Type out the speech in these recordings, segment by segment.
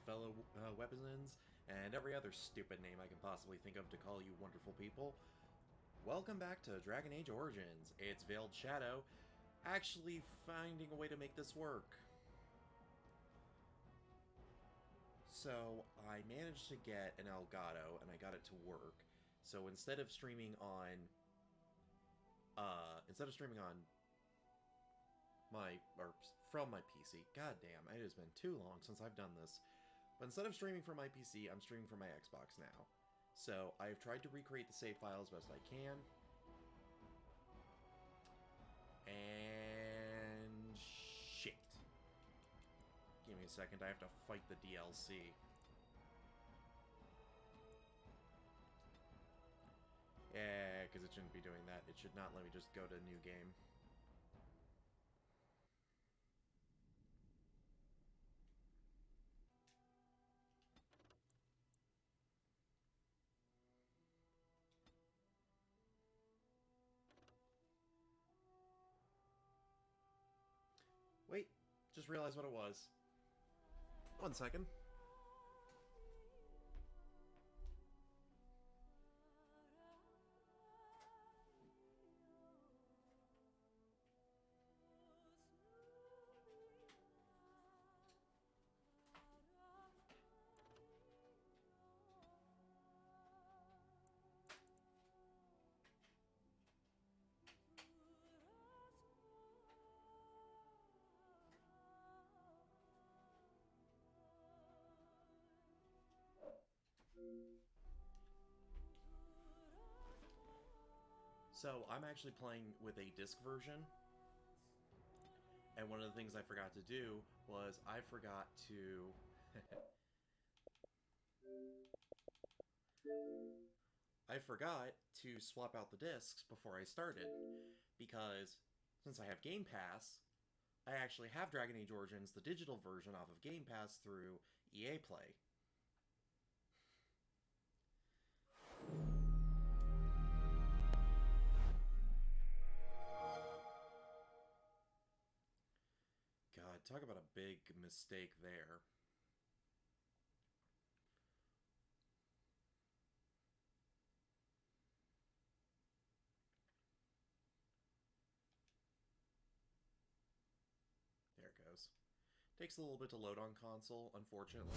fellow weaponsins, and every other stupid name I can possibly think of to call you wonderful people. Welcome back to Dragon Age Origins. It's Veiled Shadow, actually finding a way to make this work. So, I managed to get an Elgato, and I got it to work. So instead of streaming on... from my PC. God damn, it has been too long since I've done this. But instead of streaming from my PC, I'm streaming from my Xbox now. So I've tried to recreate the save file as best I can. And... shit. Give me a second, I have to fight the DLC. Yeah, because it shouldn't be doing that. It should not let me just go to new game. Wait, just realized what it was. 1 second. So, I'm actually playing with a disc version, and one of the things I forgot to do was I forgot to... I forgot to swap out the discs before I started, because since I have Game Pass, I actually have Dragon Age Origins, the digital version, off of Game Pass through EA Play. God, talk about a big mistake there. There it goes. Takes a little bit to load on console, unfortunately.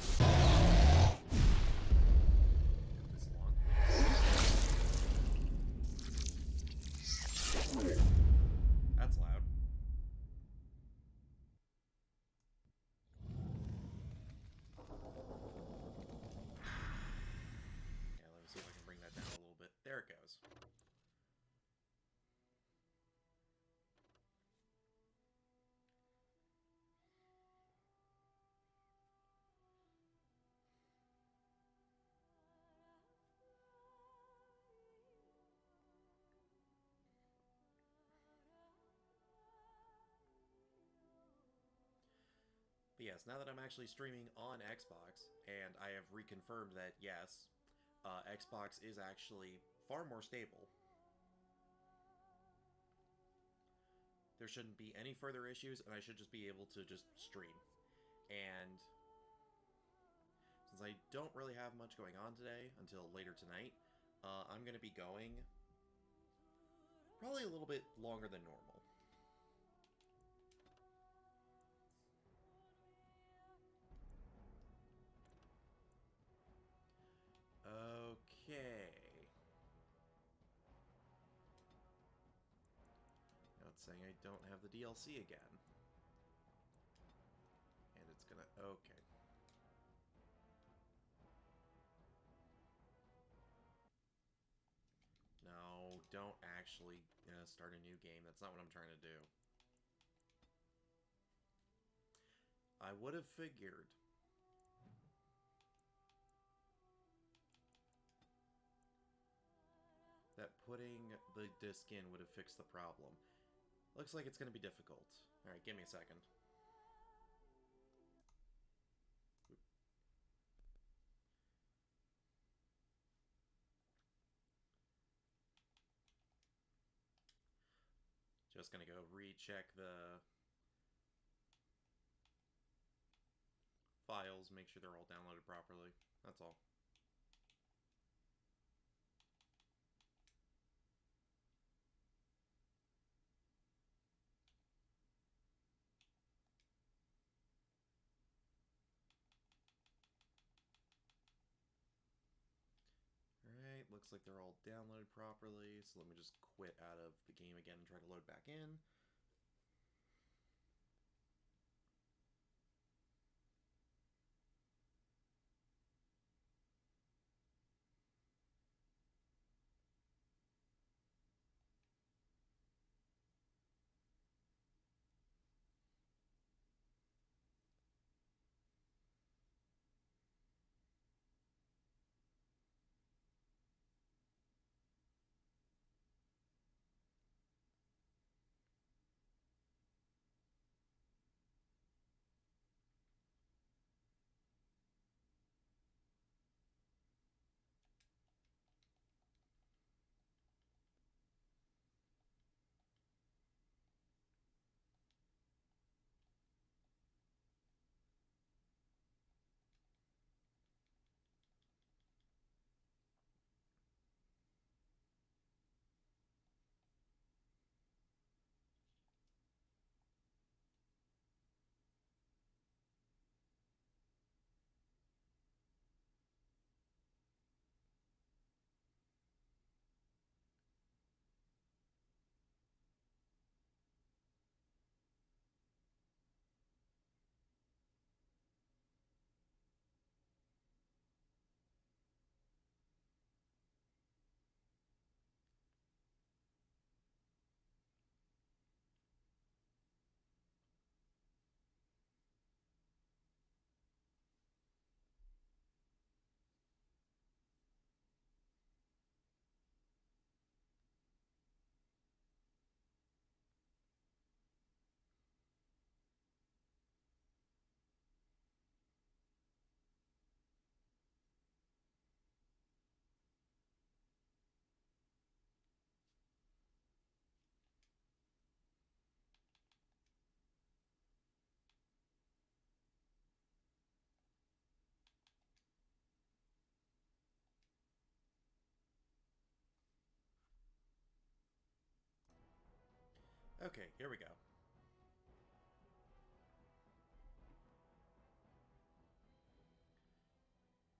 This long. That's loud. Yeah, let me see if I can bring that down a little bit. There it goes. But yes, now that I'm actually streaming on Xbox, and I have reconfirmed that, yes, Xbox is actually far more stable. There shouldn't be any further issues, and I should just be able to just stream. And since I don't really have much going on today until later tonight, I'm going to be going probably a little bit longer than normal. Okay. Now it's saying I don't have the DLC again. And it's gonna... okay. No, don't actually start a new game. That's not what I'm trying to do. I would have figured... that putting the disc in would have fixed the problem. Looks like it's going to be difficult. Alright, give me a second. Oop. Just going to go recheck the files, make sure they're all downloaded properly. That's all. Alright, looks like they're all downloaded properly, so let me just quit out of the game again and try to load back in. Okay, here we go.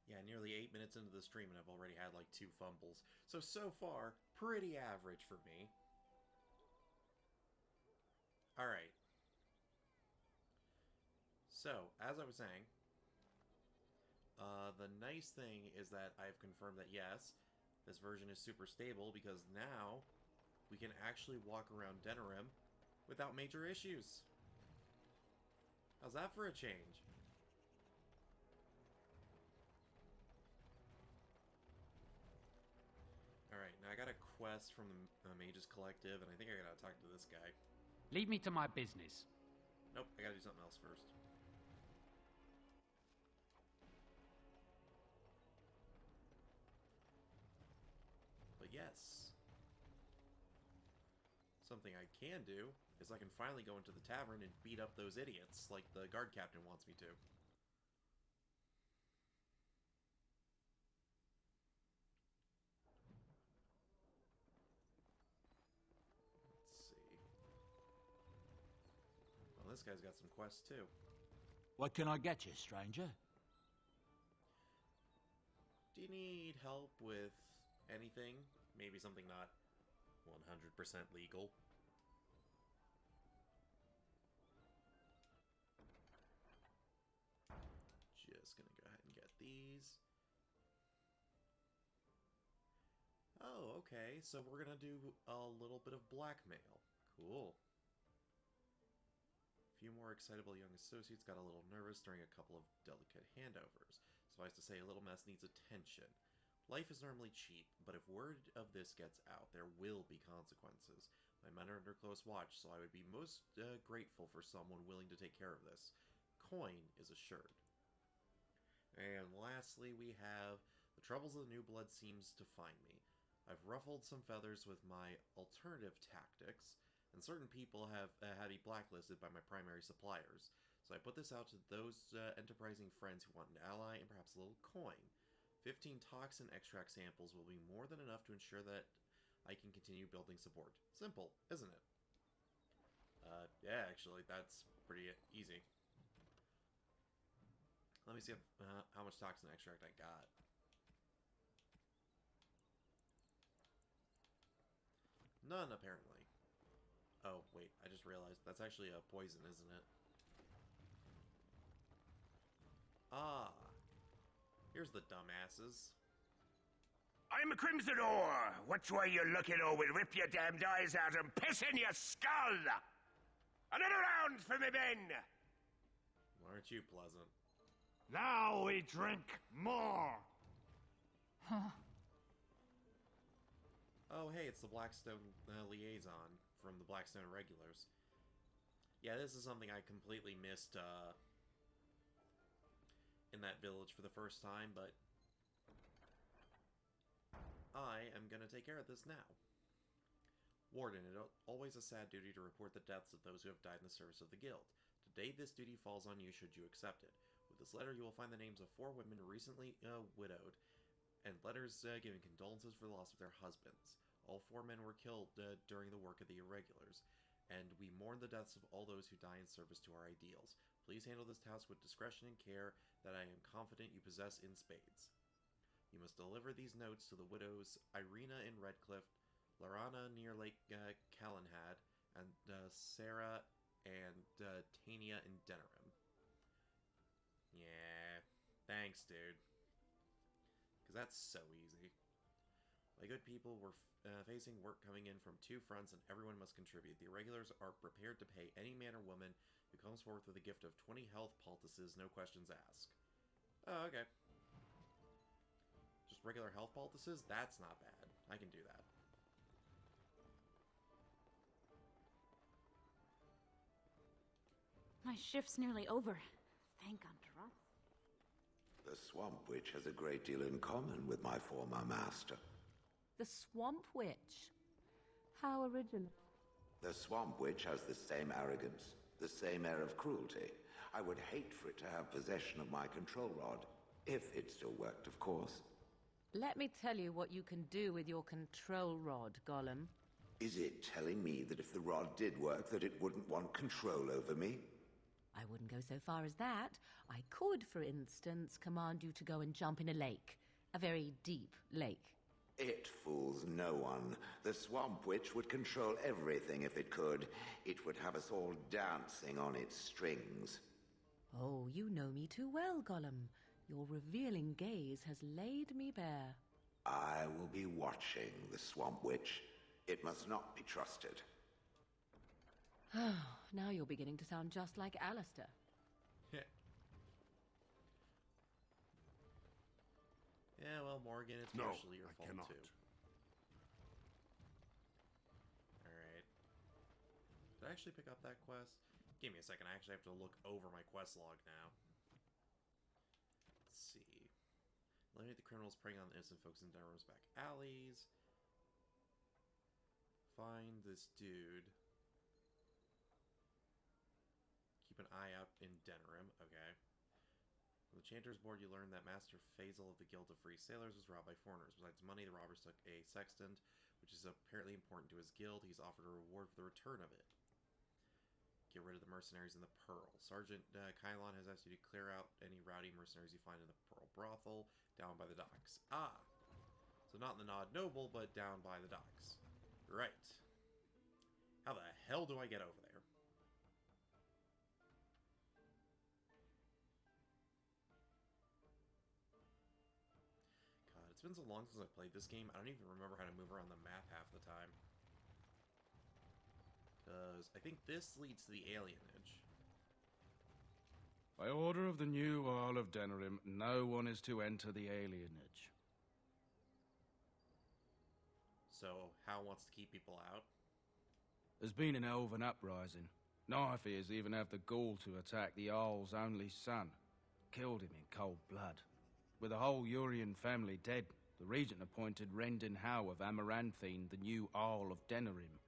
Yeah, nearly 8 minutes into the stream and I've already had like 2 fumbles. So far, pretty average for me. Alright. So, as I was saying, the nice thing is that I've confirmed that yes, this version is super stable because now we can actually walk around Denerim without major issues. How's that for a change? Alright, now I got a quest from the Mages Collective, and I think I gotta talk to this guy. Leave me to my business. Nope, I gotta do something else first. But yes. Something I can do is I can finally go into the tavern and beat up those idiots, like the guard captain wants me to. Let's see. Well, this guy's got some quests too. What can I get you, stranger? Do you need help with anything? Maybe something not 100% legal? Just gonna go ahead and get these. Oh, okay, so we're gonna do a little bit of blackmail. Cool. A few more excitable young associates got a little nervous during a couple of delicate handovers. Suffice to say, a little mess needs attention. Life is normally cheap, but if word of this gets out, there will be consequences. My men are under close watch, so I would be most grateful for someone willing to take care of this. Coin is assured. And lastly, we have the troubles of the new blood seems to find me. I've ruffled some feathers with my alternative tactics, and certain people have had me blacklisted by my primary suppliers. So I put this out to those enterprising friends who want an ally and perhaps a little coin. 15 toxin extract samples will be more than enough to ensure that I can continue building support. Simple, isn't it? Yeah, actually, that's pretty easy. Let me see how much toxin extract I got. None, apparently. Oh, wait, I just realized that's actually a poison, isn't it? Ah, here's the dumbasses. I'm a Crimson Ore. Which way you looking, or we'll rip your damned eyes out and piss in your skull? Another round for me men! Aren't you pleasant? Now we drink more! Oh, hey, it's the Blackstone liaison from the Blackstone Regulars. Yeah, this is something I completely missed in that village for the first time, but I am going to take care of this now. Warden, it is always a sad duty to report the deaths of those who have died in the service of the guild. Today, this duty falls on you should you accept it. With this letter, you will find the names of 4 women recently widowed, and letters giving condolences for the loss of their husbands. All 4 men were killed during the work of the Irregulars, and we mourn the deaths of all those who die in service to our ideals. Please handle this task with discretion and care that I am confident you possess in spades. You must deliver these notes to the widows Irina in Redcliffe, Larana near Lake Callanhad, and Sarah and Tania in Denerim. Yeah, thanks, dude. Because that's so easy. My good people were facing work coming in from 2 fronts, and everyone must contribute. The Irregulars are prepared to pay any man or woman who comes forth with a gift of 20 health poultices, no questions asked. Oh, okay. Just regular health poultices? That's not bad. I can do that. My shift's nearly over. Thank Andros. The Swamp Witch has a great deal in common with my former master. The Swamp Witch? How original. The Swamp Witch has the same arrogance, the same air of cruelty. I would hate for it to have possession of my control rod. If it still worked, of course. Let me tell you what you can do with your control rod, Gollum. Is it telling me that if the rod did work, that it wouldn't want control over me? I wouldn't go so far as that. I could, for instance, command you to go and jump in a lake. A very deep lake. It fools no one. The Swamp Witch would control everything if it could. It would have us all dancing on its strings. Oh, you know me too well, Gollum. Your revealing gaze has laid me bare. I will be watching the Swamp Witch. It must not be trusted. Now you're beginning to sound just like Alistair. Yeah, well, Morgan, it's partially your fault, too. Alright. Did I actually pick up that quest? Give me a second, I actually have to look over my quest log now. Let's see. Eliminate the criminals preying on the innocent folks in Denerim's back alleys. Find this dude. Keep an eye out in Denerim. Okay. On the Chanter's board, you learn that Master Faisal of the Guild of Free Sailors was robbed by foreigners. Besides money, the robbers took a sextant, which is apparently important to his guild. He's offered a reward for the return of it. Get rid of the mercenaries in the Pearl. Sergeant Kylon has asked you to clear out any rowdy mercenaries you find in the Pearl brothel down by the docks. Ah! So not in the Nod Noble, but down by the docks. Right. How the hell do I get over there? God, it's been so long since I played this game, I don't even remember how to move around the map half the time. Because I think this leads to the alienage. By order of the new Earl of Denerim, no one is to enter the alienage. So, Hal wants to keep people out? There's been an elven uprising. Knife ears even have the gall to attack the Earl's only son. Killed him in cold blood. With the whole Urian family dead, the regent appointed Rendon Howe of Amaranthine the new Earl of Denerim.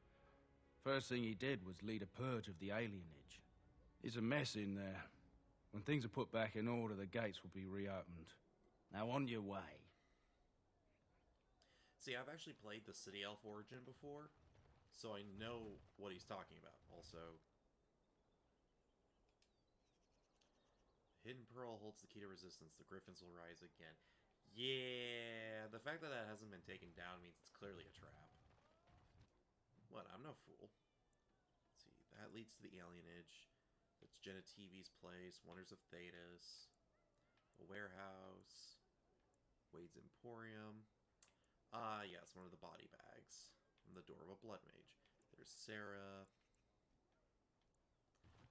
First thing he did was lead a purge of the alienage. It's a mess in there. When things are put back in order, the gates will be reopened. Now on your way. See, I've actually played the City Elf Origin before, so I know what he's talking about. Also, Hidden Pearl holds the key to resistance. The Griffins will rise again. Yeah, the fact that that hasn't been taken down means it's clearly a trap. What? I'm no fool. Let's see, that leads to the alienage. That's Genetivi's place. Wonders of Thetis. A warehouse. Wade's Emporium. Ah, yes, one of the body bags. And the door of a blood mage. There's Sarah.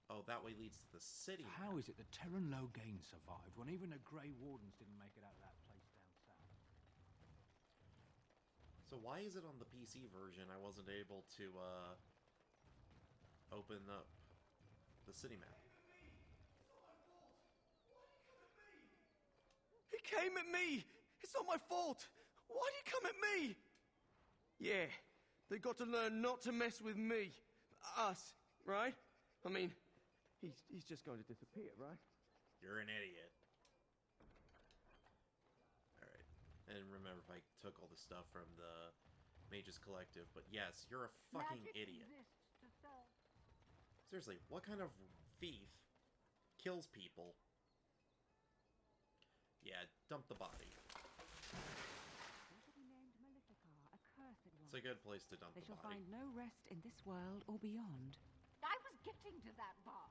Oh, that way leads to the city. How is it that Terran Loghain survived when even the Grey Wardens didn't make it out of that place down south? So why is it on the PC version I wasn't able to, open up the city map? He came at me! It's not my fault! Why do you come at me? Yeah, they got to learn not to mess with me. Us, right? I mean, he's just going to disappear, right? You're an idiot. Alright. And remember if I took all the stuff from the Mages Collective, but yes, you're a fucking idiot. Seriously, what kind of thief kills people? Yeah, dump the body. It's a good place to dump They the shall body. find no rest in this world or beyond. I was getting to that bar.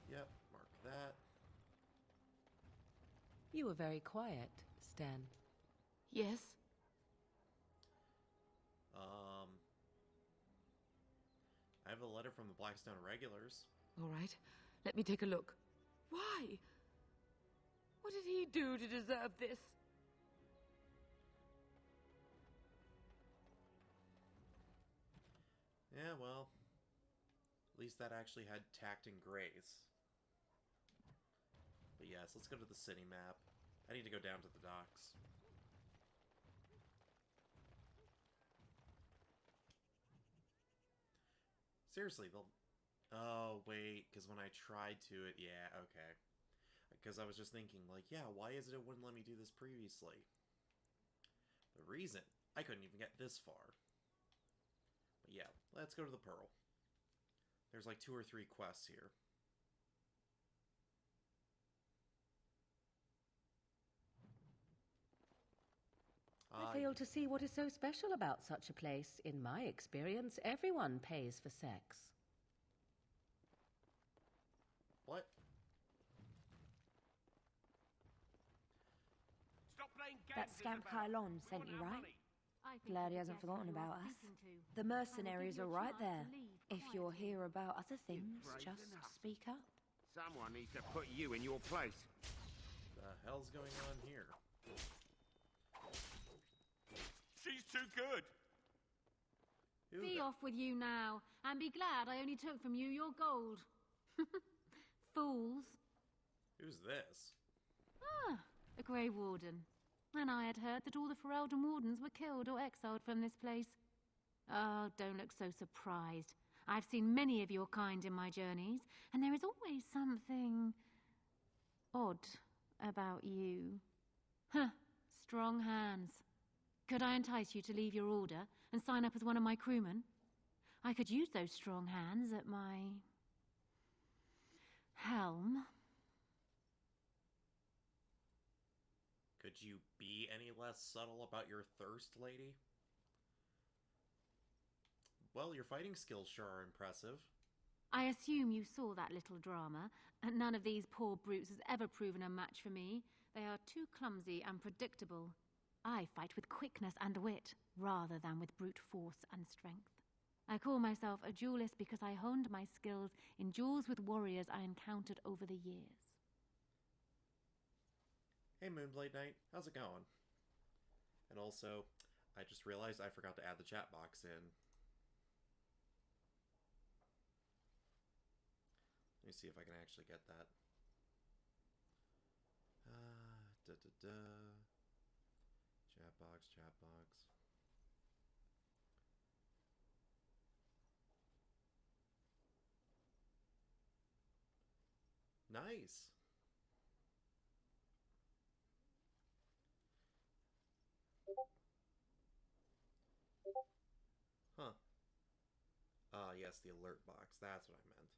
Yep, mark that. You were very quiet, Stan. Yes? I have a letter from the Blackstone regulars. All right, let me take a look. Why? What did he do to deserve this? Yeah, well, at least that actually had tact and grace. But yes, let's go to the city map. I need to go down to the docks. Seriously, they'll... Oh, wait, because when I tried to it... Yeah, okay. Because I was just thinking, like, yeah, why is it wouldn't let me do this previously? The reason, I couldn't even get this far. But yeah, let's go to the Pearl. There's like 2 or 3 quests here. I fail to see what is so special about such a place. In my experience, everyone pays for sex. What? Stop playing games, That scamp Isabel. Kylon We sent want you, our right? money. Glad he hasn't forgotten about us. The mercenaries are right there. If you're here about other things, just speak up. Someone needs to put you in your place. The hell's going on here? She's too good. Who Be the- off with you now, and be glad I only took from you your gold. Fools. Who's this? Ah, a Grey Warden. And I had heard that all the Ferelden Wardens were killed or exiled from this place. Oh, don't look so surprised. I've seen many of your kind in my journeys, and there is always something odd about you. Huh, strong hands. Could I entice you to leave your order and sign up as one of my crewmen? I could use those strong hands at my helm. Could you be any less subtle about your thirst, lady? Well, your fighting skills sure are impressive. I assume you saw that little drama, and none of these poor brutes has ever proven a match for me. They are too clumsy and predictable. I fight with quickness and wit, rather than with brute force and strength. I call myself a duelist because I honed my skills in duels with warriors I encountered over the years. Hey, Moonblade Knight, how's it going? And also, I just realized I forgot to add the chat box in. Let me see if I can actually get that. Chat box, chat box. nice. Huh. Yes, the alert box. That's what I meant.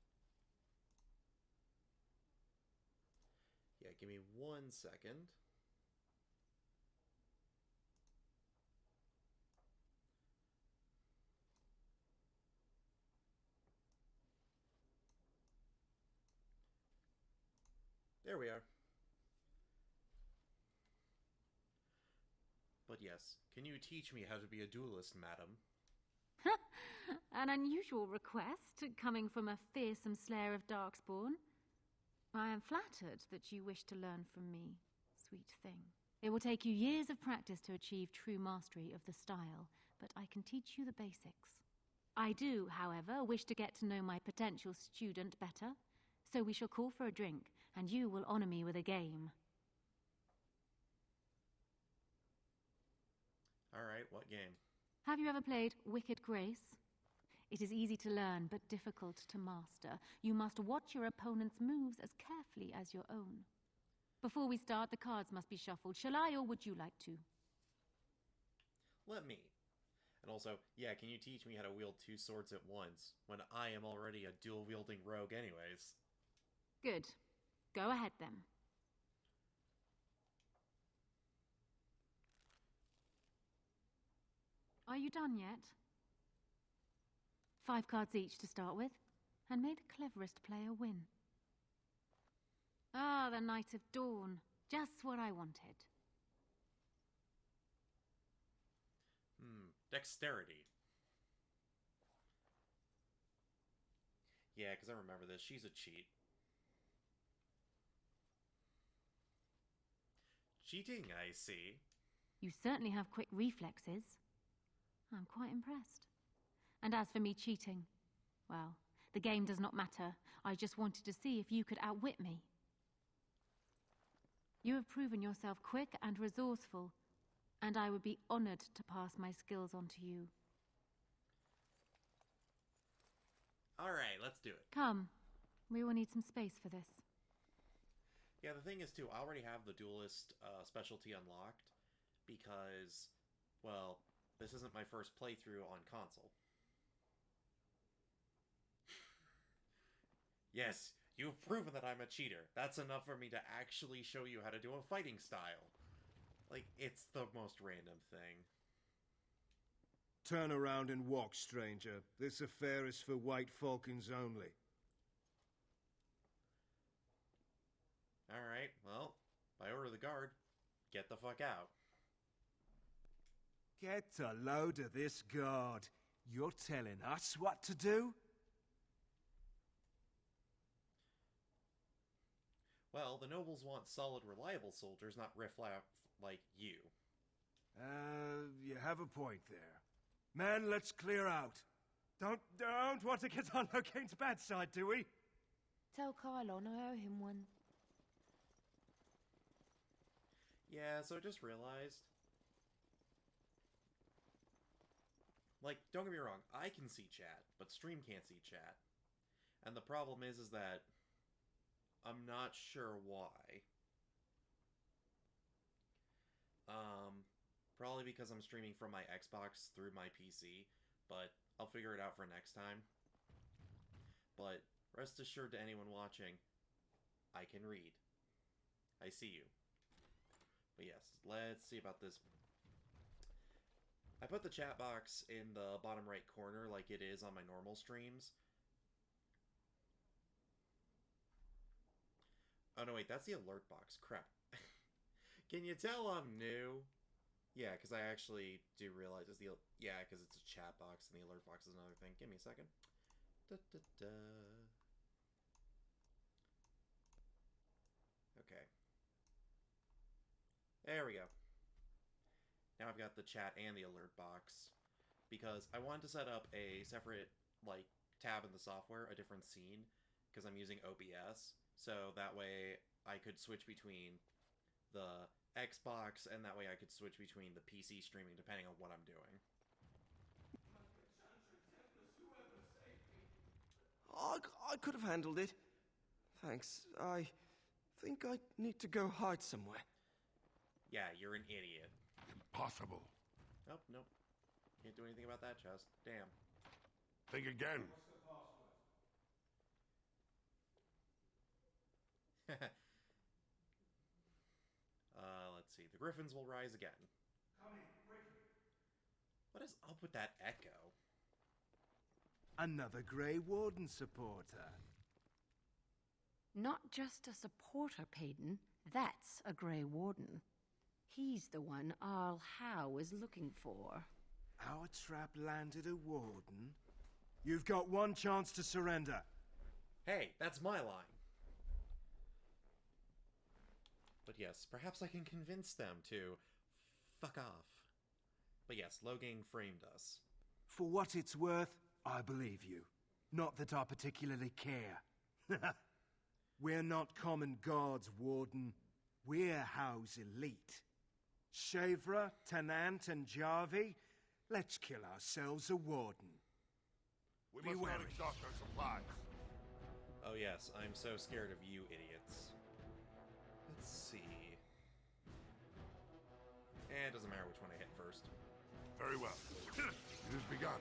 Yeah, give me 1 second. There we are. But yes, can you teach me how to be a duelist, madam? An unusual request, coming from a fearsome slayer of darkspawn. I am flattered that you wish to learn from me, sweet thing. It will take you years of practice to achieve true mastery of the style, but I can teach you the basics. I do, however, wish to get to know my potential student better, so we shall call for a drink, and you will honor me with a game. Alright, what game? Have you ever played Wicked Grace? It is easy to learn, but difficult to master. You must watch your opponent's moves as carefully as your own. Before we start, the cards must be shuffled. Shall I, or would you like to? Let me. And also, yeah, can you teach me how to wield 2 swords at once, when I am already a dual-wielding rogue anyways? Good. Go ahead, then. Are you done yet? 5 cards each to start with, and may the cleverest player win. Ah, the Knight of Dawn. Just what I wanted. Dexterity. Yeah, because I remember this. She's a cheat. Cheating, I see. You certainly have quick reflexes. I'm quite impressed. And as for me cheating, well, the game does not matter. I just wanted to see if you could outwit me. You have proven yourself quick and resourceful, and I would be honored to pass my skills on to you. Alright, let's do it. Come. We will need some space for this. Yeah, the thing is, too, I already have the duelist specialty unlocked, because, well, this isn't my first playthrough on console. Yes, you've proven that I'm a cheater. That's enough for me to actually show you how to do a fighting style. Like, it's the most random thing. Turn around and walk, stranger. This affair is for white falcons only. Alright, well, by order of the guard, get the fuck out. Get a load of this, guard. You're telling us what to do? Well, the nobles want solid, reliable soldiers, not riffraff like you. You have a point there. Man, let's clear out. Don't want to get on Locane's bad side, do we? Tell Kylon I owe him one. Yeah, so I just realized... Like, don't get me wrong, I can see chat, but stream can't see chat. And the problem is that I'm not sure why. Probably because I'm streaming from my Xbox through my PC, but I'll figure it out for next time. But rest assured to anyone watching, I can read. I see you. But yes, let's see about this. I put the chat box in the bottom right corner like it is on my normal streams. Oh no, wait, that's the alert box. Crap. Can you tell I'm new? Yeah, because I actually do realize it's the... Yeah, because it's a chat box and the alert box is another thing. Give me a second. Okay. There we go. Now I've got the chat and the alert box. Because I wanted to set up a separate, like, tab in the software, a different scene, because I'm using OBS. So that way I could switch between the Xbox, and that way I could switch between the PC streaming depending on what I'm doing. I could have handled it. Thanks. I think I need to go hide somewhere. Yeah, you're an idiot. Impossible. Nope, nope. Can't do anything about that chest. Damn. Think again. Let's see. The Griffins will rise again. What is up with that echo? Another Grey Warden supporter. Not just a supporter, Payton. That's a Grey Warden. He's the one Arl Howe is looking for. Our trap landed a Warden? You've got one chance to surrender. Hey, that's my line. But yes, perhaps I can convince them to fuck off. But yes, Logain framed us. For what it's worth, I believe you. Not that I particularly care. We're not common guards, Warden. We're Howe's elite. Shavra, Tennant, and Jarvie, let's kill ourselves a Warden. We must not exhaust our supplies. Oh yes, I'm so scared of you idiots. Let's see. It doesn't matter which one I hit first. Very well. It has begun.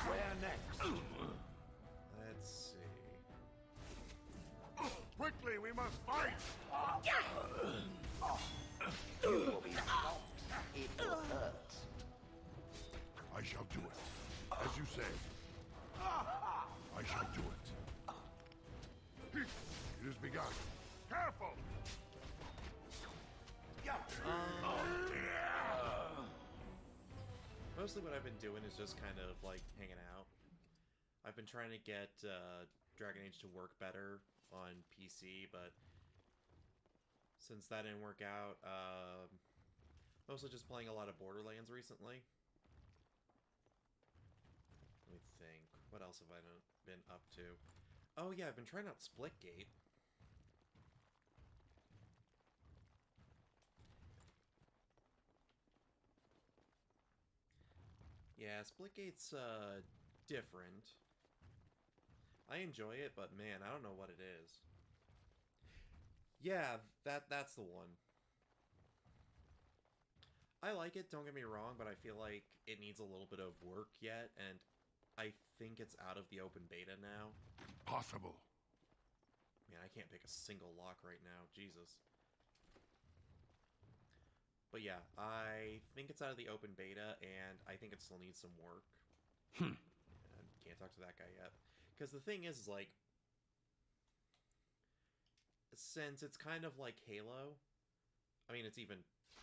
Where next? Let's see. Quickly, we must fight! You will be stopped. It will hurt. I shall do it. As you say. I shall do it. It has begun. Careful! Mostly what I've been doing is just kind of like hanging out. I've been trying to get Dragon Age to work better on PC, but since that didn't work out, mostly just playing a lot of Borderlands recently. Let me think. What else have I been up to? Oh yeah, I've been trying out Splitgate. Yeah, Splitgate's different. I enjoy it, but man, I don't know what it is. Yeah, that's the one. I like it, don't get me wrong, but I feel like it needs a little bit of work yet, and I think it's out of the open beta now. Impossible. Man, I can't pick a single lock right now. Jesus. But yeah, I think it's out of the open beta, and I think it still needs some work. And can't talk to that guy yet. Because the thing is, like, since it's kind of like Halo, I mean, it's even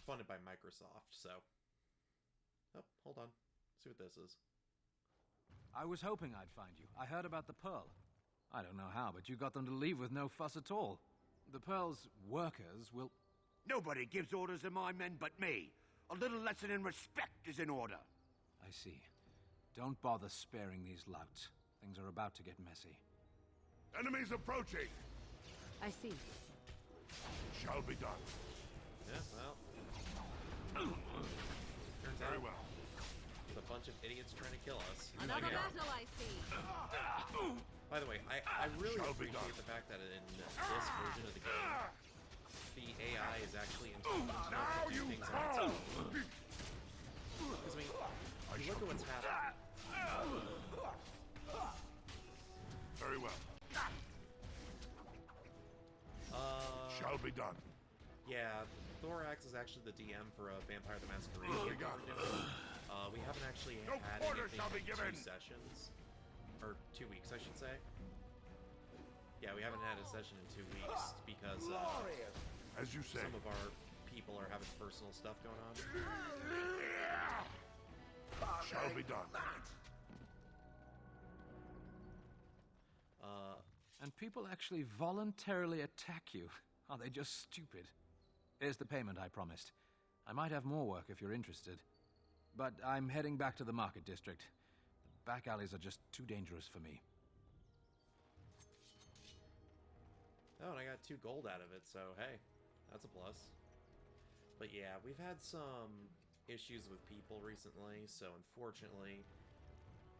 funded by Microsoft, so... Oh, hold on. Let's see what this is. I was hoping I'd find you. I heard about the Pearl. I don't know how, but you got them to leave with no fuss at all. The Pearl's workers will... Nobody gives orders to my men but me. A little lesson in respect is in order. I see. Don't bother sparing these louts. Things are about to get messy. Enemies approaching! I see. Shall be done. Yeah, well... Turns Very out well. there's a bunch of idiots trying to kill us. Another battle, I see. By the way, I really Shall be appreciate done. the fact that in this version of the game, the AI is actually intelligent enough to do things on its own. Because, I mean, you look at what's happening. Very well. Shall be done. Yeah, Thorax is actually the DM for Vampire the Masquerade game got we're doing. We haven't actually No had quarter anything shall be in given. 2 sessions. Or 2 weeks, I should say. Yeah, we haven't had a session in 2 weeks because As you say. some of our people are having personal stuff going on. Shall be done. And people actually voluntarily attack you. Are they just stupid? Here's the payment I promised. I might have more work if you're interested. But I'm heading back to the market district. The back alleys are just too dangerous for me. Oh, and I got 2 gold out of it, so hey, that's a plus. But yeah, we've had some issues with people recently, so unfortunately,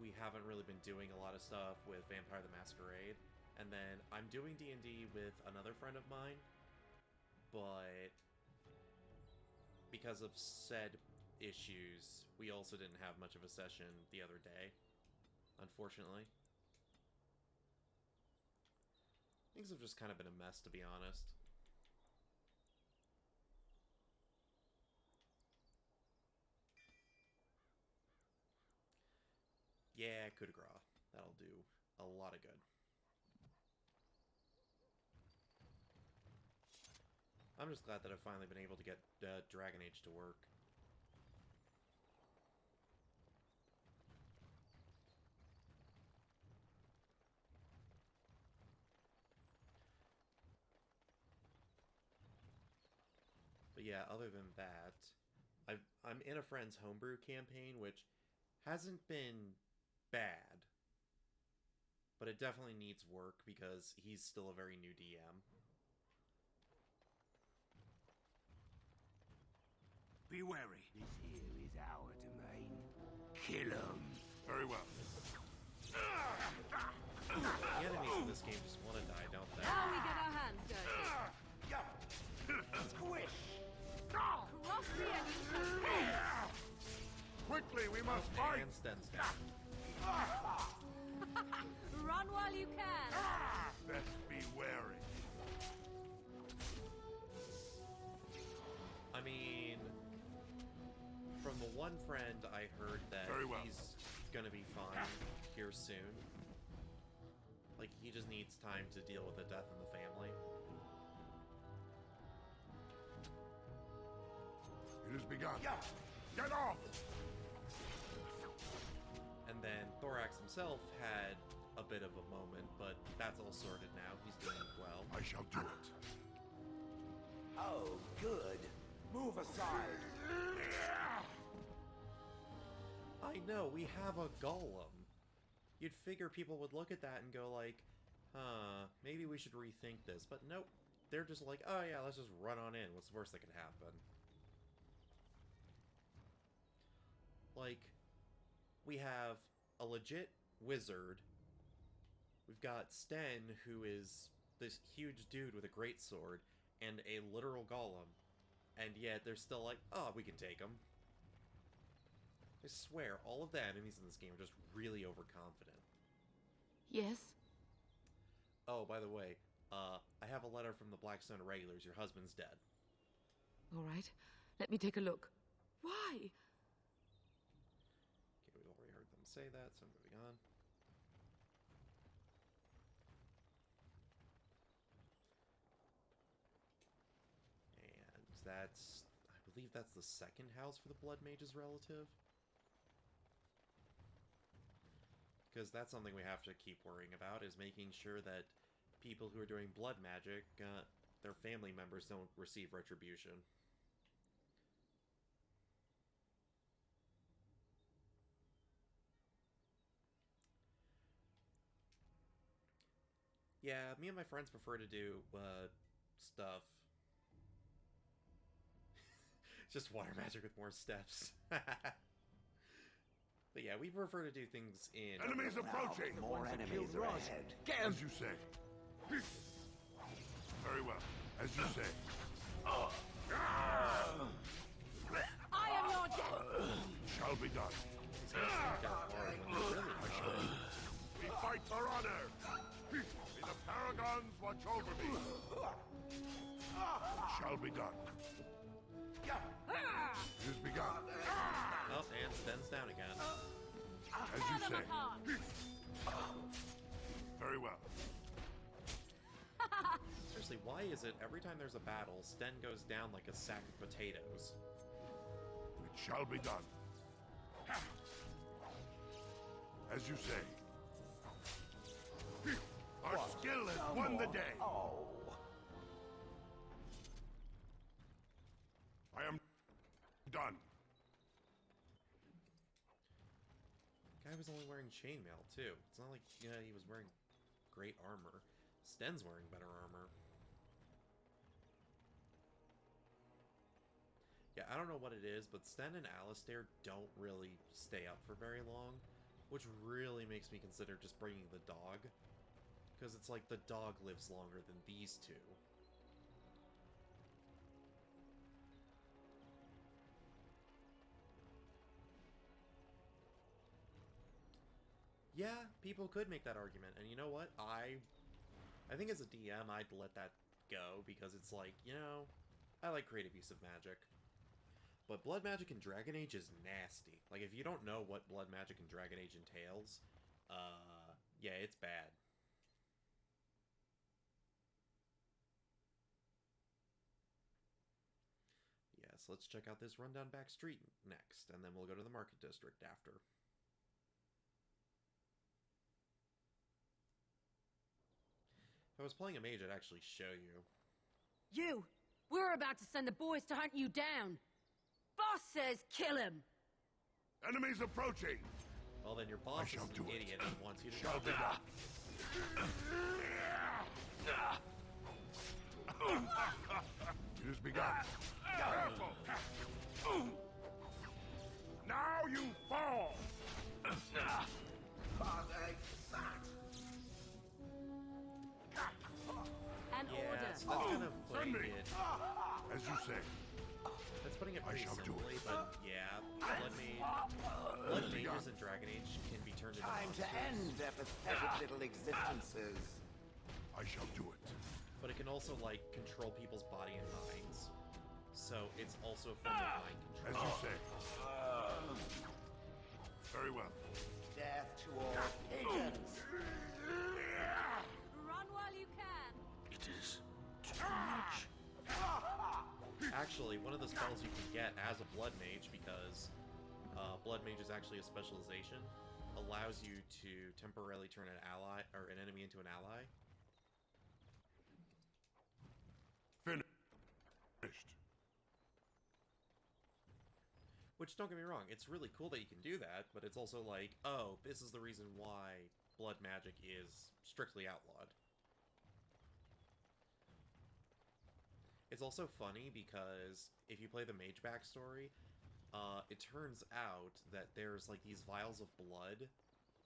we haven't really been doing a lot of stuff with Vampire the Masquerade. And then I'm doing D&D with another friend of mine, but because of said issues, we also didn't have much of a session the other day, unfortunately. Things have just kind of been a mess, to be honest. Yeah, coup de grace. That'll do a lot of good. I'm just glad that I've finally been able to get Dragon Age to work. But yeah, other than that, I'm in a friend's homebrew campaign, which hasn't been bad, but it definitely needs work because he's still a very new DM. Be wary. This here is our domain. Kill 'em. Very well. The enemies in this game just want to die, don't they? Now we get our hands dirty. Squish! Cross the enemy. Quickly, we must fight! And Sten's down. Run while you can. Best be wary. I mean, from the one friend, I heard that Very well. he's gonna be fine here soon. Like, he just needs time to deal with the death in the family. It has begun. Get off! And then Thorax himself had a bit of a moment, but that's all sorted now. He's doing well. I shall do it. Oh, good. Move aside. I know, we have a golem. You'd figure people would look at that and go like, huh, maybe we should rethink this. But nope, they're just like, oh yeah, let's just run on in. What's the worst that could happen? Like, we have a legit wizard. We've got Sten, who is this huge dude with a great sword, and a literal golem. And yet they're still like, oh, we can take him. I swear, all of the enemies in this game are just really overconfident. Yes? Oh, by the way, I have a letter from the Blackstone Regulars. Your husband's dead. All right. Let me take a look. Why? Okay, we've already heard them say that, so moving on. And that's... I believe that's the second house for the Blood Mage's relative. Because that's something we have to keep worrying about, is making sure that people who are doing blood magic, their family members don't receive retribution. Yeah, me and my friends prefer to do, stuff. Just water magic with more steps. But yeah, we prefer to do things in... Enemies approaching! More enemies are ahead. Get him! As you say. Very well. As you say. I am your death! Shall be done. We fight for honor! May the paragons watch over me! It shall be done. It has begun. Oh, and Sten's down again. As you say. Very well. Seriously, why is it every time there's a battle, Sten goes down like a sack of potatoes? It shall be done. As you say. Our skill has won the day. I am done. Guy was only wearing chainmail, too. It's not like, he was wearing great armor. Sten's wearing better armor. Yeah, I don't know what it is, but Sten and Alistair don't really stay up for very long. Which really makes me consider just bringing the dog. Because it's like the dog lives longer than these two. Yeah, people could make that argument. And you know what? I think as a DM, I'd let that go. Because it's like, you know, I like creative use of magic. But blood magic in Dragon Age is nasty. Like, if you don't know what blood magic in Dragon Age entails, yeah, it's bad. Yes, let's check out this rundown back street next, and then we'll go to the Market District after. If I was playing a mage, I'd actually show you. You! We're about to send the boys to hunt you down! Boss says kill him! Enemies approaching! Well, then your boss is an idiot and wants you to Shall be done. It has begun. Careful! Now you fall! An order! So that's kind of putting it... As you say. That's putting it pretty simply, but yeah, blood mages in Dragon Age can be turned into monsters. Time to end their pathetic little existences. I shall do it. But it can also, like, control people's body and minds. So it's also a form of mind As control. you say. Very well. Death to all pagans. Run while you can. It is too much. Actually, one of the spells you can get as a blood mage, because blood mage is actually a specialization, allows you to temporarily turn an ally or an enemy into an ally. Finished. Which, don't get me wrong, it's really cool that you can do that, but it's also like, oh, this is the reason why blood magic is strictly outlawed. It's also funny because if you play the mage backstory, it turns out that there's like these vials of blood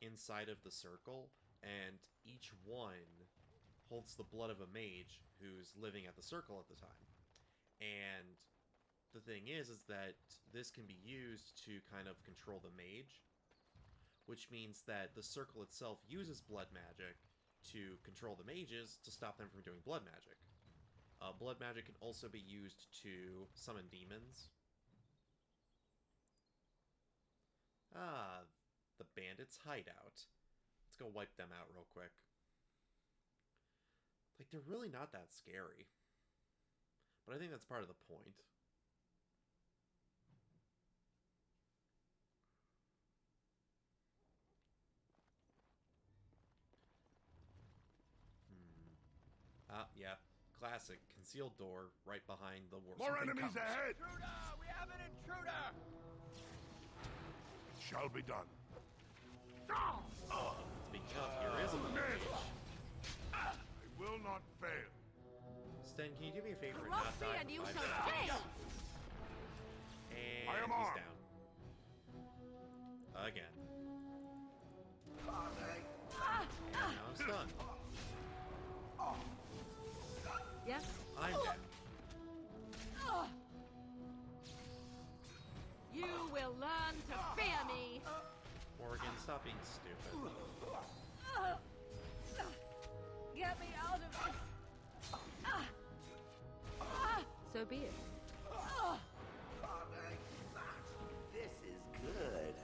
inside of the circle, and each one holds the blood of a mage who's living at the circle at the time. And the thing is that this can be used to kind of control the mage, which means that the circle itself uses blood magic to control the mages to stop them from doing blood magic. Blood magic can also be used to summon demons. Ah, the bandits' hideout. Let's go wipe them out real quick. Like, they're really not that scary. But I think that's part of the point. Ah, yeah. Classic. Concealed door right behind the war. More enemies ahead! Intruder! We have an intruder! It shall be done. Speaking of, here is a mage. I will not fail. Sten, can you do me a favor and Cross not me die and you for 5 shall seconds? fail! And I am he's armed. down. Again. And now I'm stunned. Yes? I'm down. You will learn to fear me! Morgan, stop being stupid. Get me out of this! So be it. This is good.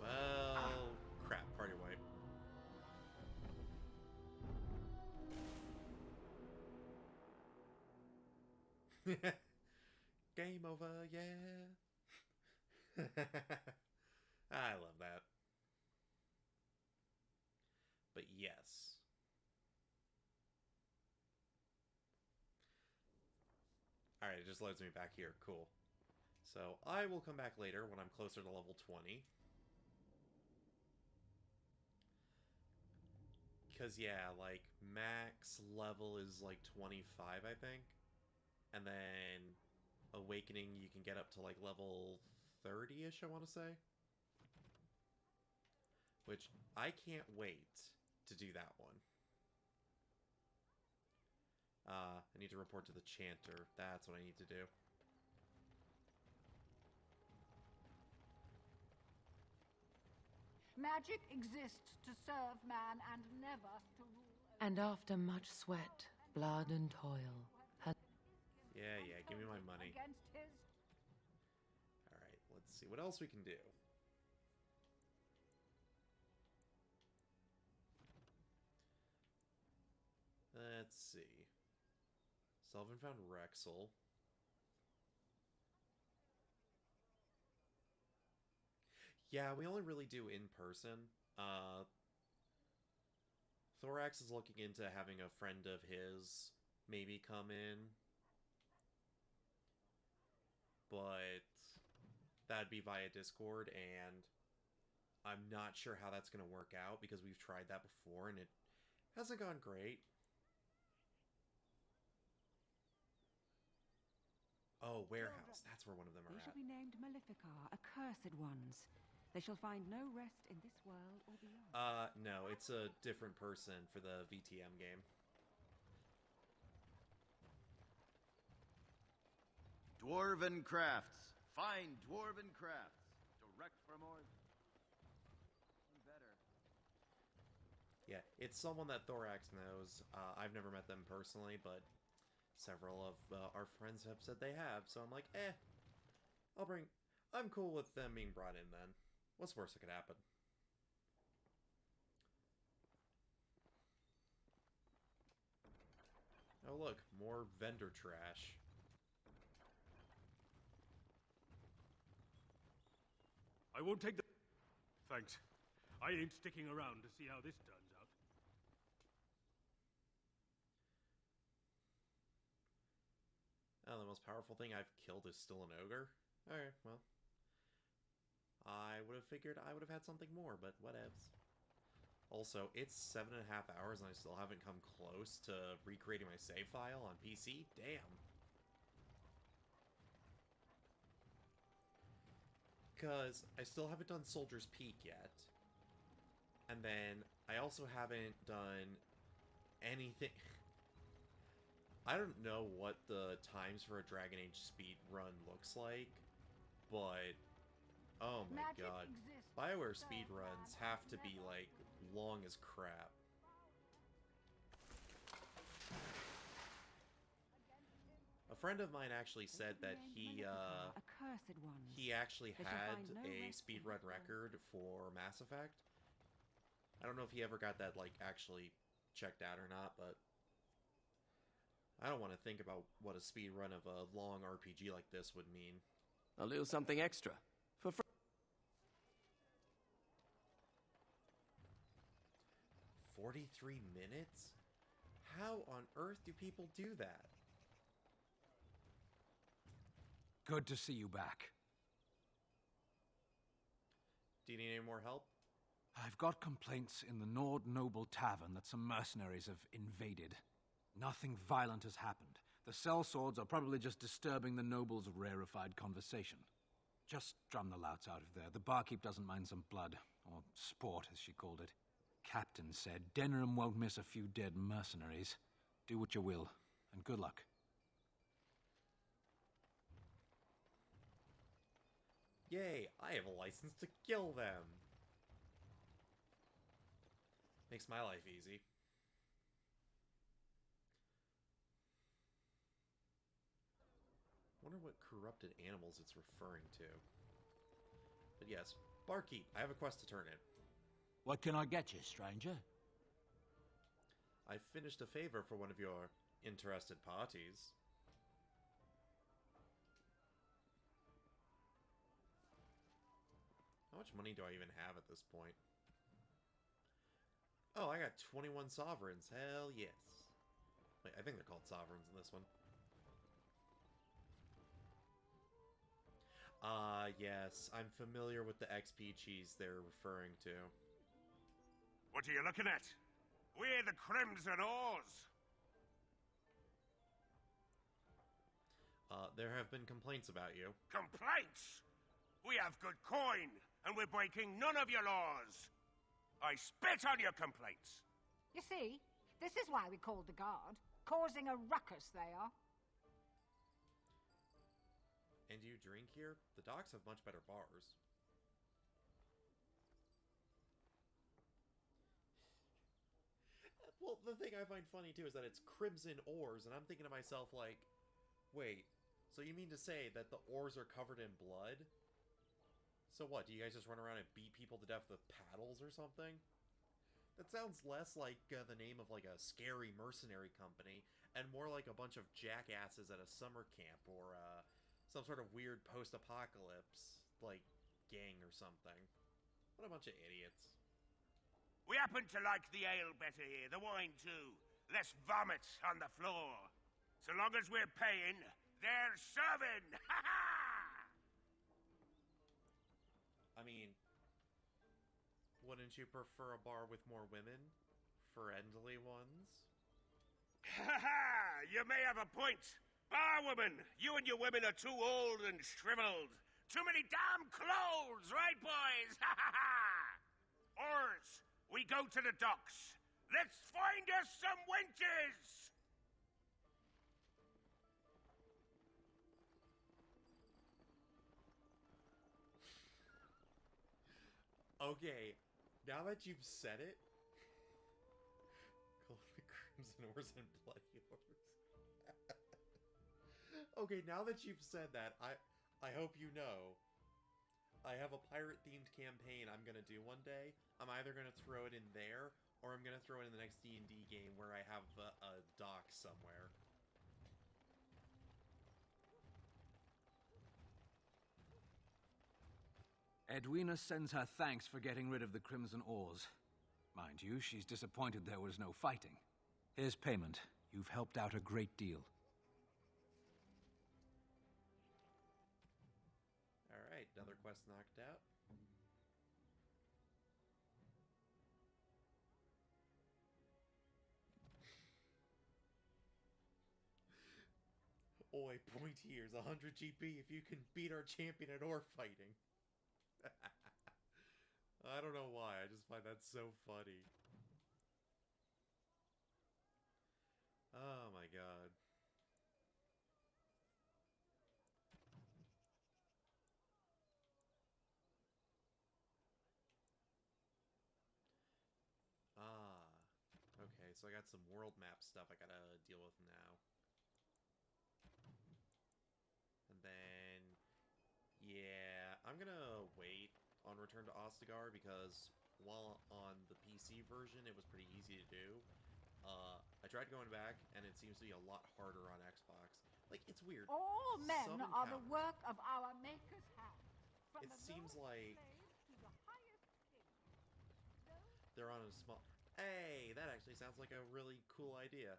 Well, crap, party wipe. Game over, yeah. I love that. But yes. Alright, it just loads me back here. Cool. So, I will come back later when I'm closer to level 20. Because, yeah, like, max level is like 25, I think. And then Awakening, you can get up to like level 30-ish, I want to say. which I can't wait to do that one. I need to report to the Chanter. That's what I need to do. Magic exists to serve man and never to rule. And after much sweat, blood and toil, her... Yeah, give me my money. Alright, let's see what else we can do. Let's see. Selvin found Rexel. Yeah, we only really do in person. Thorax is looking into having a friend of his maybe come in. But that'd be via Discord, and I'm not sure how that's going to work out because we've tried that before and it hasn't gone great. Oh, warehouse. That's where one of them are They at. shall be named Maleficar, accursed ones. They shall find no rest in this world or beyond. No, it's a different person for the VTM game. Dwarven crafts. Fine dwarven crafts. Direct from better. Yeah, it's someone that Thorax knows. I've never met them personally, but several of our friends have said they have, so I'm like, I'm cool with them being brought in then. What's worse that could happen? Oh look, more vendor trash. I won't take the... Thanks. I ain't sticking around to see how this turns out. Oh, the most powerful thing I've killed is still an ogre? Alright, well. I would have figured I would have had something more, but whatevs. Also, it's 7.5 hours and I still haven't come close to recreating my save file on PC? Damn. Because I still haven't done Soldier's Peak yet. And then I also haven't done anything... I don't know what the times for a Dragon Age speed run looks like, but oh my god. BioWare speed runs have to be like long as crap. A friend of mine actually said that he actually had a speedrun record for Mass Effect. I don't know if he ever got that like actually checked out or not, but I don't want to think about what a speedrun of a long RPG like this would mean. A little something extra. For 43 minutes? How on earth do people do that? Good to see you back. Do you need any more help? I've got complaints in the Nord Noble Tavern that some mercenaries have invaded. Nothing violent has happened. The sellswords are probably just disturbing the noble's rarefied conversation. Just drum the louts out of there. The barkeep doesn't mind some blood, or sport, as she called it. Captain said Denham won't miss a few dead mercenaries. Do what you will, and good luck. Yay, I have a license to kill them! Makes my life easy. Wonder what corrupted animals it's referring to. But yes, barkeep, I have a quest to turn in. What can I get you, stranger? I finished a favor for one of your interested parties. How much money do I even have at this point? Oh, I got 21 sovereigns. Hell yes. Wait, I think they're called sovereigns in this one. Yes. I'm familiar with the XP cheese they're referring to. What are you looking at? We're the Crimson Oars! There have been complaints about you. Complaints? We have good coin, and we're breaking none of your laws. I spit on your complaints. You see, this is why we called the guard. Causing a ruckus, they are. And do you drink here? The docks have much better bars. Well, the thing I find funny, too, is that it's crimson ores, and I'm thinking to myself, like, wait, so you mean to say that the ores are covered in blood? So what, do you guys just run around and beat people to death with paddles or something? That sounds less like the name of, like, a scary mercenary company, and more like a bunch of jackasses at a summer camp, or, some sort of weird post-apocalypse, like, gang or something. What a bunch of idiots. We happen to like the ale better here, the wine too. Less vomit on the floor. So long as we're paying, they're serving! Ha ha! I mean, wouldn't you prefer a bar with more women? Friendly ones? Ha ha! You may have a point. Barwoman, you and your women are too old and shriveled. Too many damn clothes, right, boys? Ha ha ha! Oars, we go to the docks. Let's find us some wenches! Okay, now that you've said it, call the Crimson Oars and Bloody Oars. Okay, now that you've said that, I hope you know, I have a pirate-themed campaign I'm gonna do one day. I'm either gonna throw it in there, or I'm gonna throw it in the next D&D game where I have a dock somewhere. Edwina sends her thanks for getting rid of the Crimson Oars. Mind you, she's disappointed there was no fighting. Here's payment. You've helped out a great deal. Alright, another quest knocked out. Oi, point here's 100 GP if you can beat our champion at oar fighting. I don't know why, I just find that so funny. Oh my god. Okay, so I got some world map stuff I gotta deal with now. And then, yeah, I'm gonna wait on Return to Ostagar because while on the PC version it was pretty easy to do, I tried going back and it seems to be a lot harder on Xbox. Like, it's weird. All men Some are the encounters- work of our Maker's hand. From It the seems lowest like slave to the highest king. they're on a small... Hey, that actually sounds like a really cool idea.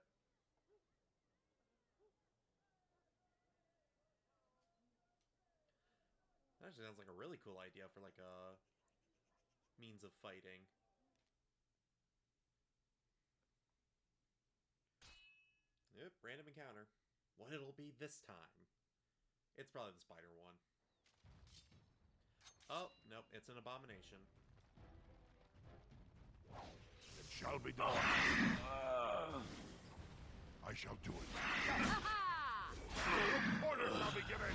That actually sounds like a really cool idea for, like, a means of fighting. Yep, random encounter. What it'll be this time. It's probably the spider one. Oh, nope, it's an abomination. It shall be done. I shall do it. Orders shall be given.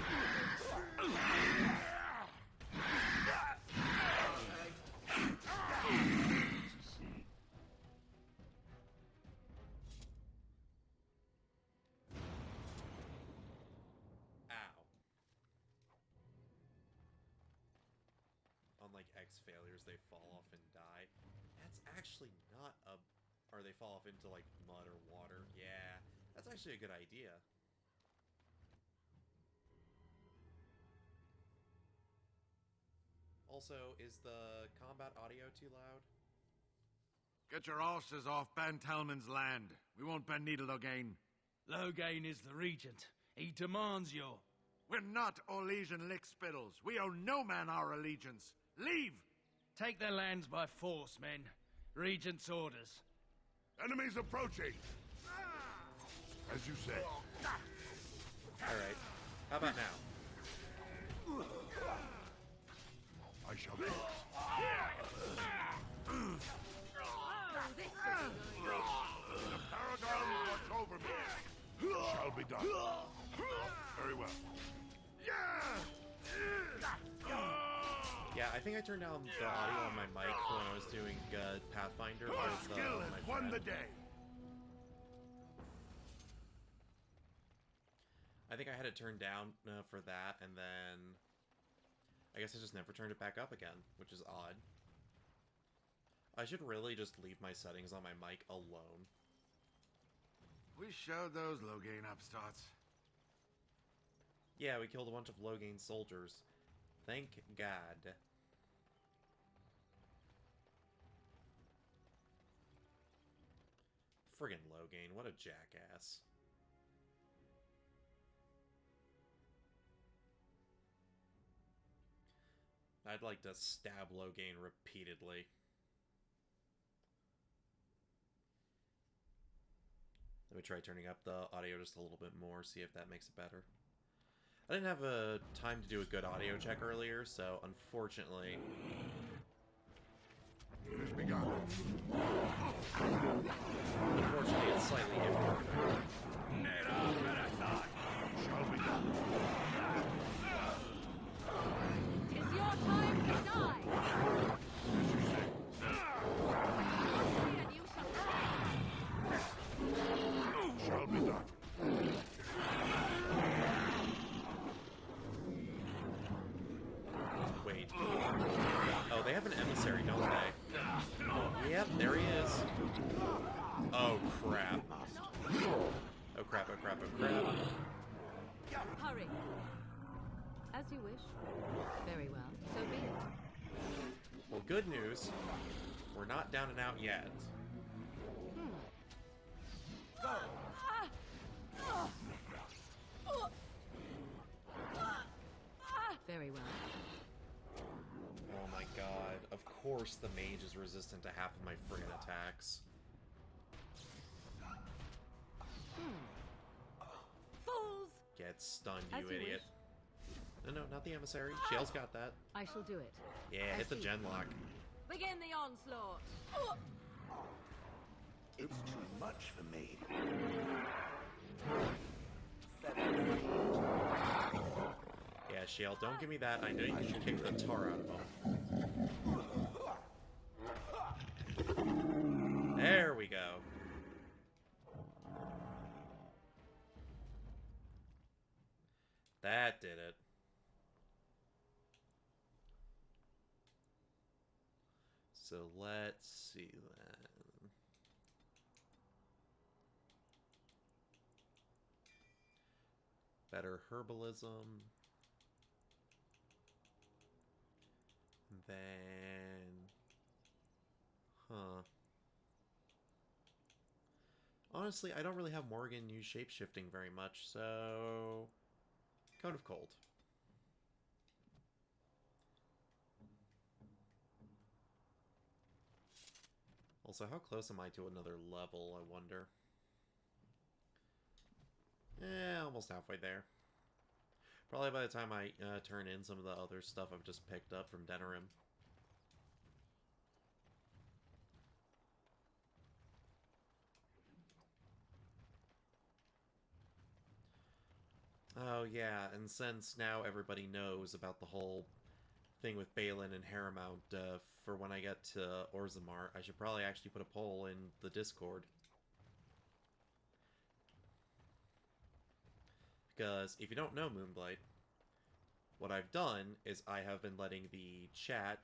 Unlike X failures, they fall off and die. That's actually not a... Or they fall off into, like, mud or water. Yeah, that's actually a good idea. Also, is the combat audio too loud? Get your asses off Ben Talman's land. We won't Ben Needle again. Loghain is the regent. He demands your... We're not Orlesian lickspittles. We owe no man our allegiance. Leave! Take their lands by force, men. Regent's orders. Enemies approaching. As you say. Alright. How about now? I shall do it. me. Shall be done. Very well. Yeah, I think I turned down the audio on my mic when I was doing Pathfinder Your with skill my has won friend. the day. I think I had it turned down for that, and then I guess I just never turned it back up again, which is odd. I should really just leave my settings on my mic alone. We showed those Loghain upstarts. Yeah, we killed a bunch of Loghain soldiers. Thank God. Friggin' Loghain, what a jackass. I'd like to stab Loghain repeatedly. Let me try turning up the audio just a little bit more, see if that makes it better. I didn't have a time to do a good audio check earlier, so unfortunately... It has begun. Unfortunately, it's slightly imperfect. Shall be done. It's your time to die! And you shall die! Shall be done. Wait. Oh, they have an emissary, don't they? Yep, there he is. Oh, crap. Oh, crap, oh, crap, oh, crap. Hurry. As you wish. Very well. So be it. Well, good news. We're not down and out yet. Very well. Oh my god. Of course the mage is resistant to half of my friggin' attacks. Fools! Get stunned, As you you idiot. No, not the emissary. Shale's got that. I shall do it. Yeah, hit the gen lock. Begin the onslaught. It's too much for me. Yeah, Shale, don't give me that. I know you can kick the tar out of him. There we go. That did it. So let's see then. Better herbalism. Then... Huh. Honestly, I don't really have Morgan use shapeshifting very much, so... Cone of Cold. Also, how close am I to another level, I wonder? Almost halfway there. Probably by the time I turn in some of the other stuff I've just picked up from Denerim. Oh yeah, and since now everybody knows about the whole thing with Balin and Haramount for when I get to Orzammar, I should probably actually put a poll in the Discord. Because if you don't know Moonblight, what I've done is I have been letting the chat,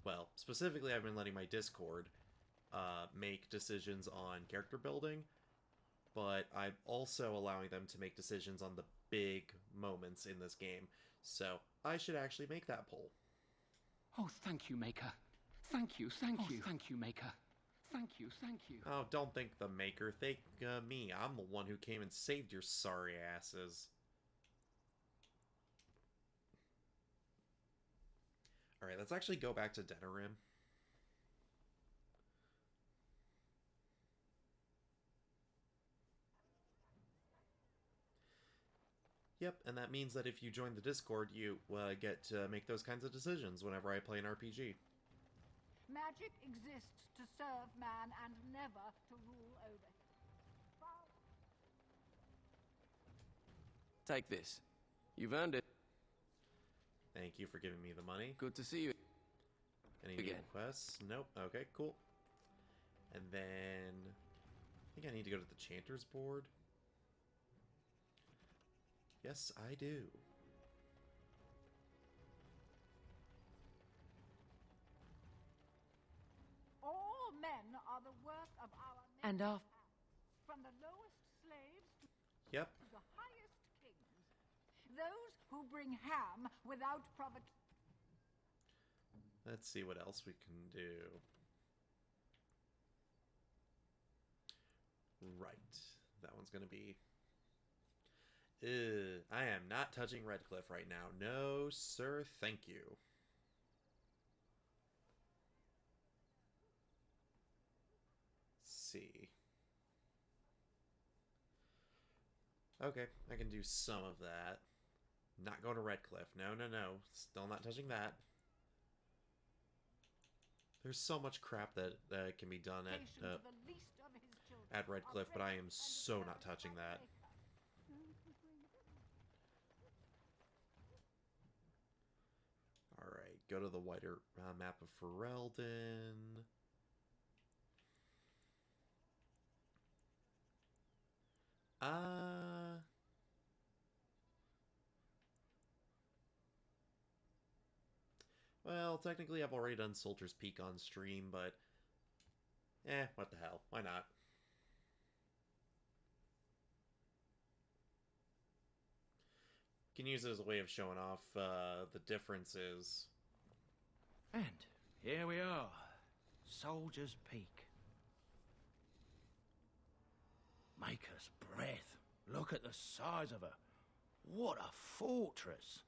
well, specifically I've been letting my Discord make decisions on character building, but I'm also allowing them to make decisions on the big moments in this game. So I should actually make that poll. Oh, thank you, Maker. Thank you, thank you. Thank you, Maker. Thank you, thank you. Oh, don't thank the Maker. Thank me. I'm the one who came and saved your sorry asses. Alright, let's actually go back to Denerim. Yep, and that means that if you join the Discord, you get to make those kinds of decisions whenever I play an RPG. Magic exists to serve man and never to rule over him. Take this. You've earned it. Thank you for giving me the money. Good to see you. Any new quests? Nope. Okay, cool. And then I think I need to go to the Chanter's board. Yes, I do. All men are the work of our And maker. our... From the lowest slaves to Yep. the highest kings. Those who bring ham without provocation. Let's see what else we can do. Right. That one's going to be... I am not touching Redcliffe right now. No, sir, thank you. Let's see. Okay, I can do some of that. Not going to Redcliffe. No, no, no. Still not touching that. There's so much crap that can be done at Redcliffe, but I am so not touching that. Alright, go to the wider map of Ferelden. Well, technically I've already done Soldier's Peak on stream, but... what the hell. Why not? Can use it as a way of showing off the differences. And here we are. Soldier's Peak. Maker's breath. Look at the size of her. What a fortress.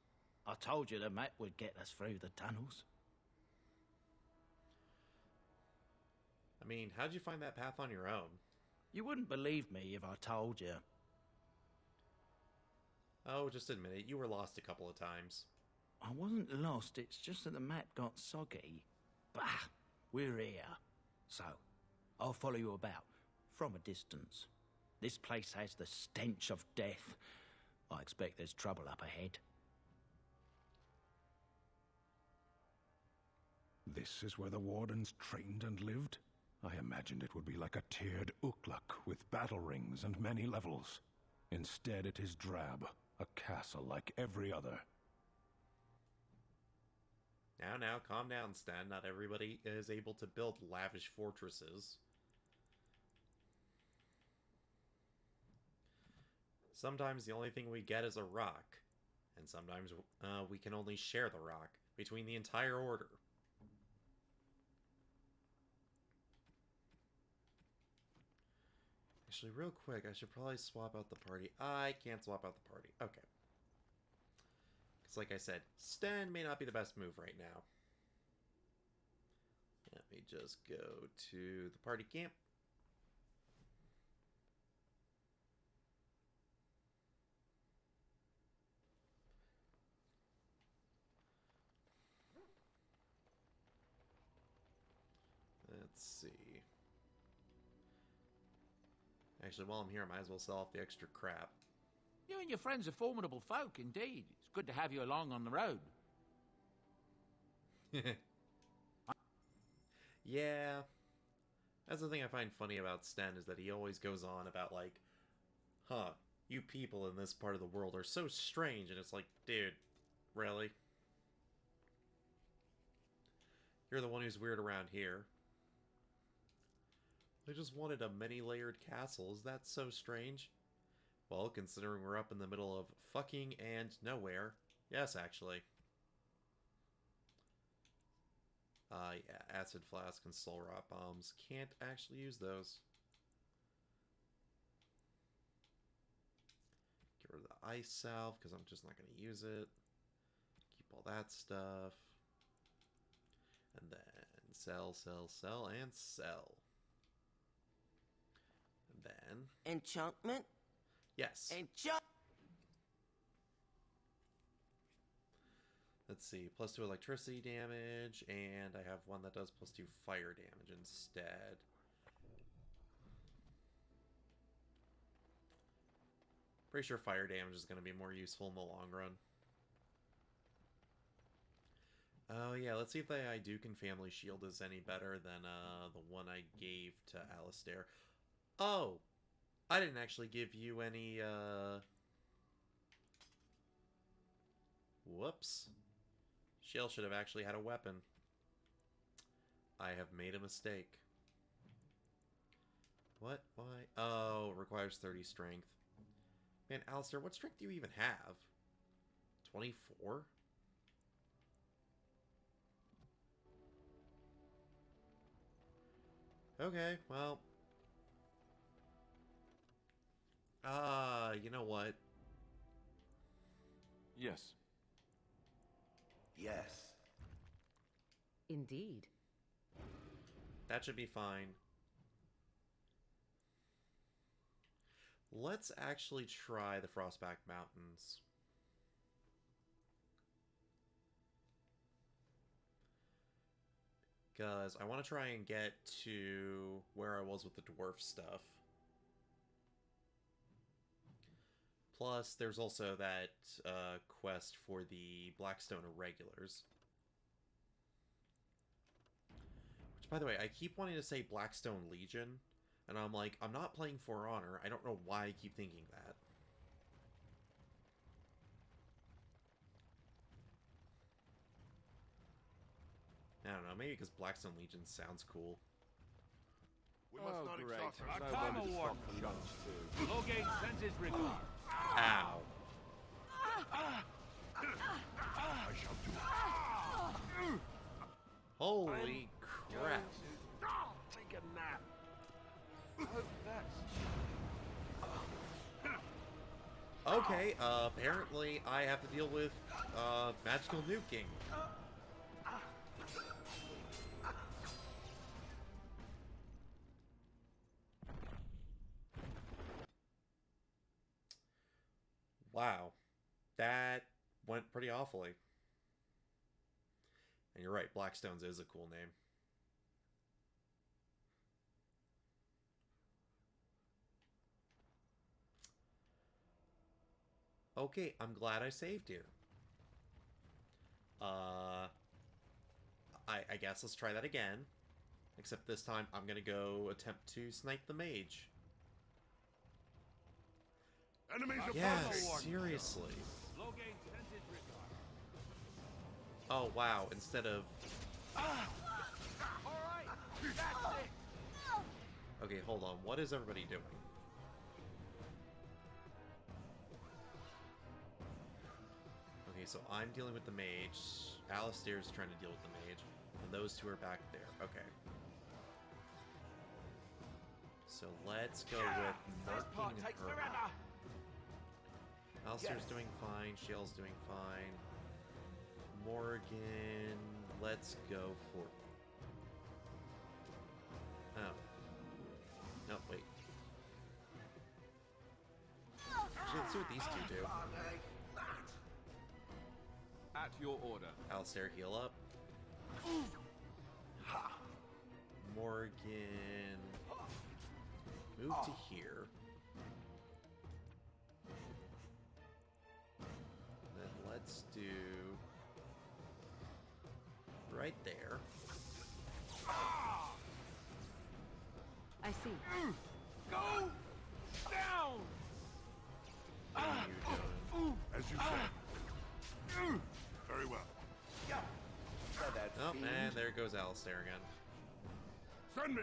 I told you the map would get us through the tunnels. I mean, how'd you find that path on your own? You wouldn't believe me if I told you. Oh, just admit it. You were lost a couple of times. I wasn't lost. It's just that the map got soggy. Bah! We're here. So, I'll follow you about, from a distance. This place has the stench of death. I expect there's trouble up ahead. This is where the wardens trained and lived? I imagined it would be like a tiered ukluk with battle rings and many levels. Instead, it is drab, a castle like every other. Now, calm down, Stan. Not everybody is able to build lavish fortresses. Sometimes the only thing we get is a rock, and sometimes we can only share the rock between the entire order. Actually, real quick, I should probably swap out the party. I can't swap out the party. Okay. Because like I said, Stan may not be the best move right now. Let me just go to the party camp. Let's see. Actually, while I'm here, I might as well sell off the extra crap. You and your friends are formidable folk, indeed. It's good to have you along on the road. Yeah. That's the thing I find funny about Sten, is that he always goes on about, like, you people in this part of the world are so strange, and it's like, dude, really? You're the one who's weird around here. I just wanted a many-layered castle. Is that so strange? Well, considering we're up in the middle of fucking and nowhere. Yes, actually. Yeah, acid flask and soul rot bombs. Can't actually use those. Get rid of the ice salve, because I'm just not going to use it. Keep all that stuff. And then sell, and sell. Then enchantment? Yes. Let's see. +2 electricity damage, and I have one that does +2 fire damage instead. Pretty sure fire damage is going to be more useful in the long run. Oh yeah, let's see if the Idukan family shield is any better than the one I gave to Alistair. Oh! I didn't actually give you any, Whoops. Shale should have actually had a weapon. I have made a mistake. What? Why? Oh, it requires 30 strength. Man, Alistair, what strength do you even have? 24? Okay, well. You know what? Yes. Yes. Indeed. That should be fine. Let's actually try the Frostback Mountains. Because I want to try and get to where I was with the dwarf stuff. Plus, there's also that quest for the Blackstone Irregulars. Which, by the way, I keep wanting to say Blackstone Legion, and I'm like, I'm not playing For Honor. I don't know why I keep thinking that. I don't know, maybe because Blackstone Legion sounds cool. We must not great. exhaust Our time of warden shots too. Logate sends his regards. Ow. I shall do it. Holy crap. Take a nap. Okay, apparently I have to deal with, magical nuking. Wow. That went pretty awfully. And you're right, Blackstones is a cool name. Okay, I'm glad I saved here. I guess let's try that again. Except this time I'm gonna go attempt to snipe the mage. Enemies Yeah, approaching. seriously. Oh wow, instead of... Okay, hold on. What is everybody doing? Okay, so I'm dealing with the mage. Alistair's trying to deal with the mage. And those two are back there. Okay. So let's go with marking her. Alistair's doing fine. Shale's doing fine. Morgan, let's go for... Oh. No, wait. Actually, let's see what these two do. At your order. Alistair, heal up. Morgan, move to here. And then let's do right there. I see. Go down. What are you doing? As you said. Very well. Oh, and there goes Alistair again. Send me.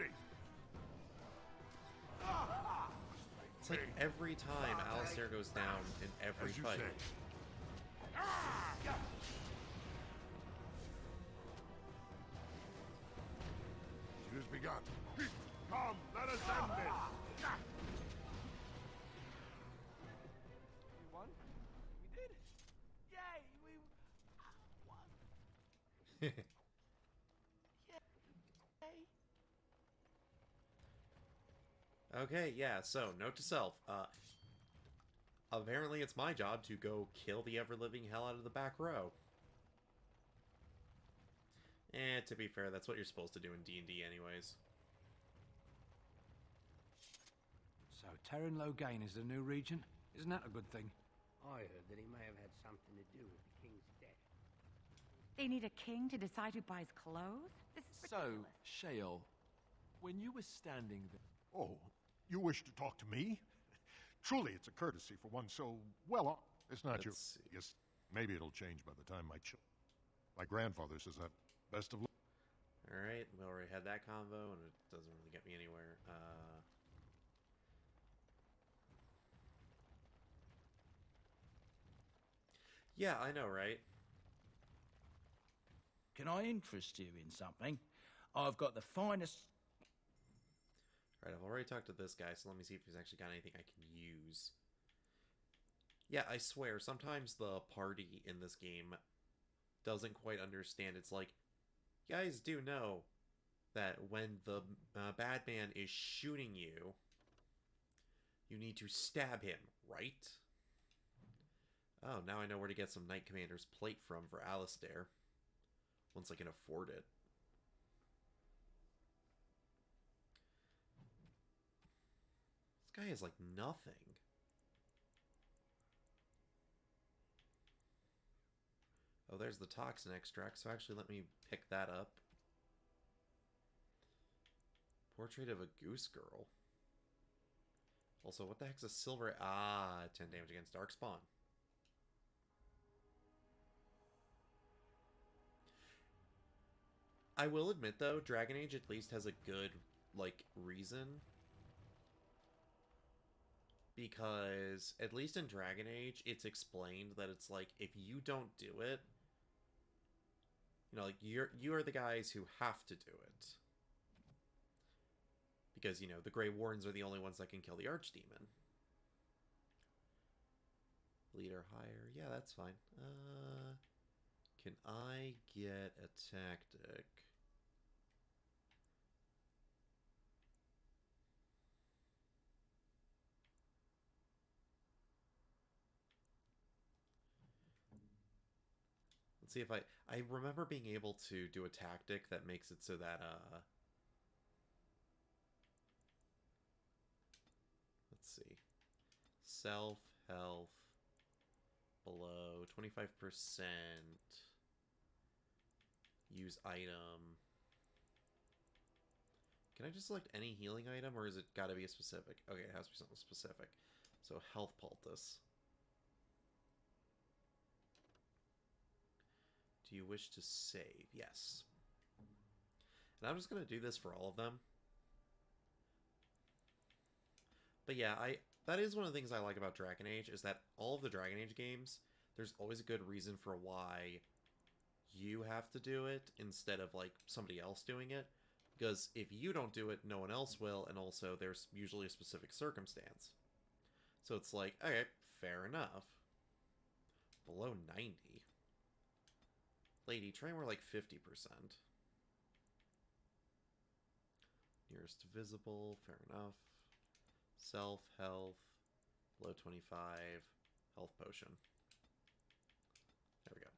It's like every time Alistair goes down in every As you fight. say. It has begun. Come, let us end this. We won? We did? Yay! We won! Okay, yeah, so, note to self. Apparently it's my job to go kill the ever-living hell out of the back row. To be fair, that's what you're supposed to do in D&D anyways. So, Terran Logain is the new region? Isn't that a good thing? I heard that he may have had something to do with the king's death. They need a king to decide who buys clothes? This is ridiculous. So, Shale, when you were standing there... Oh, you wish to talk to me? Truly, it's a courtesy for one so well. It's not your. Yes, maybe it'll change by the time my grandfather says that. Best of luck. All right, we already had that convo, and it doesn't really get me anywhere. Yeah, I know, right? Can I interest you in something? I've got the finest... Right, I've already talked to this guy, so let me see if he's actually got anything I can use. Yeah, I swear, sometimes the party in this game doesn't quite understand. It's like, you guys do know that when the bad man is shooting you, you need to stab him, right? Oh, now I know where to get some Knight Commander's plate from for Alistair. Once I can afford it. This guy has, like, nothing. Oh, there's the toxin extract, so actually let me pick that up. Portrait of a Goose Girl. Also, what the heck's a silver... Ah, 10 damage against Darkspawn. I will admit, though, Dragon Age at least has a good, like, reason. Because, at least in Dragon Age, it's explained that it's like, if you don't do it, you know, like, you are the guys who have to do it. Because, you know, the Grey Wardens are the only ones that can kill the Archdemon. Leader higher. Yeah, that's fine. Can I get a tactic? Let's see if I remember being able to do a tactic that makes it so that, let's see. Self, health, below, 25%. Use item. Can I just select any healing item, or is it gotta be a specific? Okay, it has to be something specific. So, health poultice. Do you wish to save? Yes. And I'm just gonna do this for all of them. But yeah, that is one of the things I like about Dragon Age, is that all of the Dragon Age games, there's always a good reason for why you have to do it instead of, like, somebody else doing it. Because if you don't do it, no one else will, and also there's usually a specific circumstance. So it's like, okay, fair enough. Below 90. Lady, try more like 50%. Nearest visible, fair enough. Self, health, below 25, health potion. There we go.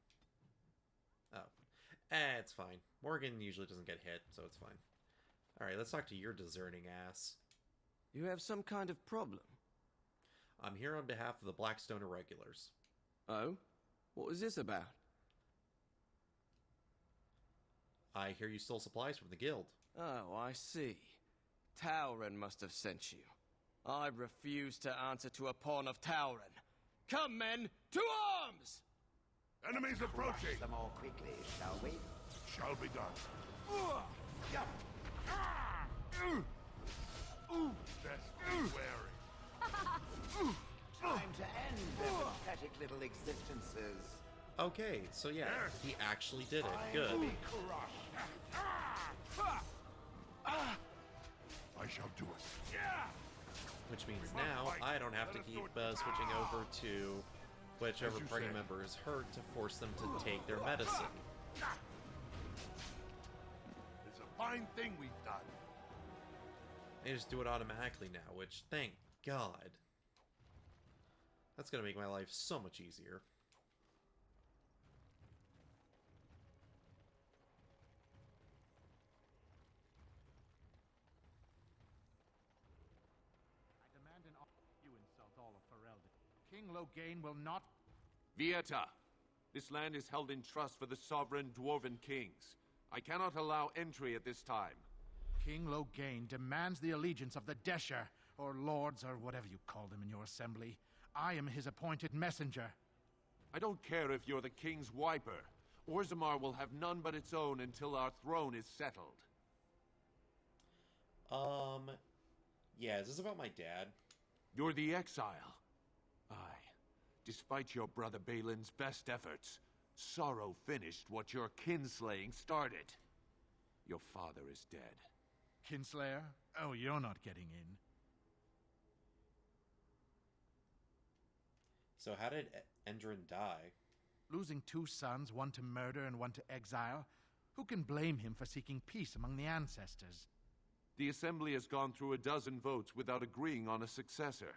Oh. It's fine. Morgan usually doesn't get hit, so it's fine. Alright, let's talk to your deserting ass. You have some kind of problem? I'm here on behalf of the Blackstone Irregulars. Oh? What was this about? I hear you stole supplies from the guild. Oh, I see. Tauren must have sent you. I refuse to answer to a pawn of Tauren. Come, men, to arms! Enemies approaching! Some more quickly, shall we? Shall be done. Best be wary. Time to end their pathetic little existences. Okay, so yeah, he actually did it. Good. I shall do it. Which means now I don't have to keep switching over to whichever party member is hurt to force them to take their medicine. It's a fine thing we've done. They just do it automatically now, which, thank God. That's gonna make my life so much easier. I demand an you insult all of Ferelden. King Loghain will not... Vieta, this land is held in trust for the sovereign dwarven kings. I cannot allow entry at this time. King Loghain demands the allegiance of the Desher, or lords, or whatever you call them in your assembly. I am his appointed messenger. I don't care if you're the king's wiper. Orzammar will have none but its own until our throne is settled. Yeah, is this about my dad? You're the exile. Aye. Despite your brother Balin's best efforts, sorrow finished what your kinslaying started. Your father is dead. Kinslayer? Oh, you're not getting in. So how did Endrin die? Losing 2 sons, one to murder and one to exile. Who can blame him for seeking peace among the ancestors? The Assembly has gone through 12 votes without agreeing on a successor.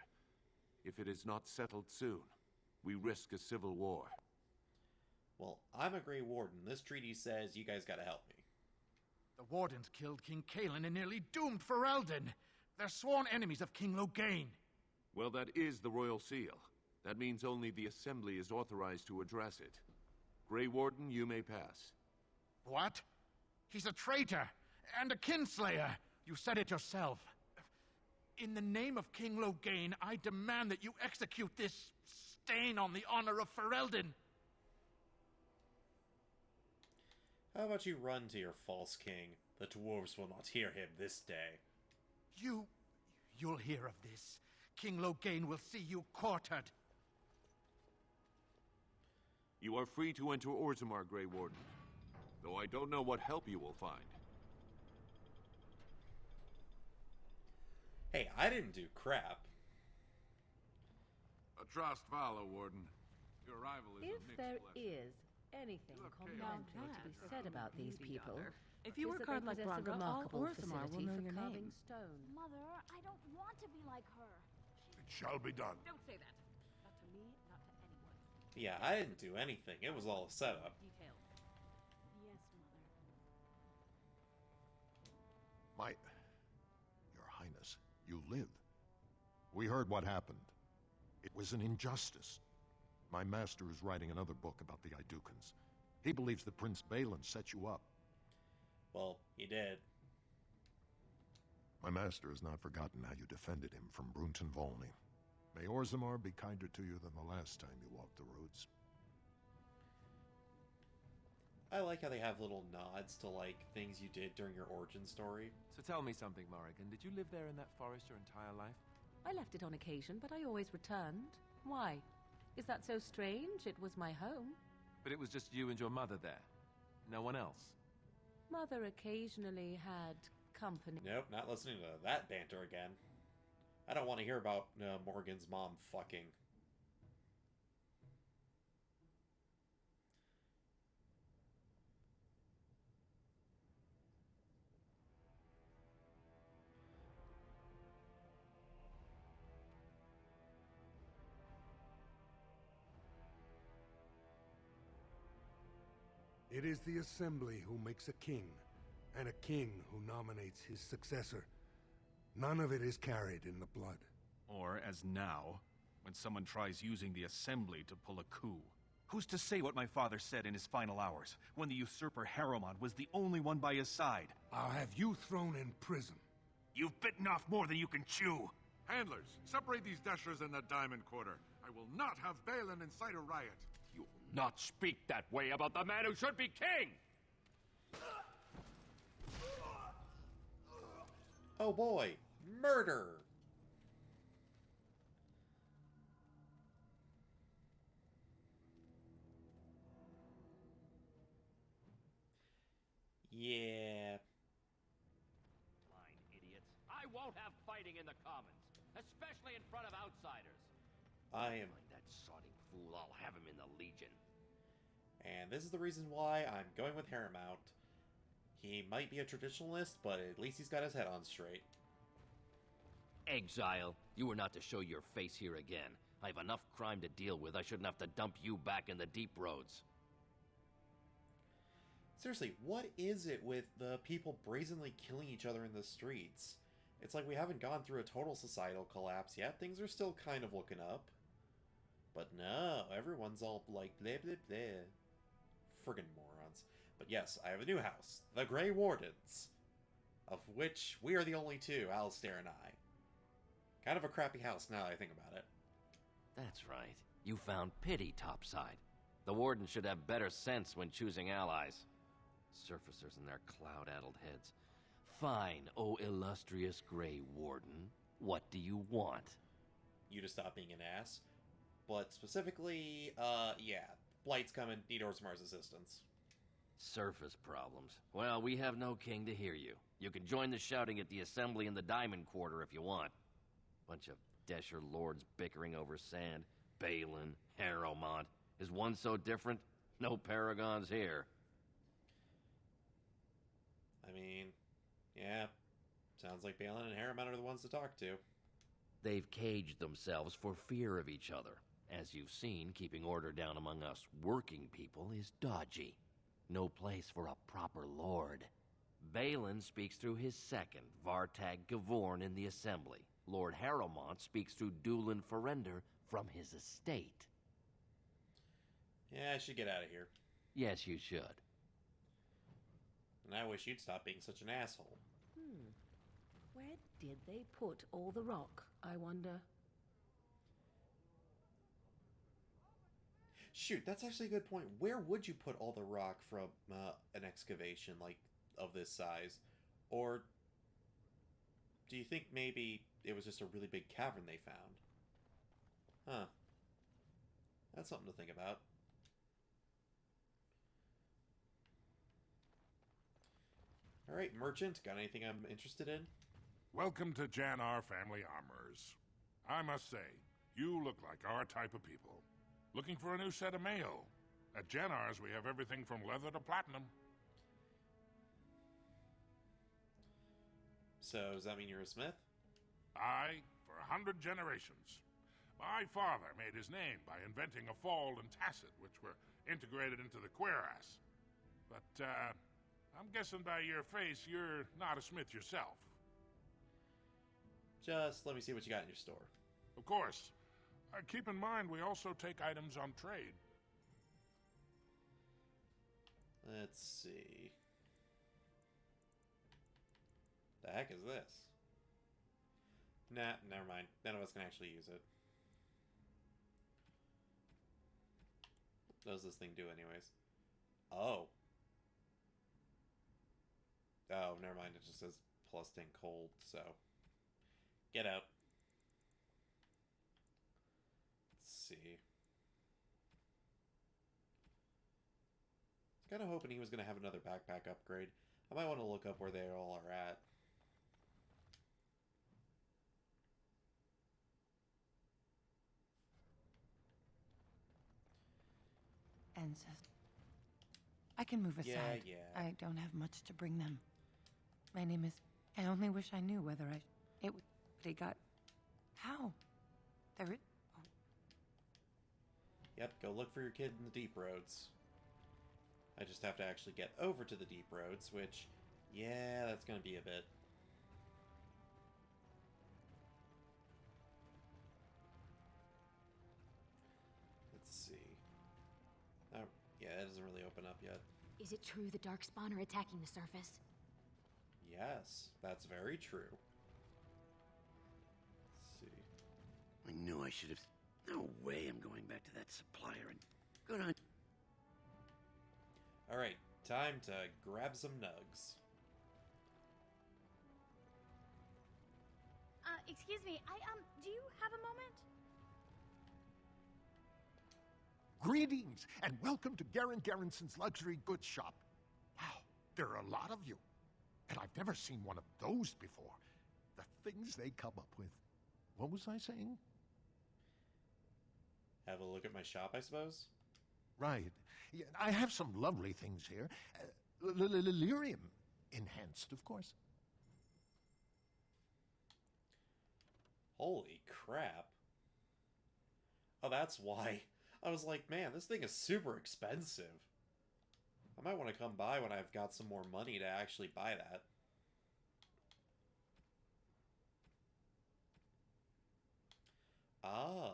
If it is not settled soon, we risk a civil war. Well, I'm a Grey Warden. This treaty says you guys gotta help me. The Wardens killed King Cailan and nearly doomed Ferelden. They're sworn enemies of King Loghain. Well, that is the Royal Seal. That means only the Assembly is authorized to address it. Grey Warden, you may pass. What? He's a traitor and a kinslayer. You said it yourself. In the name of King Loghain, I demand that you execute this stain on the honor of Ferelden. How about you run to your false king? The dwarves will not hear him this day. You'll hear of this. King Loghain will see you quartered. You are free to enter Orzammar, Grey Warden. Though I don't know what help you will find. Hey, I didn't do crap. A trust follow, Warden. Your arrival is a If mixed there blessing. is anything complimentary to be said about these people, If you is work that hard they like possess a Braga, all remarkable Orzammar will facility know for your carving name. stone. Mother, I don't want to be like her. It shall be done. Don't say that. Not to me, not to anyone. Yeah, I didn't do anything. It was all a setup. Details. Yes, My... Mother. Your Highness, you live. We heard what happened. It was an injustice. My master is writing another book about the Idukans. He believes that Prince Balin set you up. Well, he did. My master has not forgotten how you defended him from Brunton Volney. May Orzammar be kinder to you than the last time you walked the roads. I like how they have little nods to, like, things you did during your origin story. So tell me something, Morrigan. Did you live there in that forest your entire life? I left it on occasion, but I always returned. Why? Is that so strange? It was my home. But it was just you and your mother there. No one else. Mother occasionally had company. Nope, not listening to that banter again. I don't want to hear about Morgan's mom fucking. It is the Assembly who makes a king, and a king who nominates his successor. None of it is carried in the blood. Or, as now, when someone tries using the Assembly to pull a coup. Who's to say what my father said in his final hours, when the usurper Harrowmont was the only one by his side? I'll have you thrown in prison. You've bitten off more than you can chew! Handlers, separate these dashers in the Diamond Quarter. I will not have Balin incite a riot. You will not speak that way about the man who should be king! Oh boy, murder! Yeah. Blind idiots. I won't have fighting in the Commons, especially in front of outsiders. I am. Find that sodding fool, I'll have him in the Legion. And this is the reason why I'm going with Harrowmont. He might be a traditionalist, but at least he's got his head on straight. Exile, you were not to show your face here again. I have enough crime to deal with. I shouldn't have to dump you back in the deep roads. Seriously, what is it with the people brazenly killing each other in the streets? It's like we haven't gone through a total societal collapse yet. Things are still kind of looking up. But no, everyone's all like blah blah blah. Friggin' morons. But yes, I have a new house, the Grey Wardens, of which we are the only two, Alistair and I. Kind of a crappy house now that I think about it. That's right. You found pity topside. The Warden should have better sense when choosing allies. Surfacers and their cloud-addled heads. Fine, oh illustrious Grey Warden. What do you want? You to stop being an ass. But specifically, yeah. Blight's coming, need Orzamar's assistance. Surface problems. Well, we have no king to hear you. You can join the shouting at the assembly in the Diamond Quarter if you want. Bunch of Desher lords bickering over sand. Balin, Harrowmont. Is one so different? No paragons here. I mean, yeah. Sounds like Balin and Harrowmont are the ones to talk to. They've caged themselves for fear of each other. As you've seen, keeping order down among us working people is dodgy. No place for a proper lord. Balin speaks through his second, Vartag Gavorn, in the assembly. Lord Harrowmont speaks through Dulin Ferender from his estate. Yeah, I should get out of here. Yes, you should. And I wish you'd stop being such an asshole. Where did they put all the rock, I wonder? Shoot, that's actually a good point. Where would you put all the rock from an excavation like of this size? Or do you think maybe it was just a really big cavern they found? Huh. That's something to think about. Alright, merchant, got anything I'm interested in? Welcome to Janar Family Armorers. I must say, you look like our type of people. Looking for a new set of mail. At Janar's, we have everything from leather to platinum. So, does that mean you're a smith? Aye, for 100 generations. My father made his name by inventing a fold and tacet, which were integrated into the cuirass. But, I'm guessing by your face, you're not a smith yourself. Just let me see what you got in your store. Of course. Keep in mind, we also take items on trade. Let's see. The heck is this? Nah, never mind. None of us can actually use it. What does this thing do anyways? Oh. Oh, never mind. It just says plus 10 cold, so. Get out. Let's see. I was kind of hoping he was going to have another backpack upgrade. I might want to look up where they all are at. Ancestors. I can move aside. Yeah. I don't have much to bring them. My name is... I only wish I knew whether I... It would... But he got... How? There is... Oh. Yep, go look for your kid in the deep roads. I just have to actually get over to the deep roads, which... Yeah, that's gonna be a bit. Let's see. Oh, yeah, that doesn't really open up yet. Is it true the Darkspawn are attacking the surface? Yes, that's very true. Let's see. I knew I should have... No way I'm going back to that supplier and... Good on... Alright, time to grab some nugs. Excuse me, do you have a moment? Greetings, and welcome to Garrison's luxury goods shop. Wow, there are a lot of you. And I've never seen one of those before. The things they come up with. What was I saying? Have a look at my shop, I suppose? Right. Yeah, I have some lovely things here. Lyrium enhanced, of course. Holy crap. Oh, that's why. I was like, man, this thing is super expensive. I might want to come by when I've got some more money to actually buy that. Ah.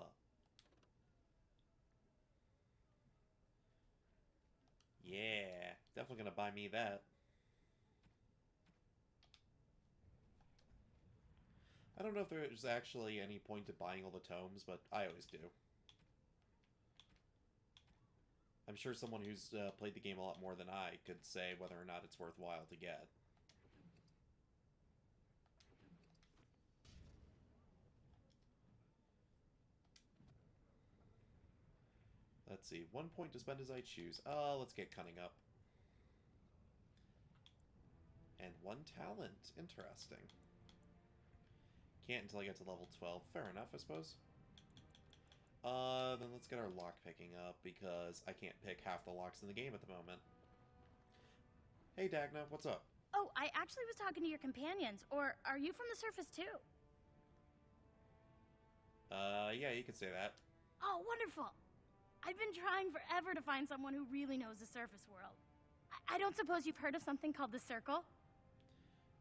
definitely gonna buy me that. I don't know if there's actually any point to buying all the tomes, but I always do. I'm sure someone who's played the game a lot more than I could say whether or not it's worthwhile to get. Let's see, 1 point to spend as I choose. Let's get cunning up. And 1 talent. Interesting. Can't until I get to level 12. Fair enough, I suppose. Then let's get our lock picking up, because I can't pick half the locks in the game at the moment. Hey, Dagna, what's up? Oh, I actually was talking to your companions, or are you from the surface too? Yeah, you could say that. Oh, wonderful! I've been trying forever to find someone who really knows the surface world. I don't suppose you've heard of something called the Circle?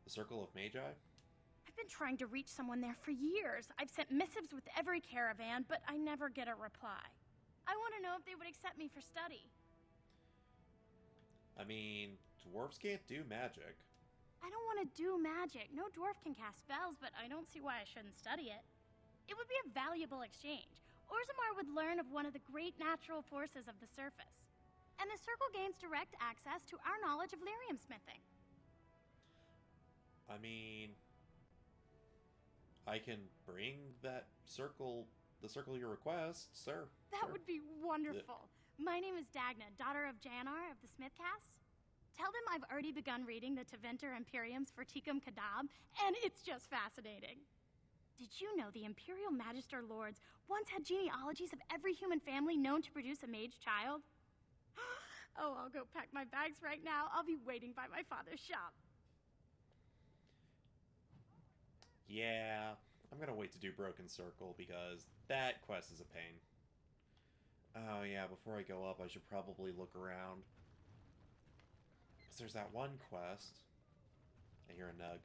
The Circle of Magi? I've been trying to reach someone there for years. I've sent missives with every caravan, but I never get a reply. I want to know if they would accept me for study. I mean, dwarves can't do magic. I don't want to do magic. No dwarf can cast spells, but I don't see why I shouldn't study it. It would be a valuable exchange. Orzammar would learn of one of the great natural forces of the surface. And the Circle gains direct access to our knowledge of lyrium smithing. I mean, I can bring that circle, the circle you request, sir. That sure. would be wonderful. My name is Dagna, daughter of Janar of the Smithcast. Tell them I've already begun reading the Tevinter Imperiums for Tikum Kadab, and it's just fascinating. Did you know the Imperial Magister Lords once had genealogies of every human family known to produce a mage child? Oh, I'll go pack my bags right now. I'll be waiting by my father's shop. Yeah, I'm gonna wait to do Broken Circle because that quest is a pain. Oh yeah, before I go up, I should probably look around. Because there's that one quest. I hear a nug.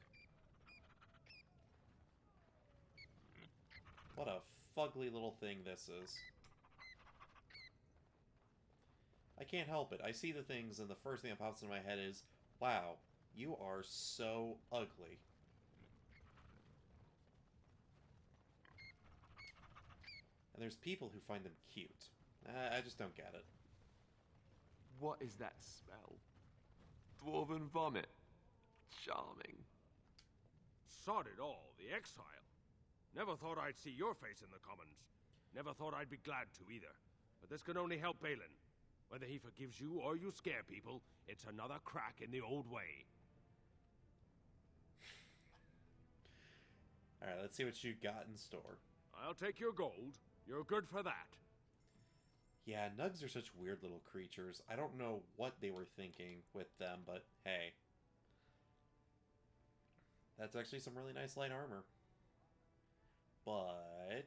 What a fugly little thing this is. I can't help it. I see the things and the first thing that pops into my head is, wow, you are so ugly. And there's people who find them cute. I just don't get it. What is that smell? Dwarven vomit. Charming. Sod it all, the exile. Never thought I'd see your face in the commons. Never thought I'd be glad to either. But this can only help Balin. Whether he forgives you or you scare people, it's another crack in the old way. Alright, let's see what you got in store. I'll take your gold. You're good for that. Yeah, nugs are such weird little creatures. I don't know what they were thinking with them, but hey. That's actually some really nice light armor. But I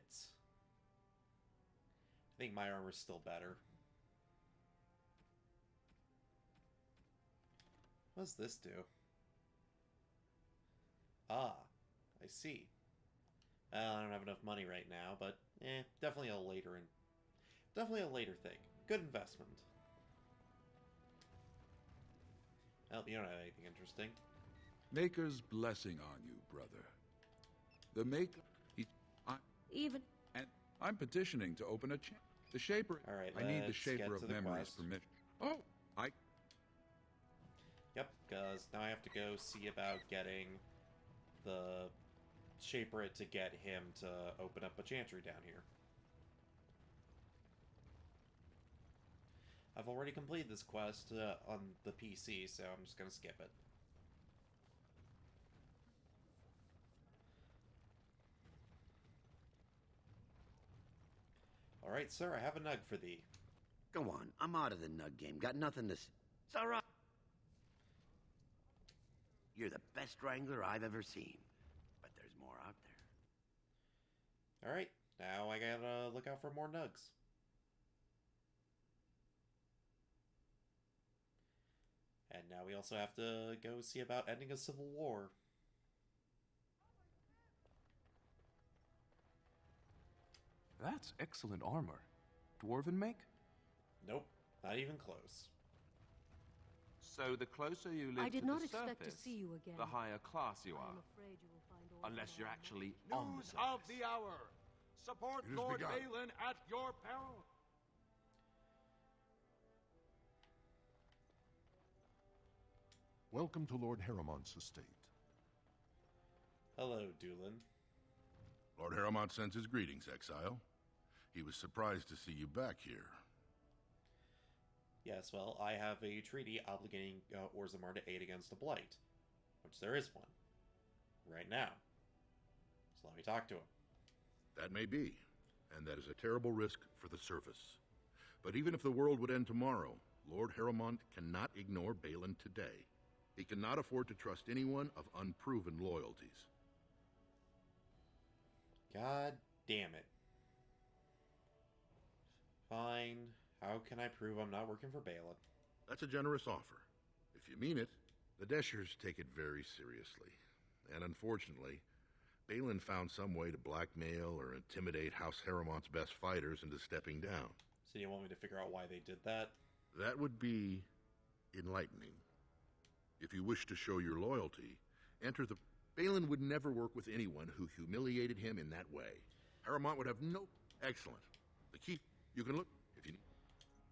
think my armor's still better. What does this do? Ah, I see. I don't have enough money right now, but definitely a later thing. Good investment. Well, you don't have anything interesting. Maker's blessing on you, brother. The Maker, and I'm petitioning to open a the Shaper. All right, I need the Shaper of Memories permission. Oh, Yep, because now I have to go see about getting the Shaper to get him to open up a chantry down here. I've already completed this quest on the PC, so I'm just gonna skip it. Alright, sir, I have a nug for thee. Go on, I'm out of the nug game. Got nothing to... It's all right. You're the best wrangler I've ever seen. But there's more out there. Alright, now I gotta look out for more nugs. And now we also have to go see about ending a civil war. That's excellent armor. Dwarven make? Nope, not even close. So the closer you live I did to not the expect to surface, see you again. the higher class you I are. am afraid you will find all Unless you're actually News on the surface. of the hour. Support It has Lord begun. Balin at your peril. Welcome to Lord Harrowmont's estate. Hello, Doolin. Lord Harrowmont sends his greetings, Exile. He was surprised to see you back here. Yes, well, I have a treaty obligating Orzammar to aid against a blight, which there is one. Right now. So let me talk to him. That may be, and that is a terrible risk for the surface. But even if the world would end tomorrow, Lord Harrowmont cannot ignore Balin today. He cannot afford to trust anyone of unproven loyalties. God damn it. Fine. How can I prove I'm not working for Balin? That's a generous offer. If you mean it, the Deshers take it very seriously. And unfortunately, Balin found some way to blackmail or intimidate House Harrowmont's best fighters into stepping down. So you want me to figure out why they did that? That would be enlightening. If you wish to show your loyalty, enter the... Balin would never work with anyone who humiliated him in that way. Harrowmont would have no... Excellent. The key... You can look if you need...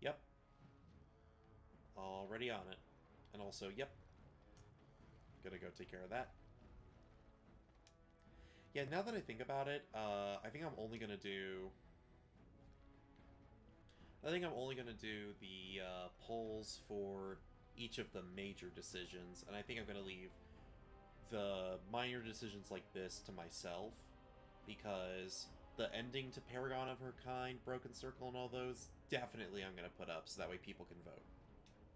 Yep. Already on it. And also, yep. Gonna go take care of that. Yeah, now that I think about it, I think I'm only gonna do... the polls for each of the major decisions, and I think I'm gonna leave the minor decisions like this to myself, because the ending to Paragon of Her Kind, Broken Circle, and all those, definitely I'm gonna put up so that way people can vote.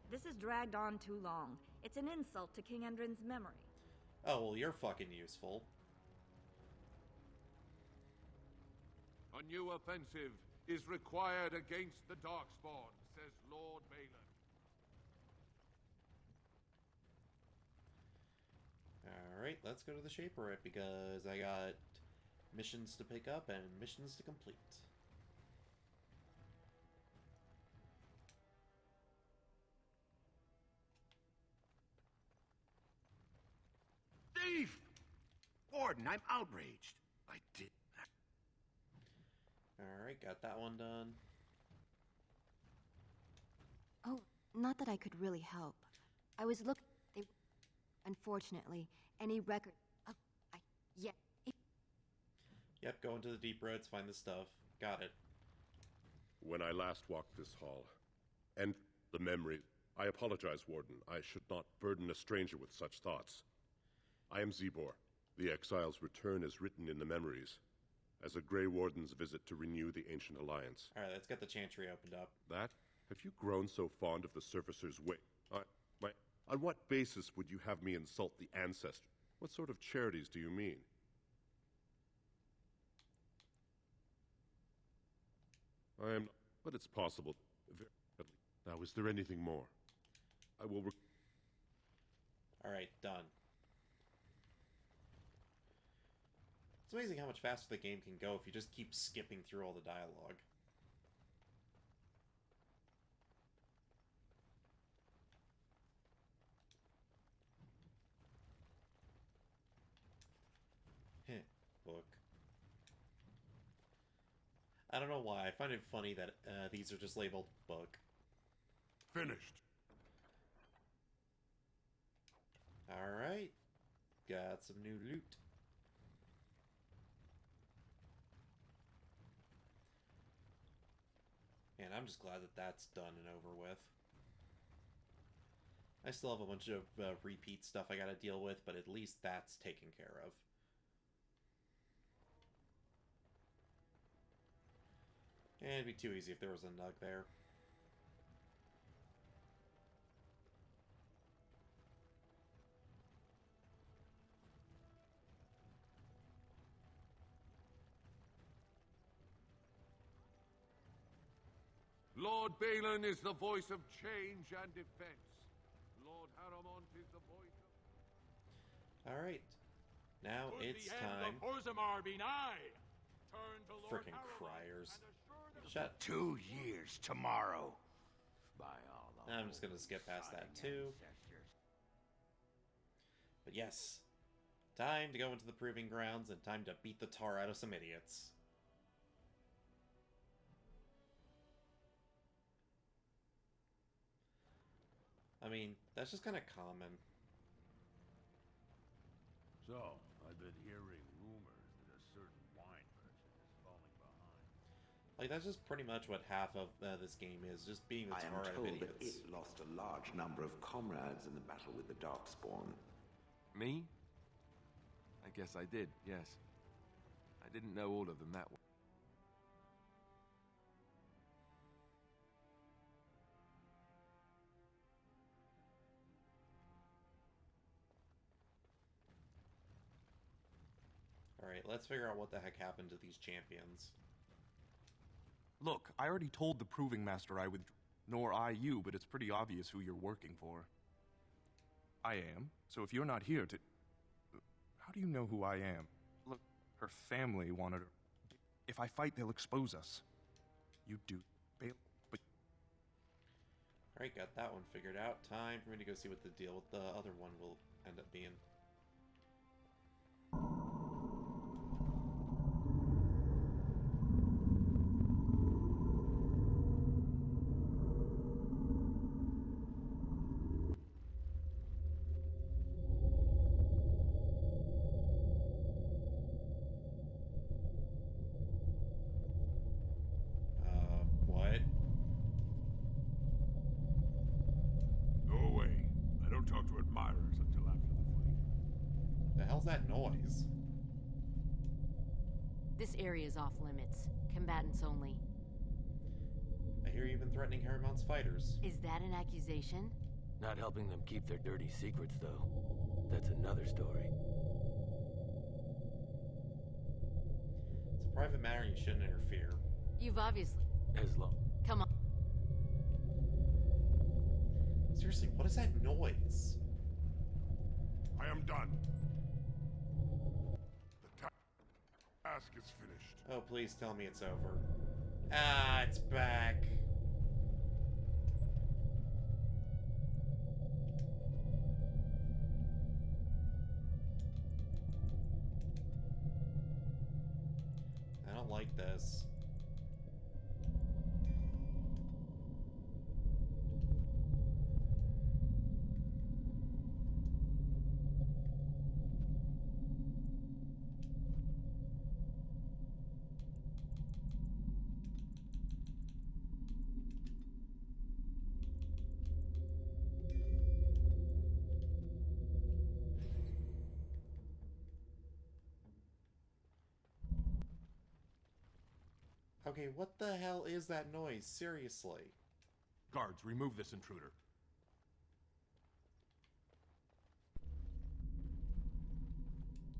This has dragged on too long. It's an insult to King Endrin's memory. Oh, well, you're fucking useful. A new offensive is required against the Darkspawn, says Lord Balin. Alright, let's go to the Shaperate, because I got missions to pick up and missions to complete. Thief! Warden, I'm outraged. I did that. Alright, got that one done. Oh, not that I could really help. I was looking... Unfortunately, any record... Yep, go into the deep roads, find the stuff. Got it. When I last walked this hall, and the memory... I apologize, Warden. I should not burden a stranger with such thoughts. I am Zebor. The exile's return is written in the memories, as a Grey Warden's visit to renew the ancient alliance. Alright, let's get the chantry opened up. That? Have you grown so fond of the Surfacer's way? On what basis would you have me insult the ancestor? What sort of charities do you mean? I am... But it's possible. Now, is there anything more? I will... Alright, done. It's amazing how much faster the game can go if you just keep skipping through all the dialogue. Book. I don't know why. I find it funny that these are just labeled book. Finished. Alright. Got some new loot. And I'm just glad that that's done and over with. I still have a bunch of repeat stuff I gotta deal with, but at least that's taken care of. And it'd be too easy if there was a nug there. Lord Balin is the voice of change and defense. Lord Harrowmont is the voice of... Alright. Now Could it's the end time. of Orzammar be nigh? Turn to Lord Frickin' Harrowmont criers. and assure them... Shut. 2 years tomorrow. By all I'm just gonna skip past that too. But yes, time to go into the proving grounds and time to beat the tar out of some idiots. I mean, that's just kind of common. So, I've been hearing rumors that a certain wine merchant is falling behind. Like, that's just pretty much what half of this game is, just being the I tar am out of told that idiots. it lost a large number of comrades in the battle with the Darkspawn. Me? I guess I did, yes. I didn't know all of them that way. Alright, let's figure out what the heck happened to these champions. Look, I already told the Proving Master I would... Nor I you, but it's pretty obvious who you're working for. I am, so if you're not here to... How do you know who I am? Look, her family wanted her... If I fight, they'll expose us. You do, but... Alright, got that one figured out. Time for me to go see what the deal with the other one will end up being. What? Go away. I don't talk to admirers until after the fight. The hell's that noise? This area is off limits. Combatants only. I hear you've been threatening Harriman's fighters. Is that an accusation? Not helping them keep their dirty secrets, though. That's another story. It's a private matter and you shouldn't interfere. You've obviously... As long... Come on. Seriously, what is that noise? I am done. The task is finished. Oh, please tell me it's over. Ah, it's back. I don't like this. Okay, what the hell is that noise? Seriously. Guards, remove this intruder.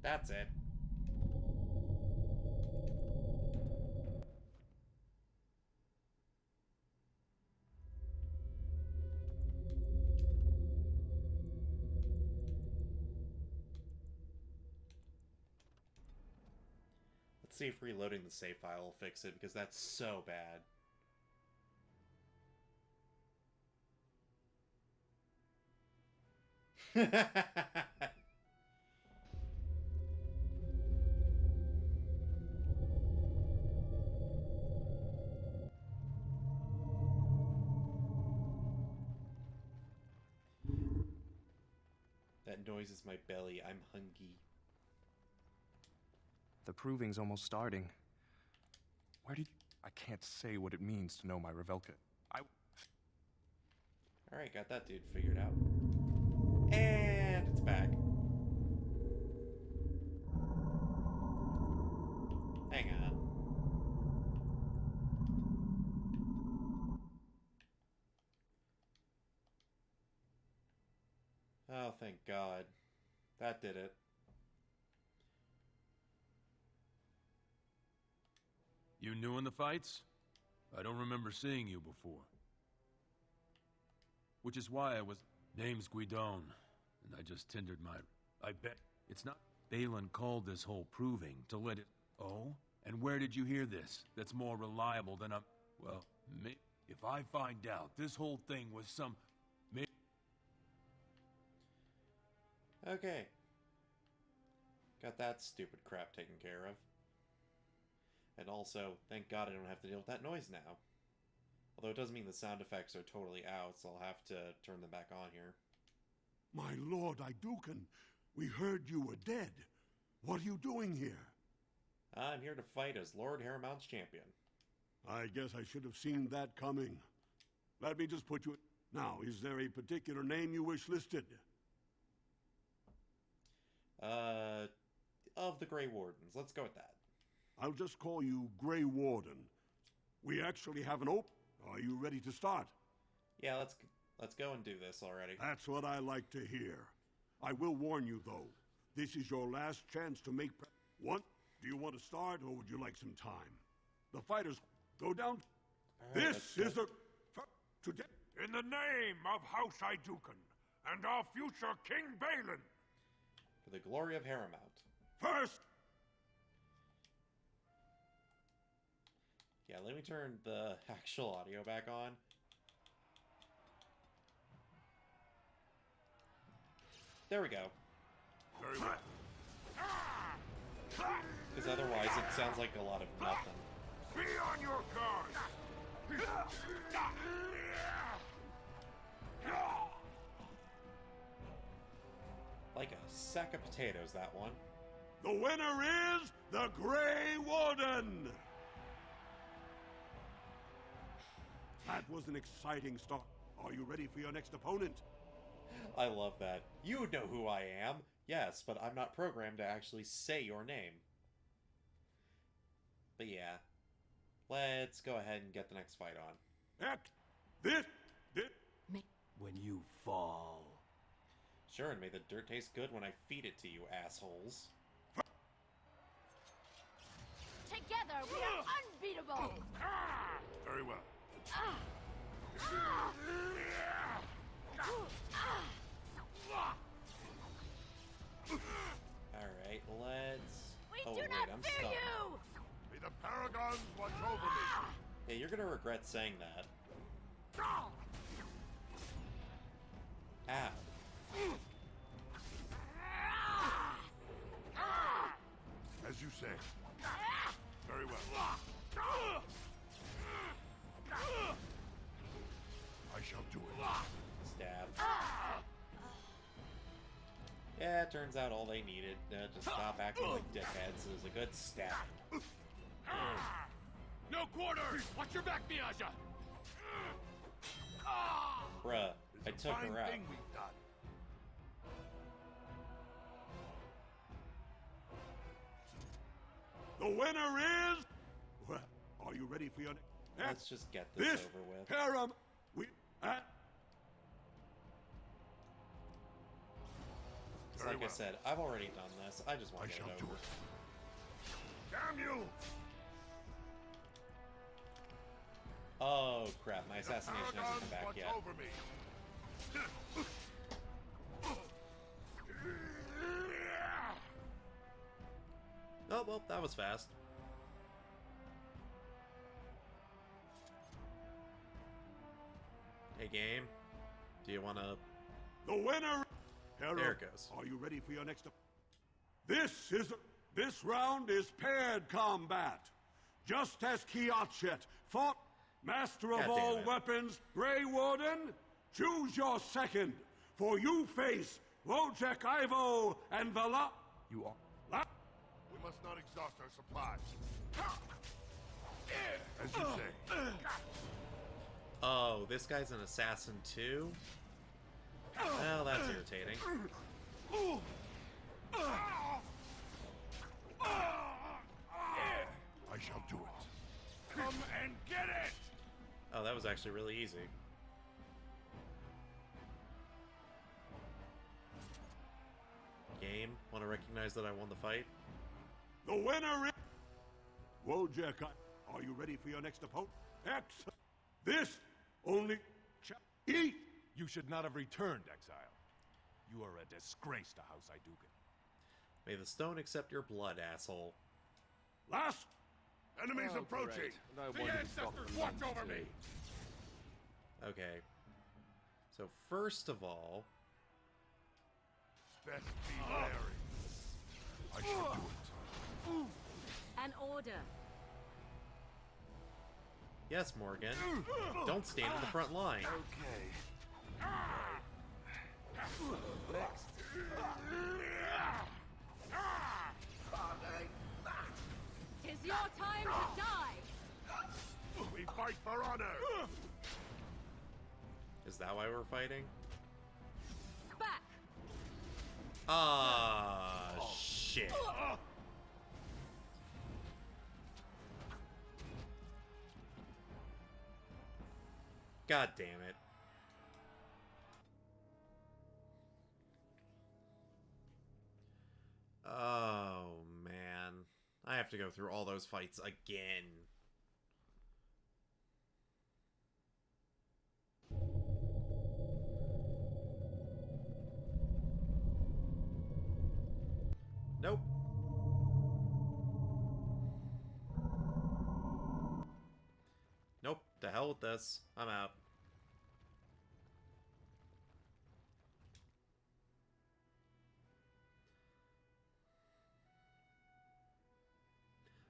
That's it. Let's see if reloading the save file will fix it, because that's so bad. That noise is my belly. I'm hungry. The proving's almost starting. Where did you... I can't say what it means to know my Revelka. Alright, got that dude figured out. And it's back. Hang on. Oh, thank God. That did it. You new in the fights? I don't remember seeing you before. Which is why I was... Name's Guidon, and I just tendered my... I bet it's not... Balin called this whole proving to let it... Oh? And where did you hear this? That's more reliable than a... Well, me... If I find out this whole thing was some... Okay. Got that stupid crap taken care of. And also, thank God I don't have to deal with that noise now. Although it doesn't mean the sound effects are totally out, so I'll have to turn them back on here. My lord Idukan, we heard you were dead. What are you doing here? I'm here to fight as Lord Haramount's champion. I guess I should have seen that coming. Let me just put you... Now, is there a particular name you wish listed? Of the Grey Wardens. Let's go with that. I'll just call you Grey Warden. We actually have an Are you ready to start? Yeah, let's go and do this already. That's what I like to hear. I will warn you, though. This is your last chance to make... What? Do you want to start, or would you like some time? The fighters go down... Right, this is a... Today... In the name of House Idukan and our future King Balin! For the glory of Haramount. First! Yeah, let me turn the actual audio back on. There we go. Very well. Because otherwise it sounds like a lot of nothing. Be on your guard! Like a sack of potatoes, that one. The winner is the Grey Warden! That was an exciting start. Are you ready for your next opponent? I love that. You know who I am. Yes, but I'm not programmed to actually say your name. But yeah. Let's go ahead and get the next fight on. Heck, this. When you fall. Sure, and may the dirt taste good when I feed it to you, assholes. Together, we are unbeatable! Very well. Alright, let's... We do not I'm fear stuck. you! May the Paragons watch over me. Yeah, you're gonna regret saying that. Ow. As you say. Very well. I shall do it. Stab. Yeah, it turns out all they needed to stop acting like dickheads is a good stab. No quarters! Watch your back, Miaja! Bruh, I took her out. Thing we've done. The winner is... Well, are you ready for your... Let's just get this over with. Param... Like I said, I've already done this. I just want to get it over. Damn you! Oh crap, my assassination hasn't come back yet. Over me. Oh, well, that was fast. Hey, game. Do you want to... The winner... There it goes. Are you ready for your next... This round is paired combat. Just as Kiachet fought Master of all weapons, Grey Warden, choose your second. For you face Wojciech Ivo and Vala... You are... We must not exhaust our supplies. As you say. Oh, this guy's an assassin too? Well, that's irritating. I shall do it. Come and get it! Oh, that was actually really easy. Game, want to recognize that I won the fight? The winner is... Wojciech, are you ready for your next opponent? Excellent. This only... Eat! You should not have returned, Exile. You are a disgrace to House Idukan. May the stone accept your blood, asshole. Last... Enemies approaching! The ancestors watch over me! Okay. So first of all... Best be wary. I shall do it. An order. Yes, Morgan. Don't stand in the front line. Okay. Next. Tis your time to die. We fight for honor. Is that why we're fighting? Back. Ah, shit. God damn it. Oh, man. I have to go through all those fights again. Nope. Nope. To hell with this. I'm out.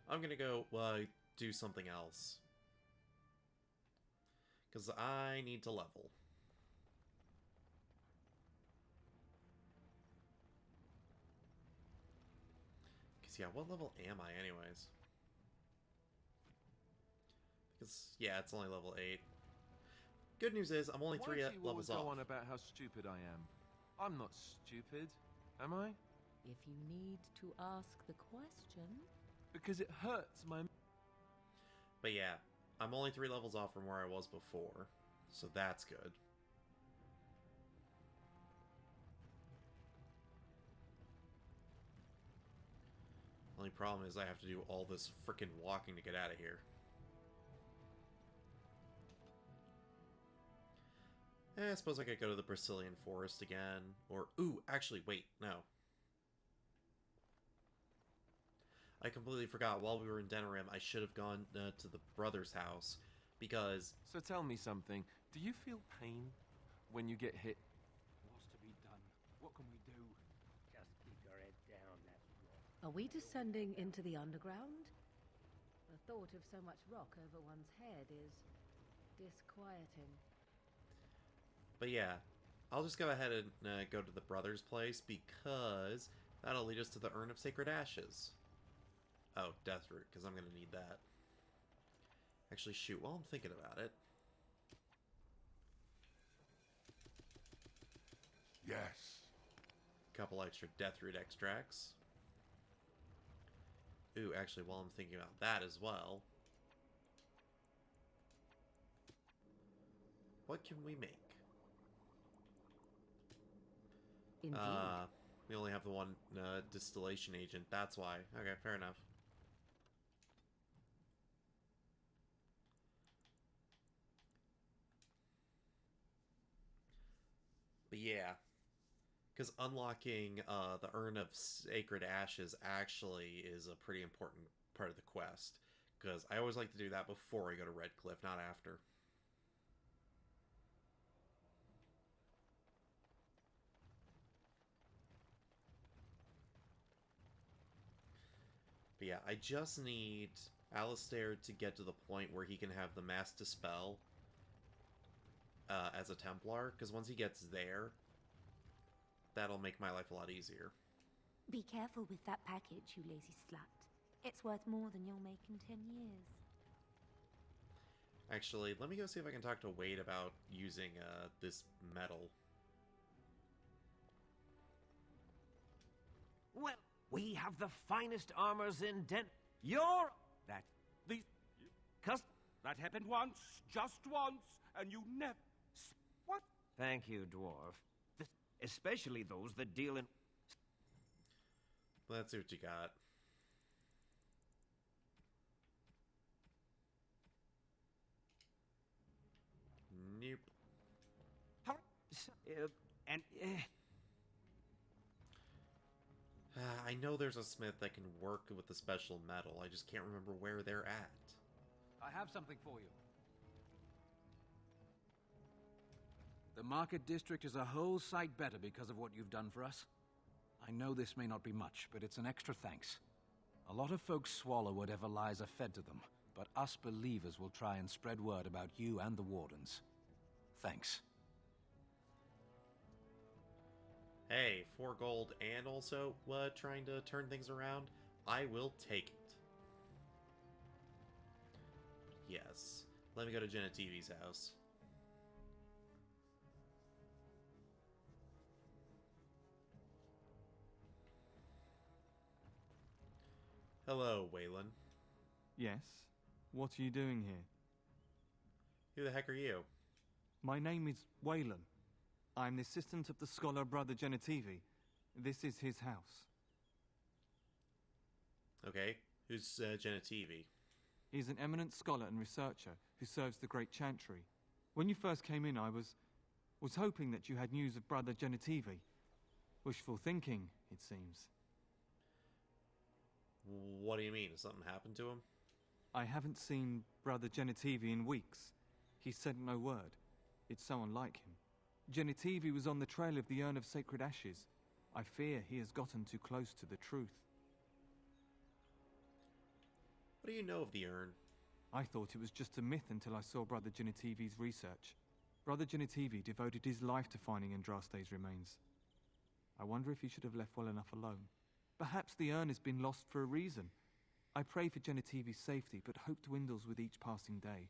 I'm gonna go do something else. Because I need to level. Because, yeah, what level am I anyways? Because, yeah, it's only level 8. Good news is, I'm only 3 levels off. Why do you always go on about how stupid I am? I'm not stupid, am I? If you need to ask the question... Because it hurts my... But yeah, I'm only 3 levels off from where I was before, so that's good. Only problem is I have to do all this frickin' walking to get out of here. I suppose I could go to the Brazilian forest again, or... Ooh, actually, wait, no. I completely forgot, while we were in Denerim, I should have gone to the brother's house, because... So tell me something, do you feel pain when you get hit? What's to be done? What can we do? Just keep your head down, that's all. Are we descending into the underground? The thought of so much rock over one's head is disquieting. But yeah, I'll just go ahead and go to the brother's place, because that'll lead us to the Urn of Sacred Ashes. Oh, Deathroot, because I'm going to need that. Actually, shoot, while I'm thinking about it. Yes. Couple extra Deathroot extracts. Ooh, actually, while I'm thinking about that as well. What can we make? Indeed. We only have the one distillation agent, that's why. Okay, fair enough. But yeah, because unlocking the Urn of Sacred Ashes actually is a pretty important part of the quest. Because I always like to do that before I go to Redcliffe, not after. But yeah, I just need Alistair to get to the point where he can have the Mass Dispel as a Templar, because once he gets there, that'll make my life a lot easier. Be careful with that package, you lazy slut. It's worth more than you'll make in 10 years. Actually, let me go see if I can talk to Wade about using this metal. Well, we have the finest armors in You're... That... These... That happened once, just once, and you never... What? Thank you, dwarf. Especially those that deal in... Let's see what you got. Nope. I know there's a smith that can work with the special metal. I just can't remember where they're at. I have something for you. The market district is a whole sight better because of what you've done for us. I know this may not be much, but it's an extra thanks. A lot of folks swallow whatever lies are fed to them, but us believers will try and spread word about you and the wardens. Thanks. Hey, 4 gold and also trying to turn things around. I will take it. Yes. Let me go to Genetivi's house. Hello, Waylon. Yes? What are you doing here? Who the heck are you? My name is Waylon. I'm the assistant of the scholar Brother Genetivi. This is his house. Okay, who's Genetivi? He's an eminent scholar and researcher who serves the Great Chantry. When you first came in, I was hoping that you had news of Brother Genetivi. Wishful thinking, it seems. What do you mean? Has something happened to him? I haven't seen Brother Genetivi in weeks. He sent no word. It's so unlike him. Genetivi was on the trail of the Urn of Sacred Ashes. I fear he has gotten too close to the truth. What do you know of the urn? I thought it was just a myth until I saw Brother Genetivi's research. Brother Genetivi devoted his life to finding Andraste's remains. I wonder if he should have left well enough alone. Perhaps the urn has been lost for a reason. I pray for Genetivi's safety, but hope dwindles with each passing day.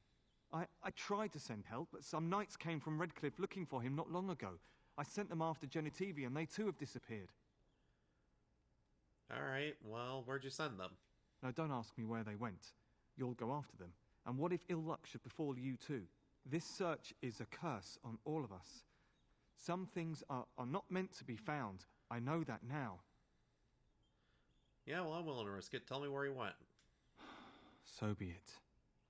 I tried to send help, but some knights came from Redcliffe looking for him not long ago. I sent them after Genetivi, and they too have disappeared. Alright, well, where'd you send them? Now, don't ask me where they went. You'll go after them. And what if ill luck should befall you too? This search is a curse on all of us. Some things are not meant to be found. I know that now. Yeah, well, I'm willing to risk it. Tell me where he went. So be it.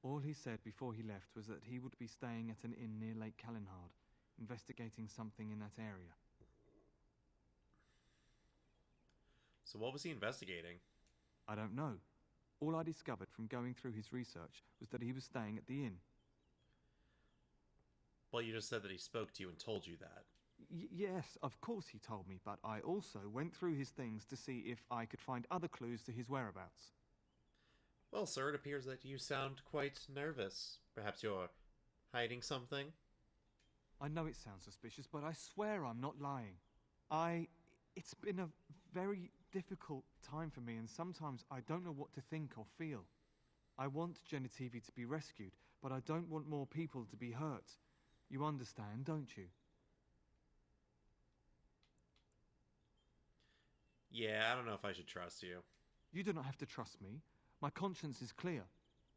All he said before he left was that he would be staying at an inn near Lake Callenhard, investigating something in that area. So what was he investigating? I don't know. All I discovered from going through his research was that he was staying at the inn. Well, you just said that he spoke to you and told you that. Yes, of course he told me, but I also went through his things to see if I could find other clues to his whereabouts. Well, sir, it appears that you sound quite nervous. Perhaps you're hiding something? I know it sounds suspicious, but I swear I'm not lying. It's been a very difficult time for me, and sometimes I don't know what to think or feel. I want Genetivi to be rescued, but I don't want more people to be hurt. You understand, don't you? Yeah, I don't know if I should trust you. You do not have to trust me. My conscience is clear.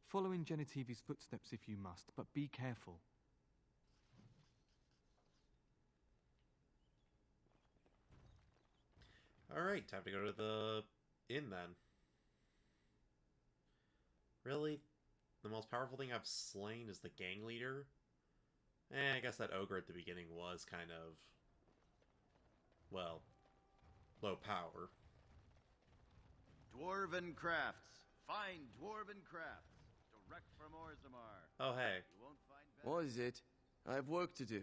Follow in Genetivi's footsteps if you must, but be careful. Alright, time to go to the inn then. Really? The most powerful thing I've slain is the gang leader? I guess that ogre at the beginning was kind of, well, low power. Dwarven crafts. Fine dwarven crafts. Direct from Orzammar. Oh, hey. You won't find What is it? I have work to do.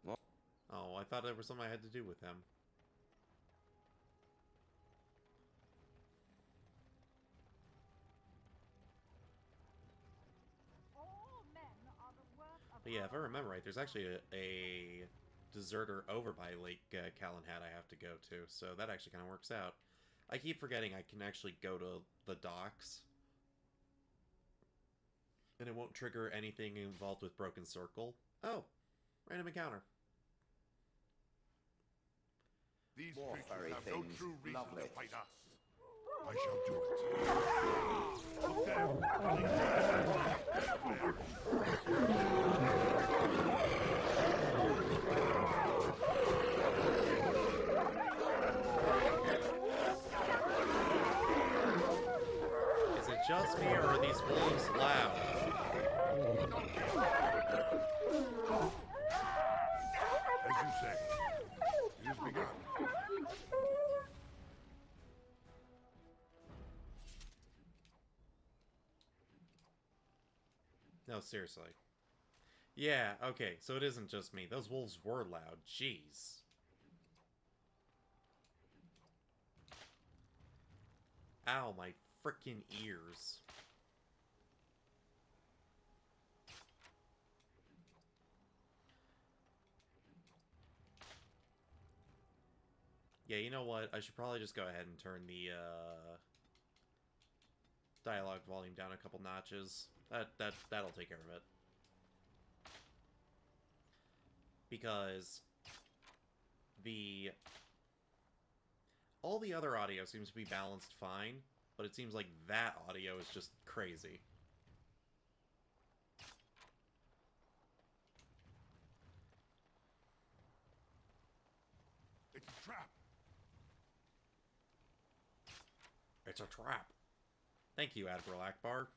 What? Oh, I thought there was something I had to do with him. But yeah, if I remember right, there's actually a deserter over by Lake Callenhad I have to go to, so that actually kind of works out. I keep forgetting I can actually go to the docks, and it won't trigger anything involved with Broken Circle. Oh, random encounter. These More creatures have no things. true reason Lovely. to fight us. I shall do it. Look there. Is it just me, or are these wolves loud? As you say, it has begun. No, seriously. Yeah, okay, so it isn't just me. Those wolves were loud. Jeez. Ow, my frickin' ears. Yeah, you know what? I should probably just go ahead and turn the, dialogue volume down a couple notches. That'll take care of it. Because all the other audio seems to be balanced fine, but it seems like that audio is just crazy. It's a trap. It's a trap. Thank you, Admiral Akbar.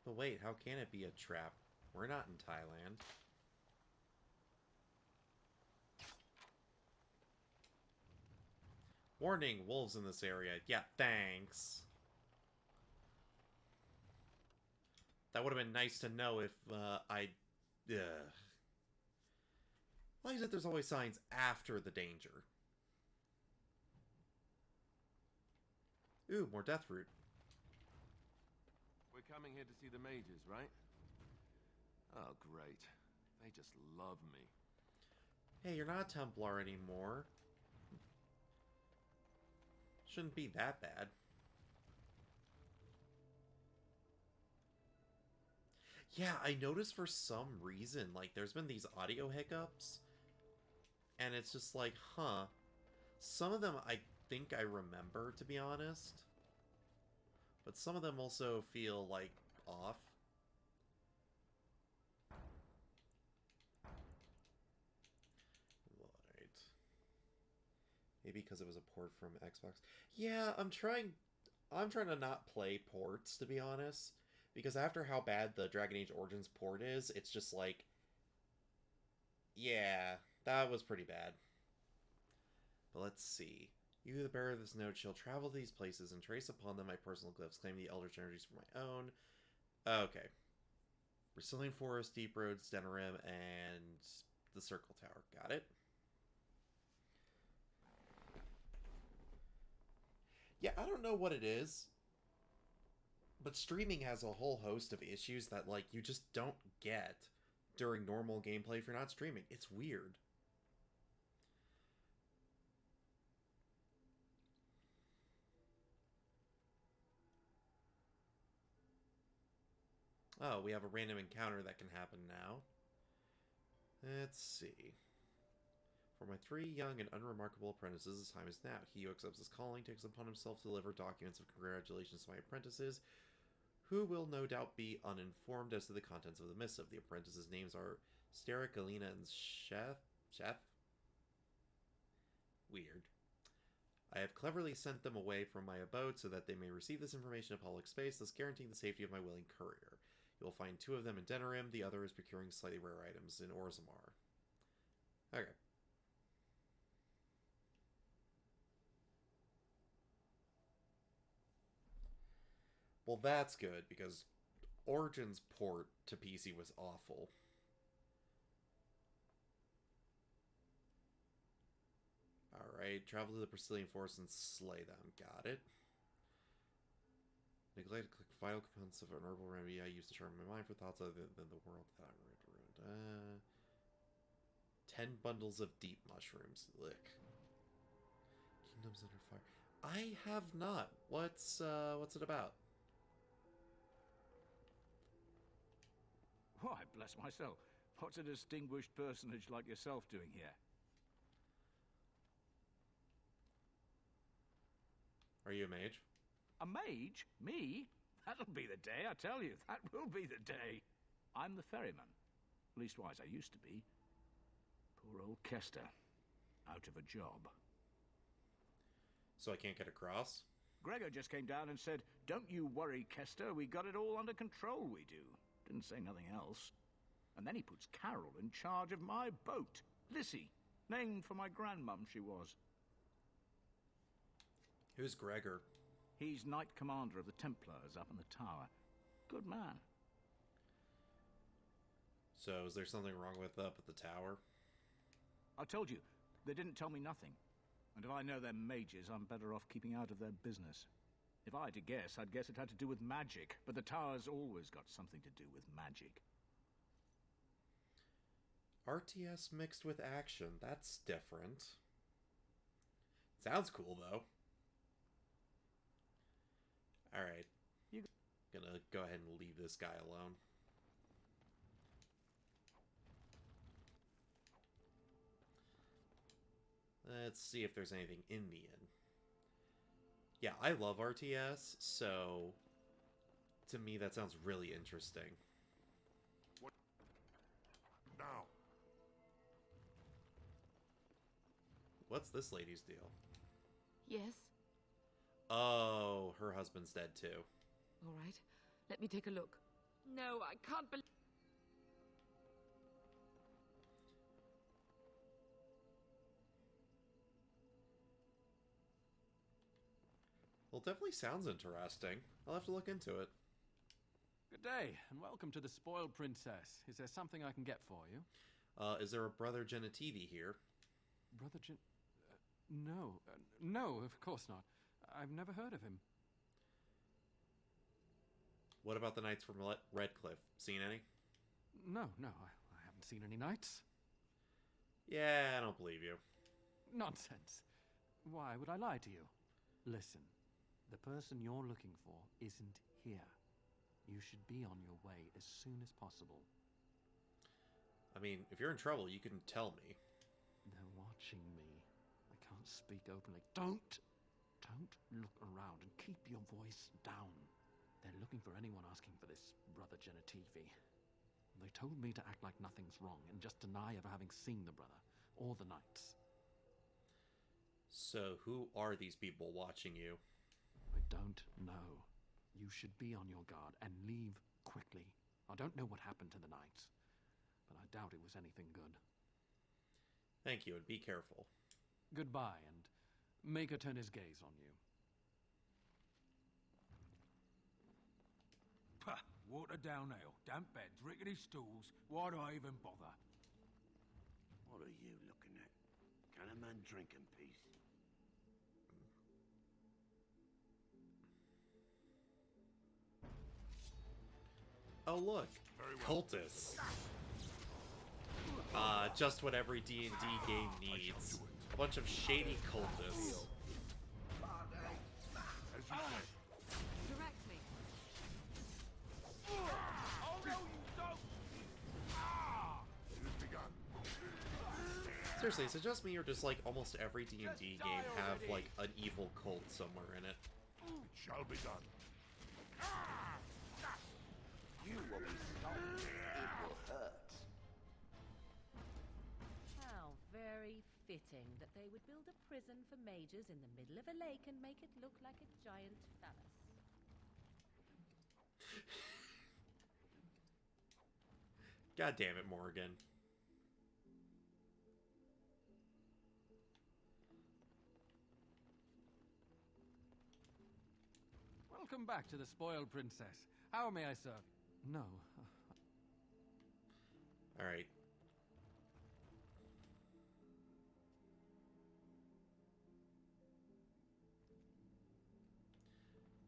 But wait, how can it be a trap? We're not in Thailand. Warning, wolves in this area. Yeah, thanks. That would have been nice to know if, Why is it there's always signs after the danger? Ooh, more death root. We're coming here to see the mages, right? Oh, great. They just love me. Hey, you're not a Templar anymore. Shouldn't be that bad. Yeah, I noticed for some reason, like, there's been these audio hiccups. And it's just like, huh. Some of them I think I remember, to be honest. But some of them also feel, like, off. Right. Maybe because it was a port from Xbox. Yeah, I'm trying to not play ports, to be honest. Because after how bad the Dragon Age Origins port is, it's just like... Yeah, that was pretty bad. But let's see. You, the bearer of this note, shall travel to these places and trace upon them my personal glyphs, claiming the Eldritch energies for my own. Okay. Brazilian Forest, Deep Roads, Denerim, and the Circle Tower. Got it? Yeah, I don't know what it is, but streaming has a whole host of issues that, like, you just don't get during normal gameplay if you're not streaming. It's weird. Oh, we have a random encounter that can happen now. Let's see. For my 3 young and unremarkable apprentices, the time is now. He who accepts his calling takes upon himself to deliver documents of congratulations to my apprentices, who will no doubt be uninformed as to the contents of the missive. The apprentices' names are Steric, Alina, and Chef? Weird. I have cleverly sent them away from my abode so that they may receive this information in public space, thus guaranteeing the safety of my willing courier. You will find 2 of them in Denerim, the other is procuring slightly rare items in Orzammar. Okay. Well, that's good, because Origin's port to PC was awful. Alright, travel to the Brazilian Forest and slay them. Got it. Neglect to click vital components of an herbal remedy I use to sharpen my mind for thoughts other than the world that I'm ruined. 10 bundles of deep mushrooms. Lick. Kingdoms under fire. I have not. What's it about? Why, bless myself. What's a distinguished personage like yourself doing here? Are you a mage? A mage? Me? That'll be the day, I tell you. That will be the day. I'm the ferryman. Leastwise, I used to be. Poor old Kester. Out of a job. So I can't get across? Gregor just came down and said, "Don't you worry, Kester. We got it all under control, we do." Didn't say nothing else. And then he puts Carol in charge of my boat. Lissy. Named for my grandmum, she was. Who's Gregor? He's Knight Commander of the Templars up in the tower. Good man. So, is there something wrong with up at the tower? I told you, they didn't tell me nothing. And if I know they're mages, I'm better off keeping out of their business. If I had to guess, I'd guess it had to do with magic, but the tower's always got something to do with magic. RTS mixed with action. That's different. Sounds cool, though. Alright. Gonna go ahead and leave this guy alone. Let's see if there's anything in the inn. Yeah, I love RTS, so to me that sounds really interesting. What now? What's this lady's deal? Yes? Oh, her husband's dead too. All right. Let me take a look. No, I can't believe... Well, it definitely sounds interesting. I'll have to look into it. Good day, and welcome to the Spoiled Princess. Is there something I can get for you? Is there a Brother Genitivi here? Brother Gen... no. No, of course not. I've never heard of him. What about the knights from Redcliffe? Seen any? No, I haven't seen any knights. Yeah, I don't believe you. Nonsense. Why would I lie to you? Listen, the person you're looking for isn't here. You should be on your way as soon as possible. I mean, if you're in trouble, you can tell me. They're watching me. I can't speak openly. Don't look around and keep your voice down. They're looking for anyone asking for this Brother Genitivi. They told me to act like nothing's wrong and just deny ever having seen the brother or the knights. So, who are these people watching you? I don't know. You should be on your guard and leave quickly. I don't know what happened to the knights, but I doubt it was anything good. Thank you, and be careful. Goodbye, and make her turn his gaze on you. Pah! Water down ale, damp beds, rickety stools. Why do I even bother? What are you looking at? Can a man drink in peace? Oh look, cultists. Just what every D&D game needs. A bunch of shady cultists. Direct me. Oh no, you don't! Seriously, is it just me or does like almost every D&D game have like an evil cult somewhere in it? It shall be done. You will be stoned. It will hurt. How very fitting that they would build a prison for mages in the middle of a lake and make it look like a giant phallus. God damn it, Morgan. Welcome back to the Spoiled Princess. How may I serve you? No. Alright.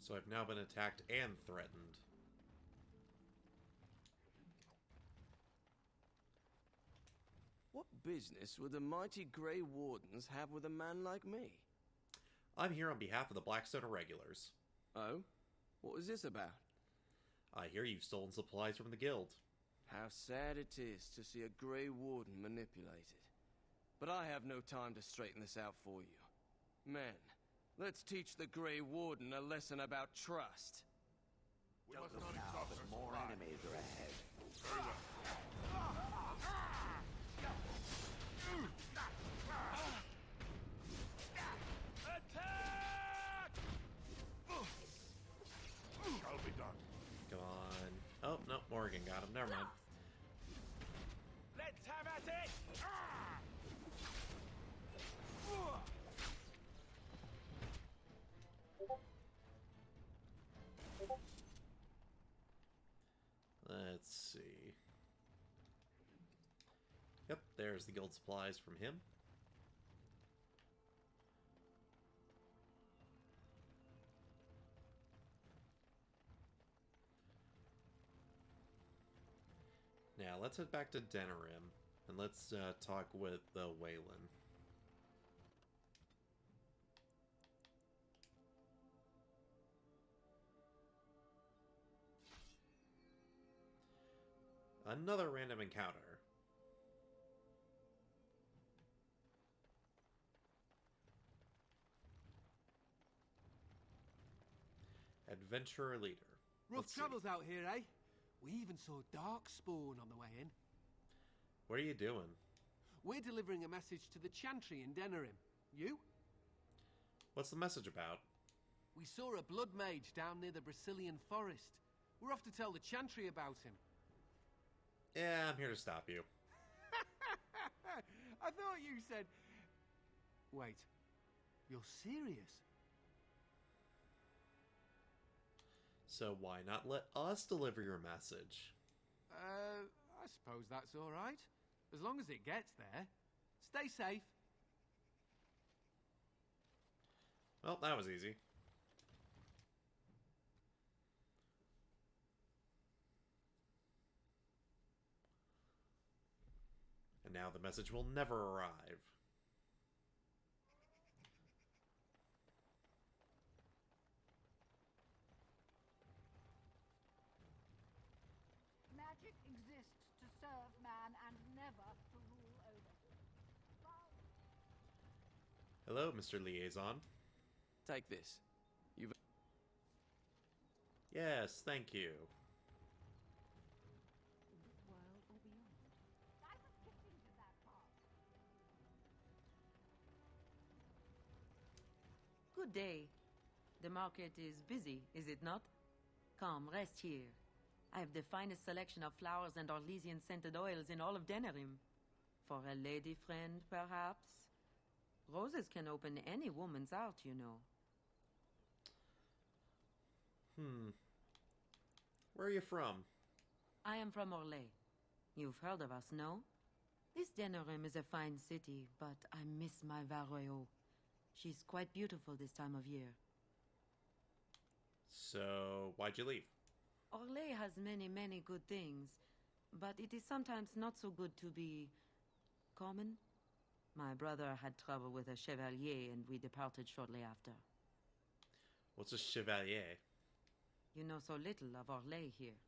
So I've now been attacked and threatened. What business would the mighty Grey Wardens have with a man like me? I'm here on behalf of the Blackstone Irregulars. Oh? What was this about? I hear you've stolen supplies from the guild. How sad it is to see a Grey Warden manipulated. But I have no time to straighten this out for you. Men, let's teach the Grey Warden a lesson about trust. We must Look not now, exhaust but our more supply. enemies are ahead. Very well. Attack! Shall be done. Come on. Oh, no, Morgan got him. Never mind. Let's have at it! there's the guild supplies from him. Now, let's head back to Denerim, and let's talk with Waylon. Another random encounter. Adventurer leader. Rough travels out here, eh? We even saw Darkspawn on the way in. What are you doing? We're delivering a message to the Chantry in Denerim. You? What's the message about? We saw a blood mage down near the Brazilian forest. We're off to tell the Chantry about him. Yeah, I'm here to stop you. I thought you said... Wait. You're serious? So why not let us deliver your message? I suppose that's all right. As long as it gets there. Stay safe. Well, that was easy. And now the message will never arrive. Magic exists to serve man and never to rule over him. Hello, Mr. Liaison. Take this. You've... Yes, thank you. Good day. The market is busy, is it not? Come, rest here. I have the finest selection of flowers and Orlesian scented oils in all of Denerim. For a lady friend, perhaps? Roses can open any woman's heart, you know. Where are you from? I am from Orlais. You've heard of us, no? This Denerim is a fine city, but I miss my Varroyo. She's quite beautiful this time of year. So, why'd you leave? Orlais has many, many good things, but it is sometimes not so good to be... common? My brother had trouble with a chevalier, and we departed shortly after. What's a chevalier? You know so little of Orlais here.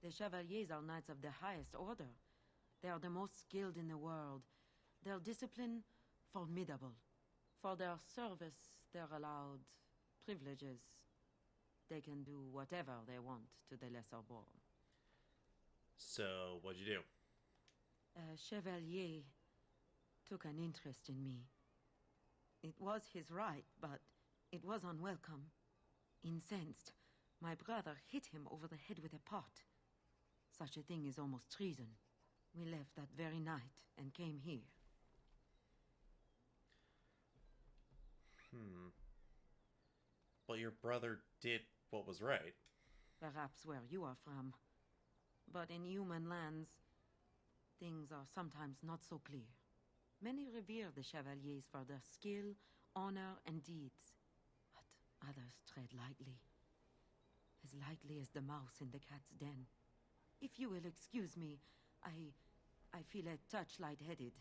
The chevaliers are knights of the highest order. They are the most skilled in the world. Their discipline, formidable. For their service, they're allowed privileges. They can do whatever they want to the lesser born. So, what'd you do? A chevalier took an interest in me. It was his right, but it was unwelcome. Incensed, my brother hit him over the head with a pot. Such a thing is almost treason. We left that very night and came here. But your brother did what was right. Perhaps where you are from. But in human lands, things are sometimes not so clear. Many revere the chevaliers for their skill, honor, and deeds. But others tread lightly. As lightly as the mouse in the cat's den. If you will excuse me, I feel a touch lightheaded.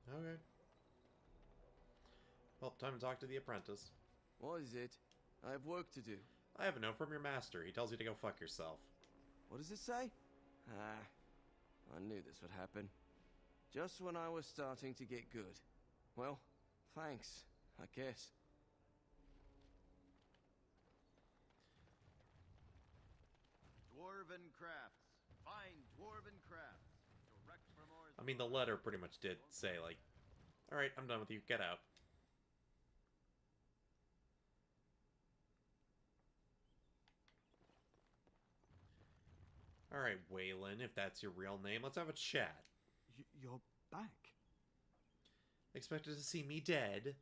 Okay. Well, time to talk to the apprentice. What is it? I have work to do. I have a note from your master. He tells you to go fuck yourself. What does it say? I knew this would happen. Just when I was starting to get good. Well, thanks, I guess. Dwarven crafts. Fine dwarven crafts. Direct from Or's... I mean, the letter pretty much did say, like, alright, I'm done with you. Get out. Alright, Waylon, if that's your real name, let's have a chat. You're back? Expected to see me dead?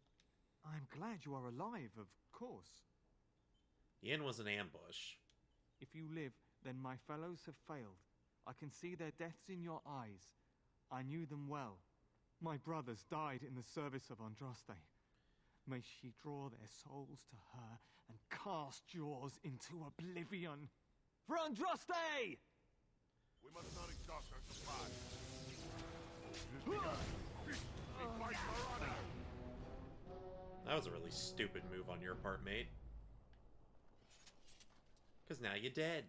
I'm glad you are alive, of course. The inn was an ambush. If you live, then my fellows have failed. I can see their deaths in your eyes. I knew them well. My brothers died in the service of Andraste. May she draw their souls to her and cast yours into oblivion. For Andraste! We must not exhaust our supplies. Blight Marauder! That was a really stupid move on your part, mate. Because now you're dead.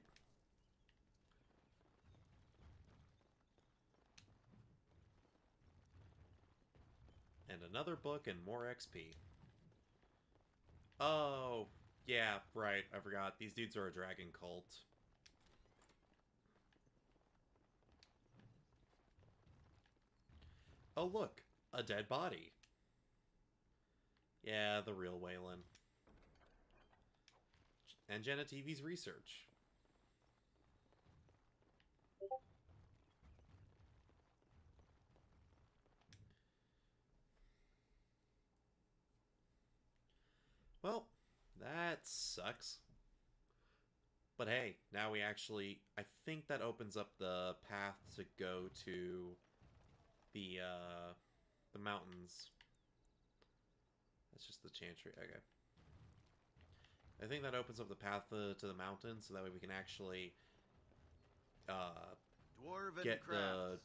And another book and more XP. Oh, yeah, right. I forgot. These dudes are a dragon cult. Oh, look. A dead body. Yeah, the real Waylon. And Jenna TV's research. Well, that sucks. But hey, now we actually... I think that opens up the path to go to the mountains. That's just the chantry. Okay. I think that opens up the path to the mountains, so that way we can actually Dwarven get crafts.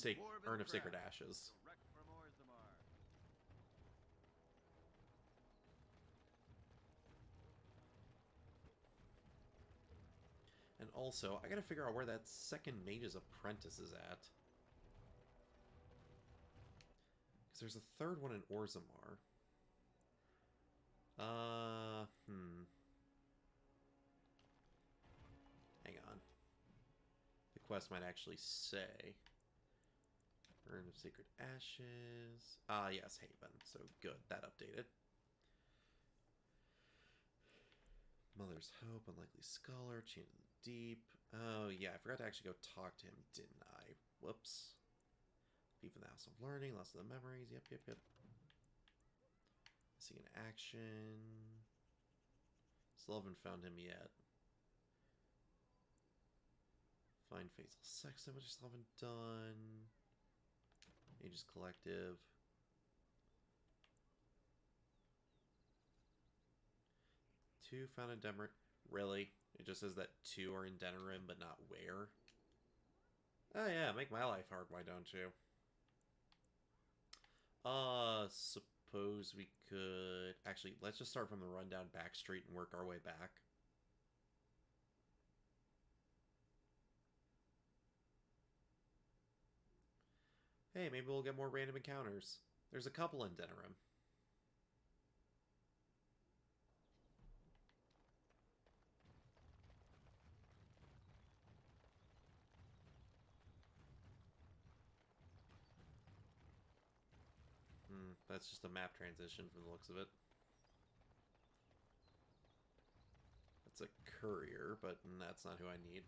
the Find Urn of Sacred Ashes. Direct from Orzammar. And also, I gotta figure out where that second mage's apprentice is at. Because there's a third one in Orzammar. Hang on. The quest might actually say. Urn of Sacred Ashes. Ah, yes, Haven. So good, that updated. Mother's Hope, Unlikely Scholar, Chain of the Deep. Oh, yeah, I forgot to actually go talk to him, didn't I? Whoops. Thief in the House of Learning, Lost of the Memories. Yep. See an action. Still haven't found him yet. Find Faisal Sexton, which I still haven't done. Aegis Collective. Two found in Denerim. Really? It just says that two are in Denerim, but not where? Oh yeah, make my life hard, why don't you? Suppose we could... Actually, let's just start from the rundown back street and work our way back. Hey, maybe we'll get more random encounters. There's a couple in Denerim. That's just a map transition from the looks of it. That's a courier, but that's not who I need.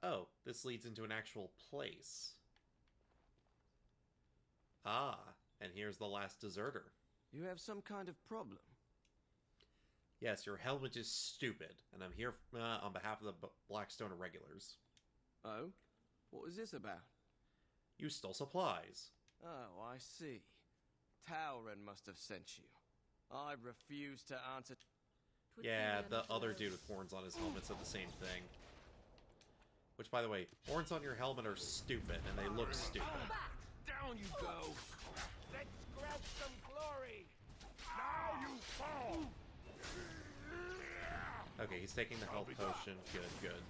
Oh, this leads into an actual place. Ah, and here's the last deserter. You have some kind of problem? Yes, your helmet is stupid, and I'm here on behalf of the Blackstone Irregulars. Oh? What was this about? You stole supplies. Oh, I see. Tauren must have sent you. I refuse to answer... Yeah, the other dude with horns on his helmet said the same thing. Which, by the way, horns on your helmet are stupid, and they look stupid. Down you go! Let's grab some glory! Now you fall! Okay, he's taking the health potion. Good.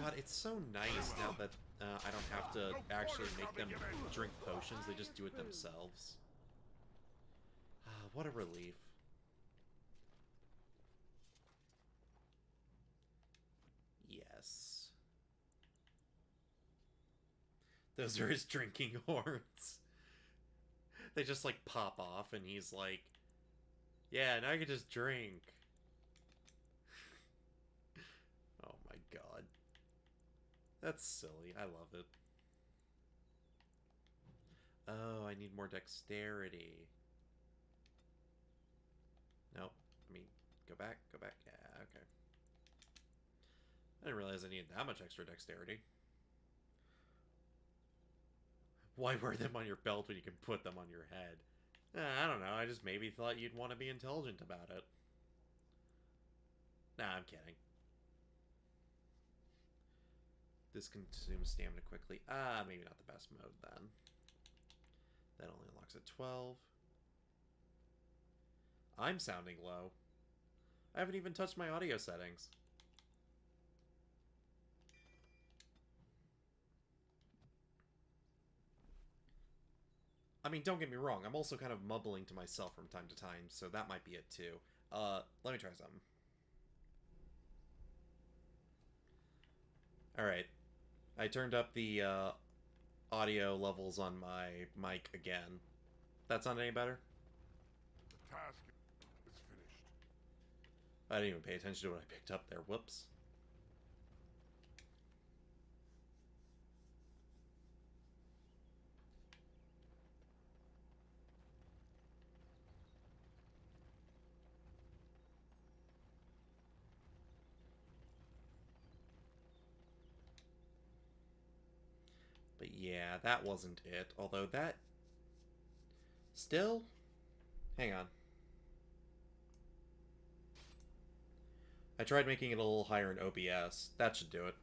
God, it's so nice now that I don't have to actually make them drink potions. They just do it themselves. What a relief. Yes. Those are his drinking horns. They just, like, pop off, and he's like, yeah, now I can just drink. Oh my god. That's silly. I love it. Oh, I need more dexterity. Go back, go back. Yeah, okay. I didn't realize I needed that much extra dexterity. Why wear them on your belt when you can put them on your head? I don't know, I just maybe thought you'd want to be intelligent about it. Nah, I'm kidding. This consumes stamina quickly. Maybe not the best mode then. That only unlocks at 12. I'm sounding low. I haven't even touched my audio settings. I mean, don't get me wrong, I'm also kind of mumbling to myself from time to time, so that might be it too. Let me try something. Alright. I turned up the, audio levels on my mic again. That sound any better? The task is finished. I didn't even pay attention to what I picked up there. Whoops. But yeah, that wasn't it. Although that... Still? Hang on. I tried making it a little higher in OBS. That should do it.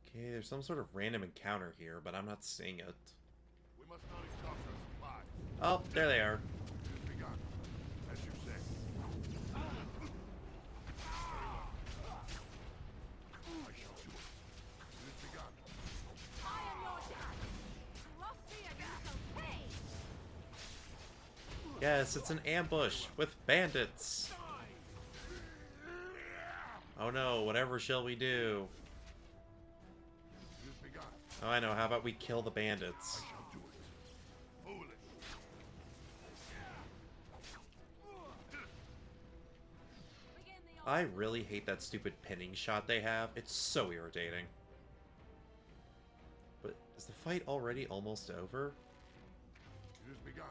Okay, there's some sort of random encounter here, but I'm not seeing it. We must not exhaust our supply. Oh, there they are. As you say. I shall do it. It is begun. I am your dad. Trusty against the pay. Yes, it's an ambush with bandits. Oh no, whatever shall we do? Oh, I know. How about we kill the bandits? I really hate that stupid pinning shot they have. It's so irritating. But is the fight already almost over? It is begun.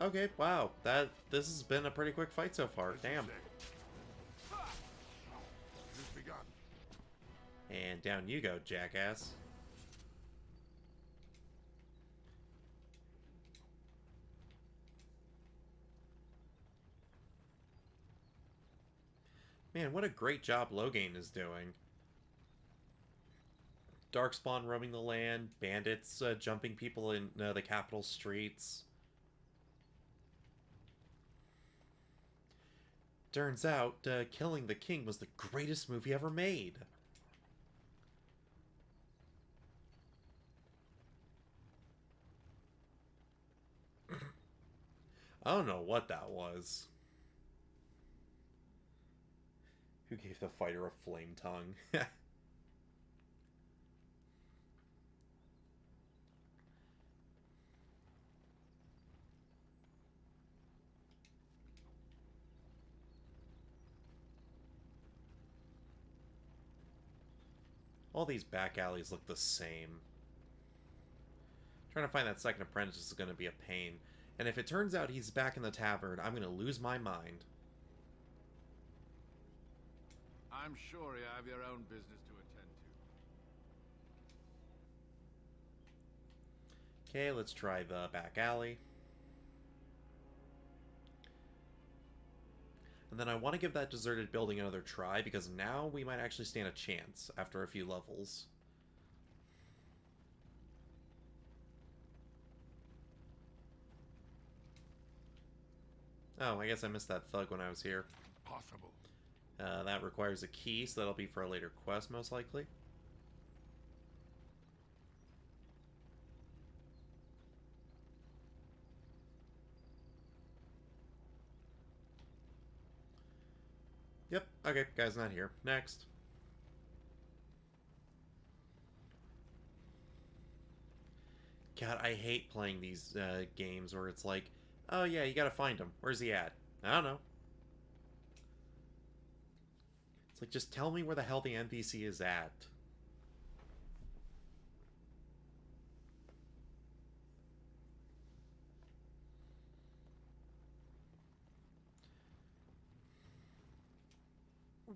Okay, wow. This has been a pretty quick fight so far. Damn. And down you go, jackass. Man, what a great job Loghain is doing. Darkspawn roaming the land, bandits jumping people in the capital streets. Turns out, killing the king was the greatest movie ever made. I don't know what that was. Who gave the fighter a flame tongue? All these back alleys look the same. Trying to find that second apprentice is going to be a pain. And if it turns out he's back in the tavern, I'm going to lose my mind. I'm sure you have your own business to attend to. Okay, let's try the back alley. And then I want to give that deserted building another try, because now we might actually stand a chance after a few levels. Oh, I guess I missed that thug when I was here. Possible. That requires a key, so that'll be for a later quest, most likely. Yep, okay, guy's not here. Next. God, I hate playing these games where it's like, oh yeah, you gotta find him. Where's he at? I don't know. It's like, just tell me where the hell the NPC is at.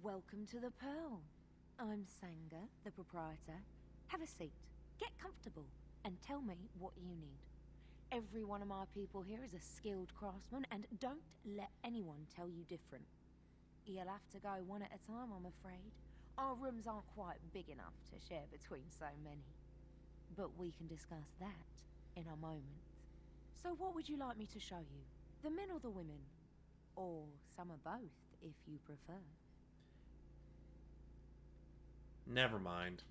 Welcome to the Pearl. I'm Sanga, the proprietor. Have a seat, get comfortable, and tell me what you need. Every one of my people here is a skilled craftsman, and don't let anyone tell you different. You'll have to go one at a time, I'm afraid. Our rooms aren't quite big enough to share between so many. But we can discuss that in a moment. So what would you like me to show you? The men or the women? Or some of both, if you prefer. Never mind.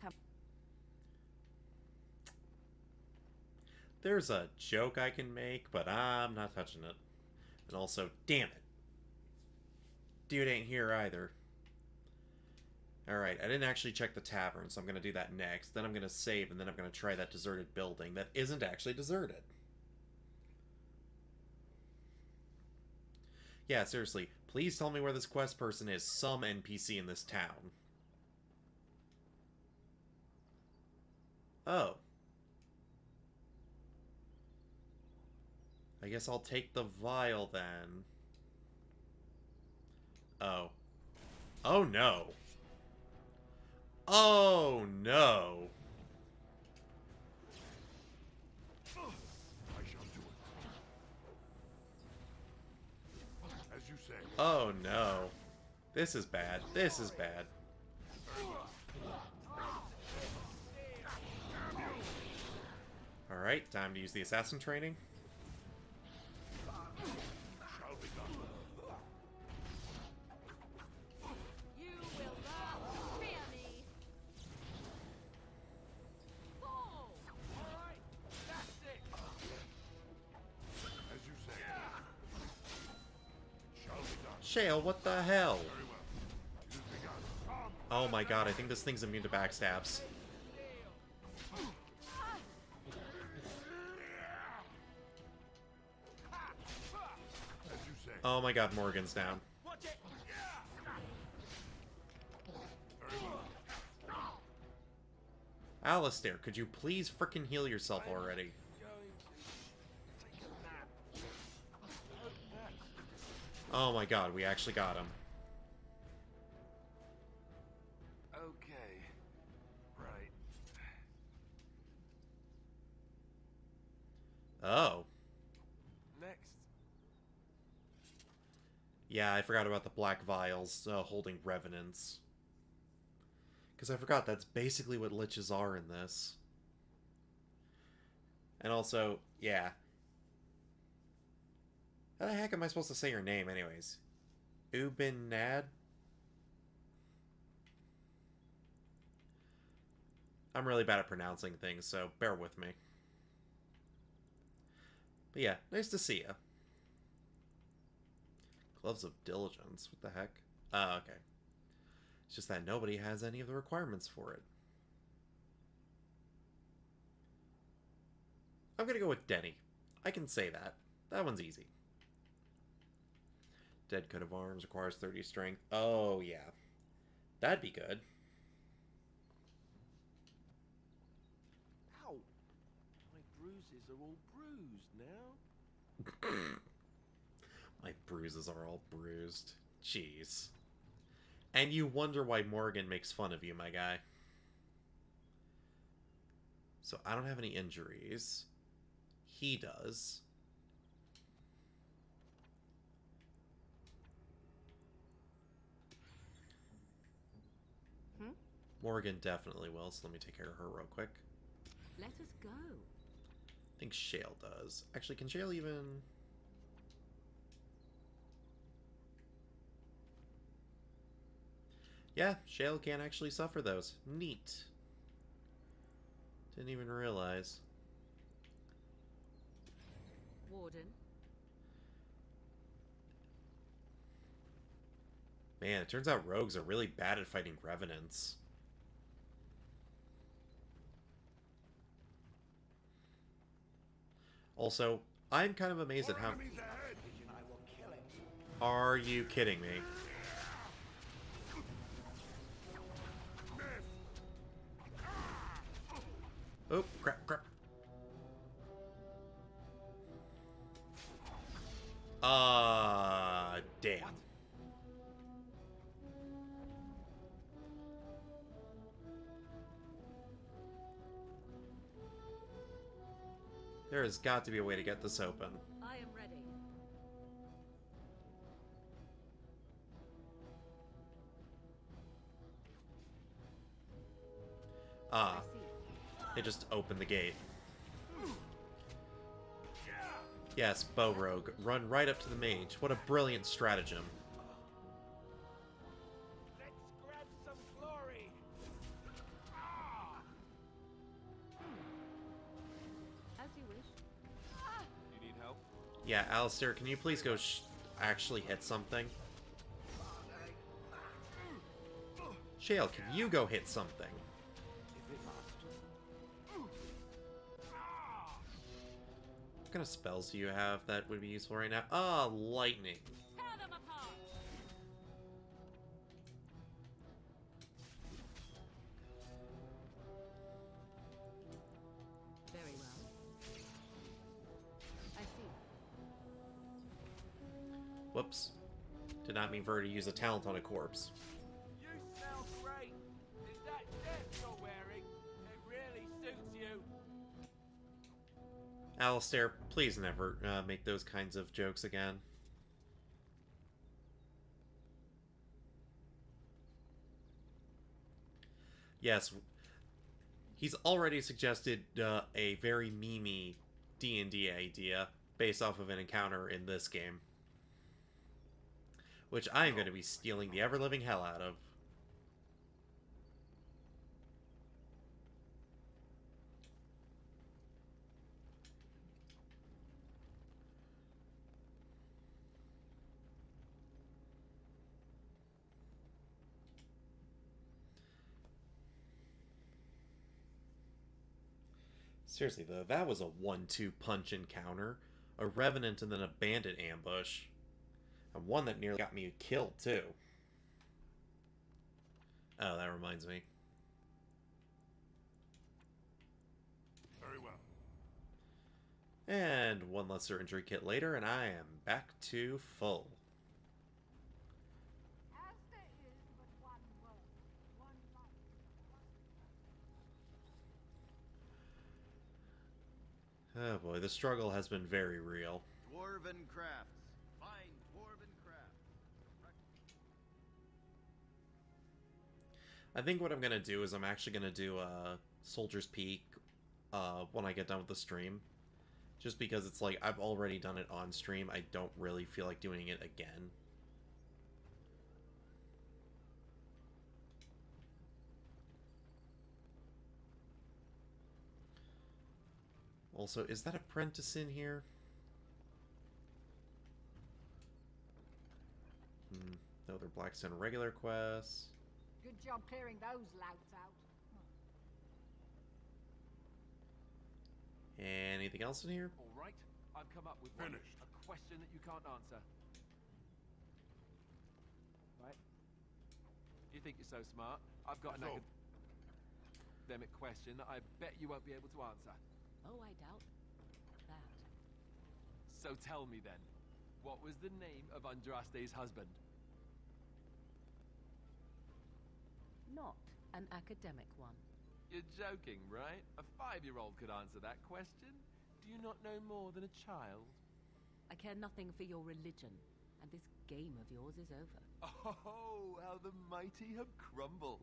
Come. There's a joke I can make, but I'm not touching it. And also, damn it. Dude ain't here either. Alright, I didn't actually check the tavern, so I'm going to do that next. Then I'm going to save, and then I'm going to try that deserted building that isn't actually deserted. Yeah, seriously, please tell me where this quest person is. Some NPC in this town. Oh. I guess I'll take the vial then. Oh. Oh no. Oh no. I shall do it. As you say. Oh no. This is bad. This is bad. Alright, time to use the assassin training. Shall be done. You will learn to fear me. All right, that's it. As you say. Shall be done. Shale, what the hell? Very well. It is begun. Come. Oh my god, I think this thing's immune to backstabs. As you say. Oh my god, Morgan's down. Very well. Alistair, could you please frickin' heal yourself already? Oh my god, we actually got him. Okay. Right. Oh. Next. Yeah, I forgot about the black vials holding revenants. Because I forgot that's basically what liches are in this. And also, yeah. How the heck am I supposed to say your name anyways? Ubinad? I'm really bad at pronouncing things, so bear with me. But yeah, nice to see ya. Gloves of Diligence, what the heck? Oh, okay. It's just that nobody has any of the requirements for it. I'm gonna go with Denny. I can say that. That one's easy. Dead coat of arms requires 30 strength. Oh, yeah. That'd be good. Ow! My bruises are all bruised now. My bruises are all bruised. Jeez. And you wonder why Morgan makes fun of you, my guy. So I don't have any injuries. He does. Morgan definitely will, so let me take care of her real quick. Let us go. I think Shale does. Actually, can Shale even... Yeah, Shale can actually suffer those. Neat. Didn't even realize. Warden. Man, it turns out rogues are really bad at fighting revenants. Also, I'm kind of amazed at how... Are you kidding me? Oh, crap, crap. Damn. There has got to be a way to get this open. I am ready. Ah. They just opened the gate. Yes, Bow Rogue. Run right up to the mage. What a brilliant stratagem. Let's grab some glory. As you wish. You need help? Yeah, Alistair, can you please go actually hit something? Shale, can you go hit something? What kind of spells do you have that would be useful right now? Ah, lightning. Tear them apart. Very well. I see. Whoops. Did not mean for her to use a talent on a corpse. You smell great. Is that depth you're wearing? It really suits you. Alistair, please never make those kinds of jokes again. Yes, he's already suggested a very memey D&D idea based off of an encounter in this game, which I am going to be stealing the ever-living hell out of. Seriously, though, that was a 1-2 punch encounter. A Revenant and then a Bandit ambush. And one that nearly got me killed, too. Oh, that reminds me. Very well. And one lesser injury kit later, and I am back to full. As there is but one world, one life, Oh boy, the struggle has been very real. Dwarven crafts. Find dwarven crafts. I think what I'm going to do is I'm actually going to do a Soldier's Peak when I get done with the stream. Just because it's like, I've already done it on stream, I don't really feel like doing it again. Also, is that apprentice in here? No, they're Blackstone regular quests. Good job clearing those louts out. Anything else in here? All right, I've come up with Finished. a question that you can't answer. Right? You think you're so smart? I've got an academic question that I bet you won't be able to answer. Oh, I doubt that. So tell me then, what was the name of Andraste's husband? Not an academic one. You're joking, right? A 5-year-old could answer that question. Do you not know more than a child? I care nothing for your religion, and this game of yours is over. Oh, how the mighty have crumbled.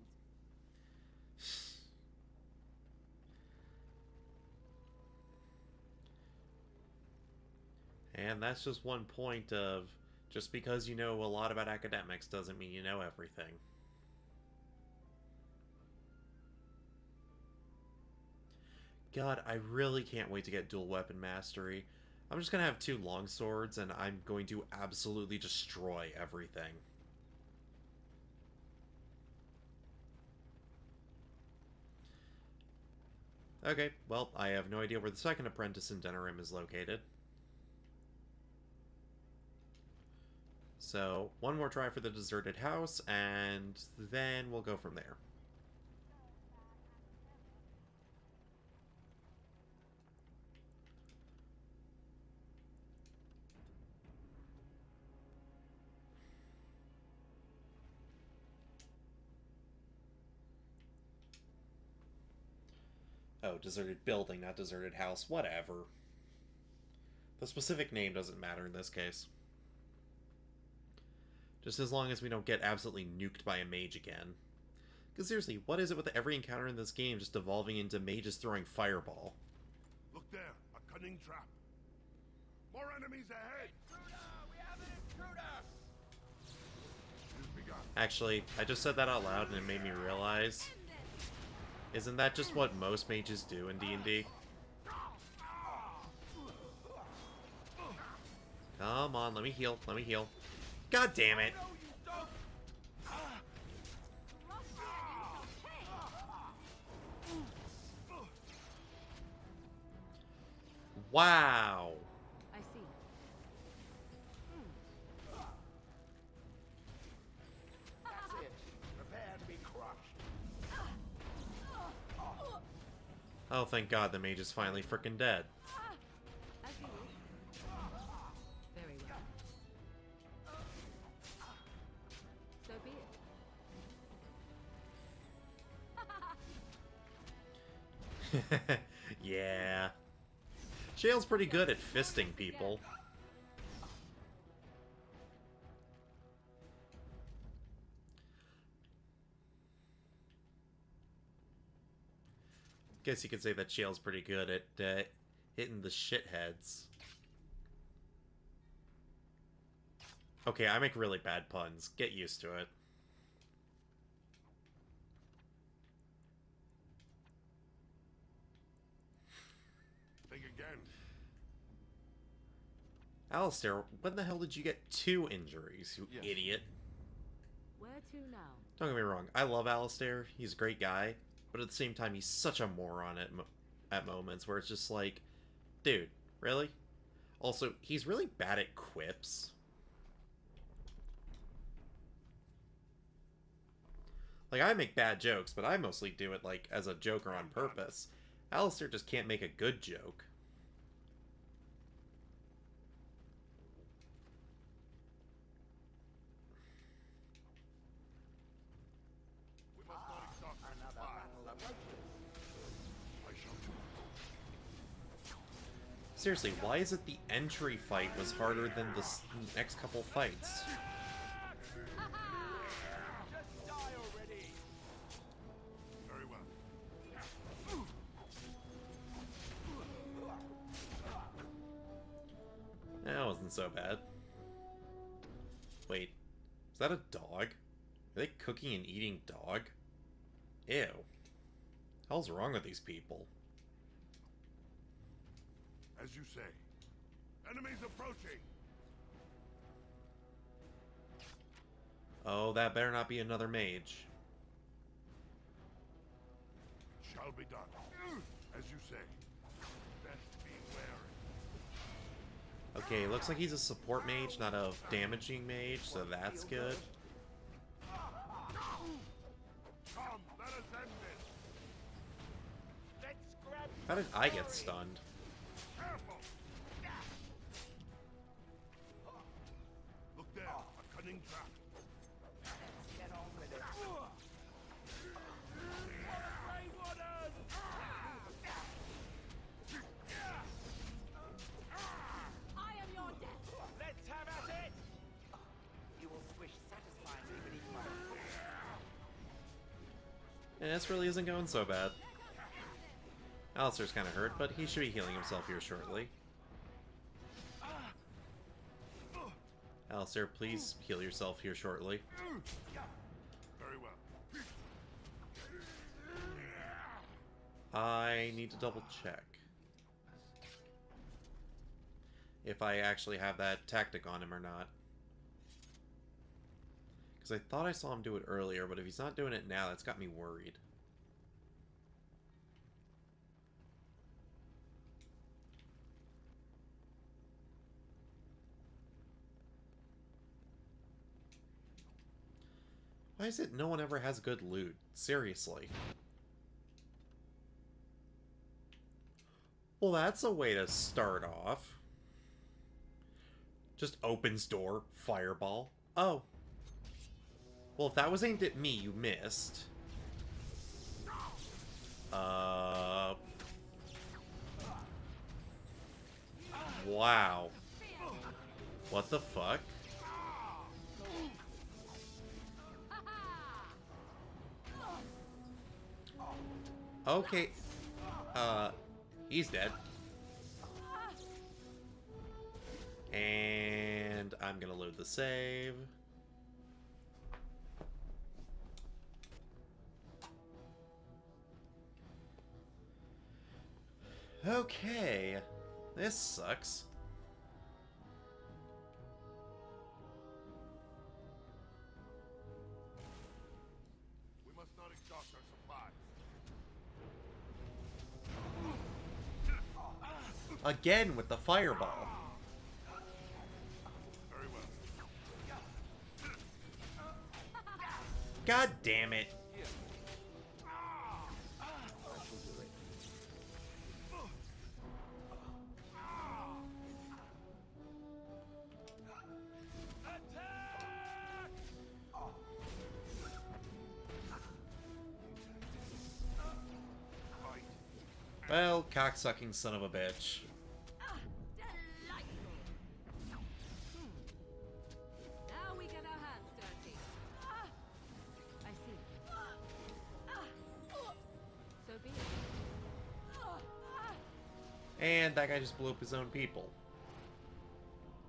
And that's just one point of, just because you know a lot about academics doesn't mean you know everything. God, I really can't wait to get dual weapon mastery. I'm just gonna have 2 longswords and I'm going to absolutely destroy everything. Okay, well, I have no idea where the second apprentice in Denerim is located. So, one more try for the deserted house, and then we'll go from there. Oh, deserted building, not deserted house. Whatever. The specific name doesn't matter in this case. Just as long as we don't get absolutely nuked by a mage again. Because seriously, what is it with every encounter in this game just evolving into mages throwing fireball? Look there, a cunning trap. More enemies ahead! Intruder! We have an intruder! Actually, I just said that out loud and it made me realize... Isn't that just what most mages do in D&D? Come on, let me heal, let me heal. God damn it! Wow! I see. That's it. Prepare to be crushed. Oh, thank God the mage is finally frickin' dead. As you wish. Very well. So be it. Yeah. Shale's pretty good at fisting people. Guess you could say that Shale's pretty good at hitting the shitheads. Okay, I make really bad puns. Get used to it. Think again. Alistair, when the hell did you get 2 injuries, you idiot? Where to now? Don't get me wrong, I love Alistair. He's a great guy. But at the same time, he's such a moron at moments where it's just like, dude, really? Also, he's really bad at quips. Like, I make bad jokes, but I mostly do it, like, as a joke or on purpose. Alistair just can't make a good joke. Seriously, why is it the entry fight was harder than the next couple fights? Very well. That wasn't so bad. Wait, is that a dog? Are they cooking and eating dog? Ew. Hell's wrong with these people? As you say. Enemies approaching! Oh, that better not be another mage. Shall be done. As you say. Best be wary. Okay, looks like he's a support mage, not a damaging mage, so that's good. Come, let us end this. Let's grab. How did I get stunned? Careful. Look there, a cunning trap. Let's get on with it. I am your death. Let's have at it. You will swish satisfyingly beneath my Yeah, this really isn't going so bad. Alistair's kind of hurt, but he should be healing himself here shortly. Alistair, please heal yourself here shortly. Very well. I need to double check if I actually have that tactic on him or not. Because I thought I saw him do it earlier, but if he's not doing it now, that's got me worried. Why is it no one ever has good loot? Seriously. Well, that's a way to start off. Just opens door, fireball. Oh. Well, if that was aimed at me, you missed. Wow. What the fuck? Okay. He's dead. And I'm gonna load the save. Okay. This sucks. We must not exhaust our supplies. Again with the fireball. Very well. God damn it. Well, cocksucking son of a bitch. Now we get our hands dirty. I see. So be it. And that guy just blew up his own people.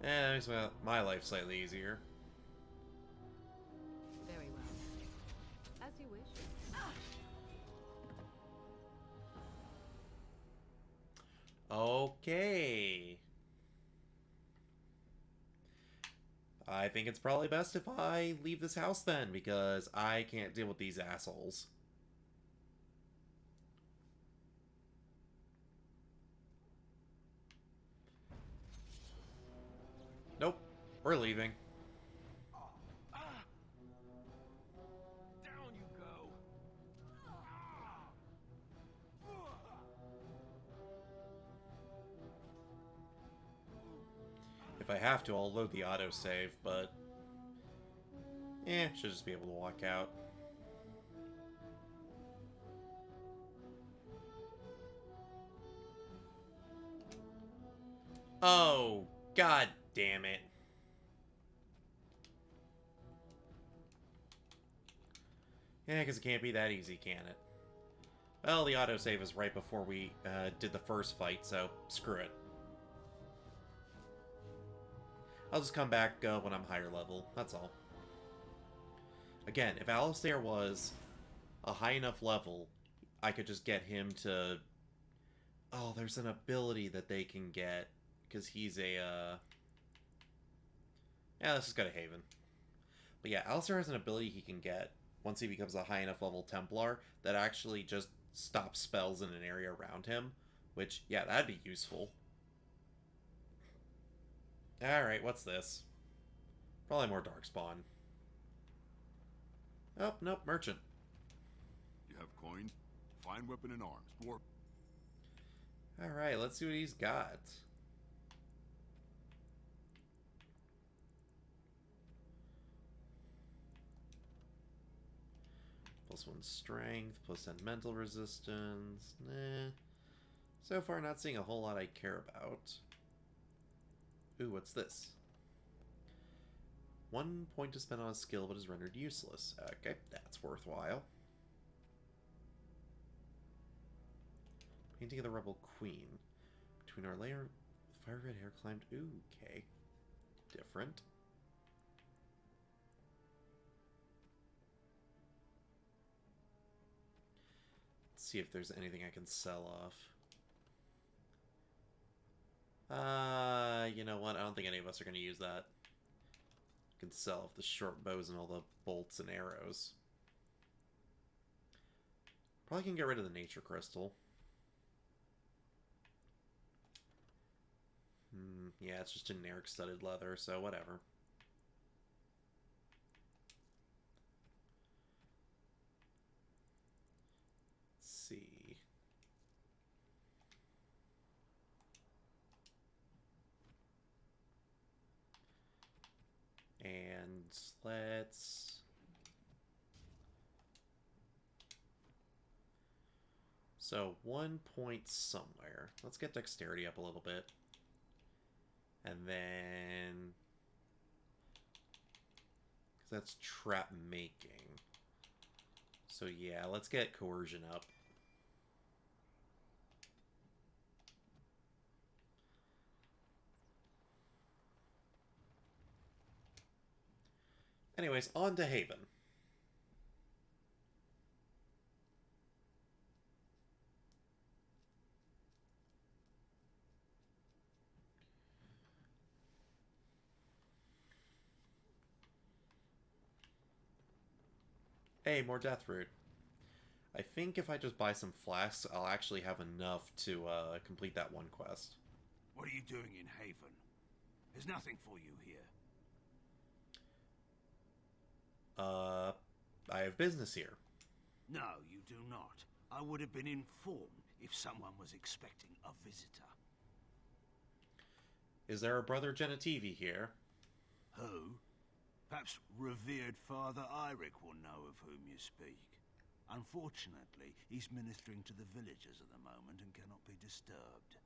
Eh, makes my life slightly easier. Very well. As you wish. Okay. I think it's probably best if I leave this house then, because I can't deal with these assholes. Nope. We're leaving. Down you go. If I have to, I'll load the autosave, but... should just be able to walk out. Oh, god damn it. Yeah, because it can't be that easy, can it? Well, the autosave is right before we did the first fight, so screw it. I'll just come back when I'm higher level, that's all. Again, if Alistair was a high enough level, I could just get him to... Oh, there's an ability that they can get, because he's a... Yeah, let's just go to Haven. But yeah, Alistair has an ability he can get once he becomes a high enough level Templar that actually just stops spells in an area around him, which, yeah, that'd be useful. Alright, what's this? Probably more Darkspawn. Oh, nope, merchant. You have coin, fine weapon and arms. Dwarf. Alright, let's see what he's got. +1 strength, +10 mental resistance. Nah. So far, not seeing a whole lot I care about. Ooh, what's this? 1 point to spend on a skill, but is rendered useless. Okay, that's worthwhile. Painting of the Rebel Queen. Between our layer, fire red hair climbed. Ooh, okay. Different. Let's see if there's anything I can sell off. You know what? I don't think any of us are going to use that. I can sell off the short bows and all the bolts and arrows. Probably can get rid of the nature crystal. Yeah, it's just generic studded leather, so whatever. Let's see. And let's... So, 1 point somewhere. Let's get dexterity up a little bit. And then... because that's trap making. So yeah, let's get coercion up. Anyways, on to Haven. Hey, more death root. I think if I just buy some flasks, I'll actually have enough to complete that one quest. What are you doing in Haven? There's nothing for you here. I have business here. No, you do not. I would have been informed if someone was expecting a visitor. Is there a Brother Genetivi here? Who? Perhaps revered Father Eirik will know of whom you speak. Unfortunately, he's ministering to the villagers at the moment and cannot be disturbed.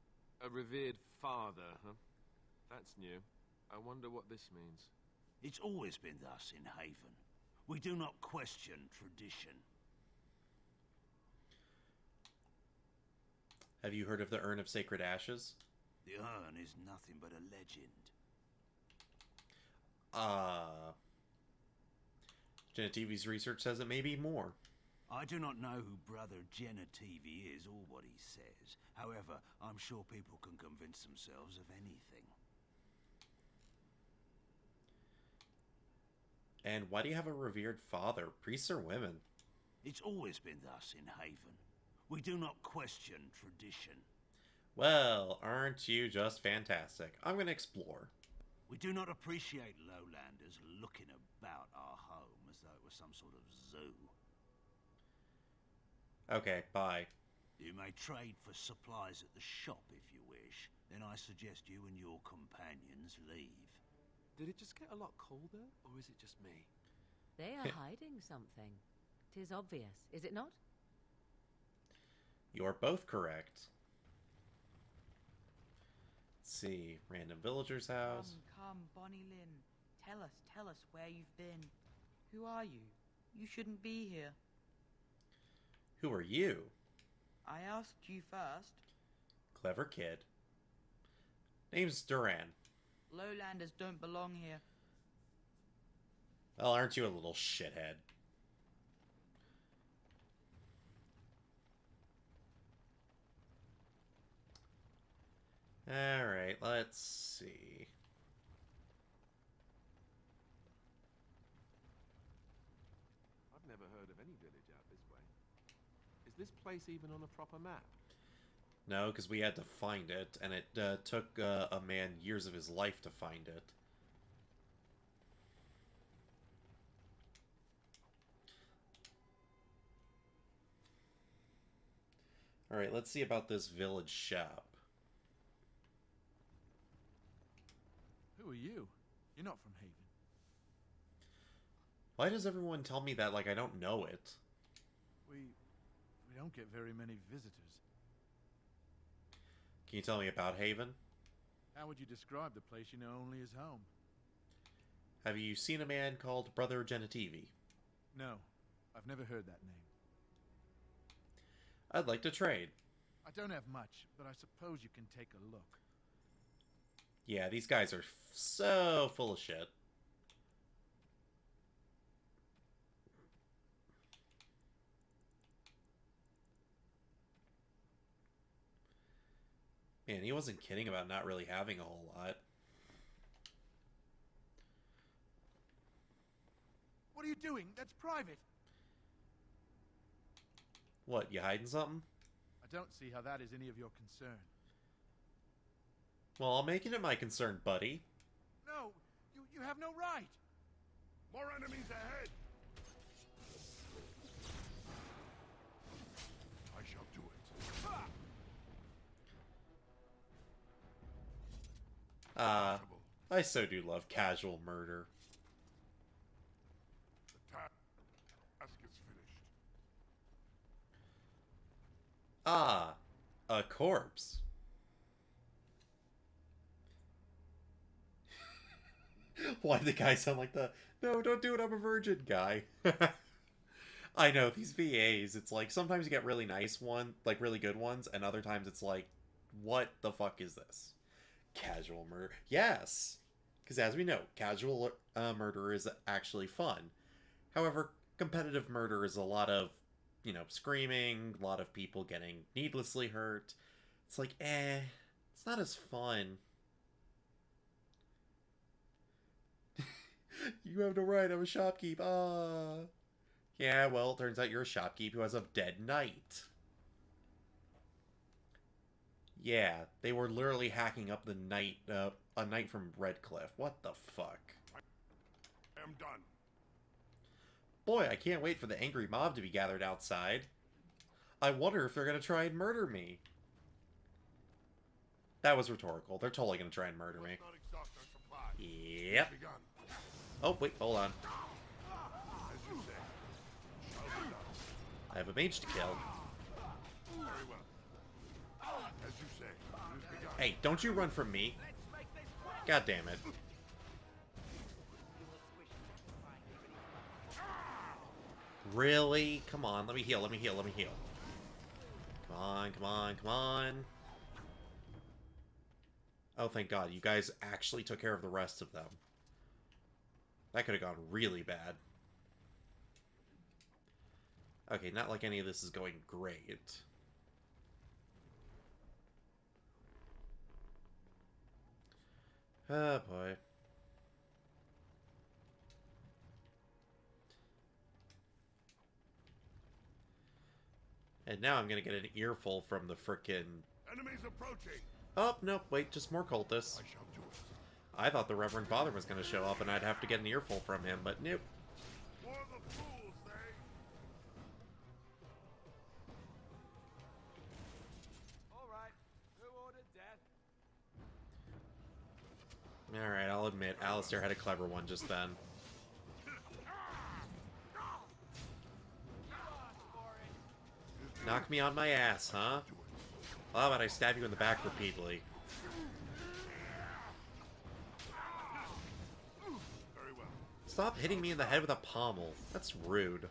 A revered father, huh? That's new. I wonder what this means. It's always been thus in Haven. We do not question tradition. Have you heard of the Urn of Sacred Ashes? The urn is nothing but a legend. Genetivi's research says it may be more. I do not know who Brother Genetivi is or what he says. However, I'm sure people can convince themselves of anything. And why do you have a revered father? Priests are women. It's always been thus in Haven. We do not question tradition. Well, aren't you just fantastic? I'm going to explore. We do not appreciate lowlanders looking about our home as though it was some sort of zoo. Okay, bye. You may trade for supplies at the shop if you wish. Then I suggest you and your companions leave. Did it just get a lot colder, or is it just me? They are hiding something. 'Tis obvious, is it not? You're both correct. Let's see, random villager's house. Come, Bonnie Lynn. Tell us where you've been. Who are you? You shouldn't be here. Who are you? I asked you first. Clever kid. Name's Duran. Lowlanders don't belong here. Well, aren't you a little shithead? Alright, let's see. I've never heard of any village out this way. Is this place even on a proper map? No, because we had to find it, and it took a man years of his life to find it. Alright, let's see about this village shop. Who are you? You're not from Haven. Why does everyone tell me that like I don't know it? We don't get very many visitors. Can you tell me about Haven? How would you describe the place you know only as home? Have you seen a man called Brother Genetivi? No, I've never heard that name. I'd like to trade. I don't have much, but I suppose you can take a look. Yeah, these guys are so full of shit. Man, he wasn't kidding about not really having a whole lot. What are you doing? That's private. What, you hiding something? I don't see how that is any of your concern. Well, I'll make it my concern, buddy. No, you have no right. More enemies ahead. I shall do it. I so do love casual murder. The task is finished. Ah, a corpse. Why the guy sound like the "no, don't do it, I'm a virgin" guy? I know, these VAs, it's like, sometimes you get really nice like really good ones, and other times it's like, what the fuck is this? Casual murder. Yes! Because as we know, casual murder is actually fun. However, competitive murder is a lot of, screaming, a lot of people getting needlessly hurt. It's like, it's not as fun. You have no right, I'm a shopkeep. Yeah, well, it turns out you're a shopkeep who has a dead knight. Yeah, they were literally hacking up the knight, a knight from Redcliffe. What the fuck? I am done. Boy, I can't wait for the angry mob to be gathered outside. I wonder if they're gonna try and murder me. That was rhetorical. They're totally gonna try and murder me. Yep. Oh, wait, hold on. I have a mage to kill. Hey, don't you run from me. God damn it. Really? Come on, let me heal, let me heal, let me heal. Come on, come on, come on. Oh, thank God, you guys actually took care of the rest of them. That could have gone really bad. Okay, not like any of this is going great. Oh, boy. And now I'm gonna get an earful from the frickin'... Enemies approaching. Oh, no, wait, just more cultists. I thought the Reverend Father was gonna show up and I'd have to get an earful from him, but nope. For the fools, Alright, who ordered death? Alright, I'll admit, Alistair had a clever one just then. Knock me on my ass, huh? How about I stab you in the back repeatedly? Stop hitting me in the head with a pommel. That's rude.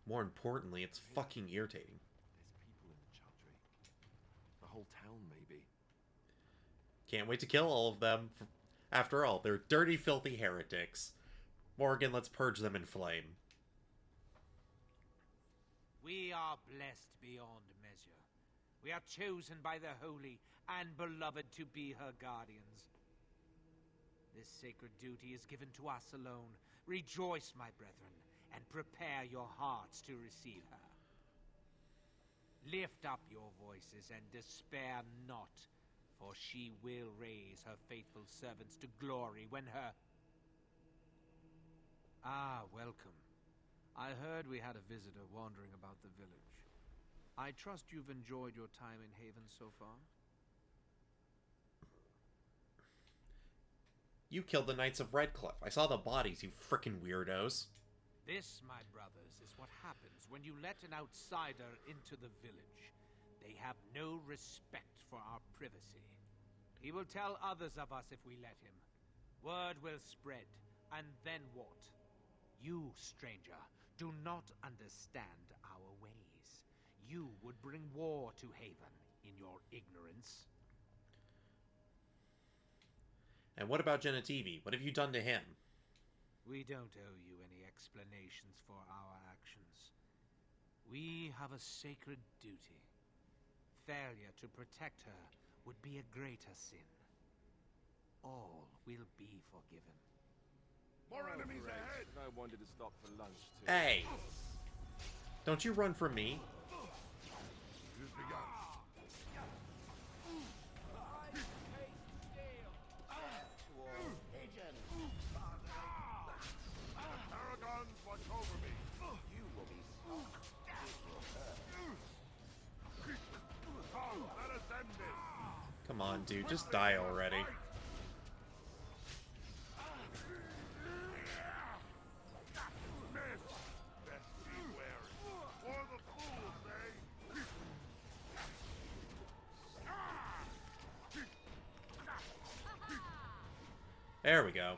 More importantly, it's fucking irritating. There's people in the Chantry. The whole town, maybe. Can't wait to kill all of them. After all, they're dirty, filthy heretics. Morgan, let's purge them in flame. We are blessed beyond measure. We are chosen by the holy and beloved to be her guardians. This sacred duty is given to us alone. Rejoice, my brethren, and prepare your hearts to receive her. Lift up your voices and despair not, for she will raise her faithful servants to glory when her... Ah, welcome. I heard we had a visitor wandering about the village. I trust you've enjoyed your time in Haven so far? You killed the Knights of Redcliffe. I saw the bodies, you frickin' weirdos. This, my brothers, is what happens when you let an outsider into the village. They have no respect for our privacy. He will tell others of us if we let him. Word will spread, and then what? You, stranger, do not understand our ways. You would bring war to Haven in your ignorance. And what about Genetivi? What have you done to him? We don't owe you any explanations for our actions. We have a sacred duty. Failure to protect her would be a greater sin. All will be forgiven. More enemies ahead! I wanted to stop for lunch, too. Hey! Don't you run from me. It has begun. The Paragons watch over me. You will be Come, let us end this. Come on, dude, just die already. There we go.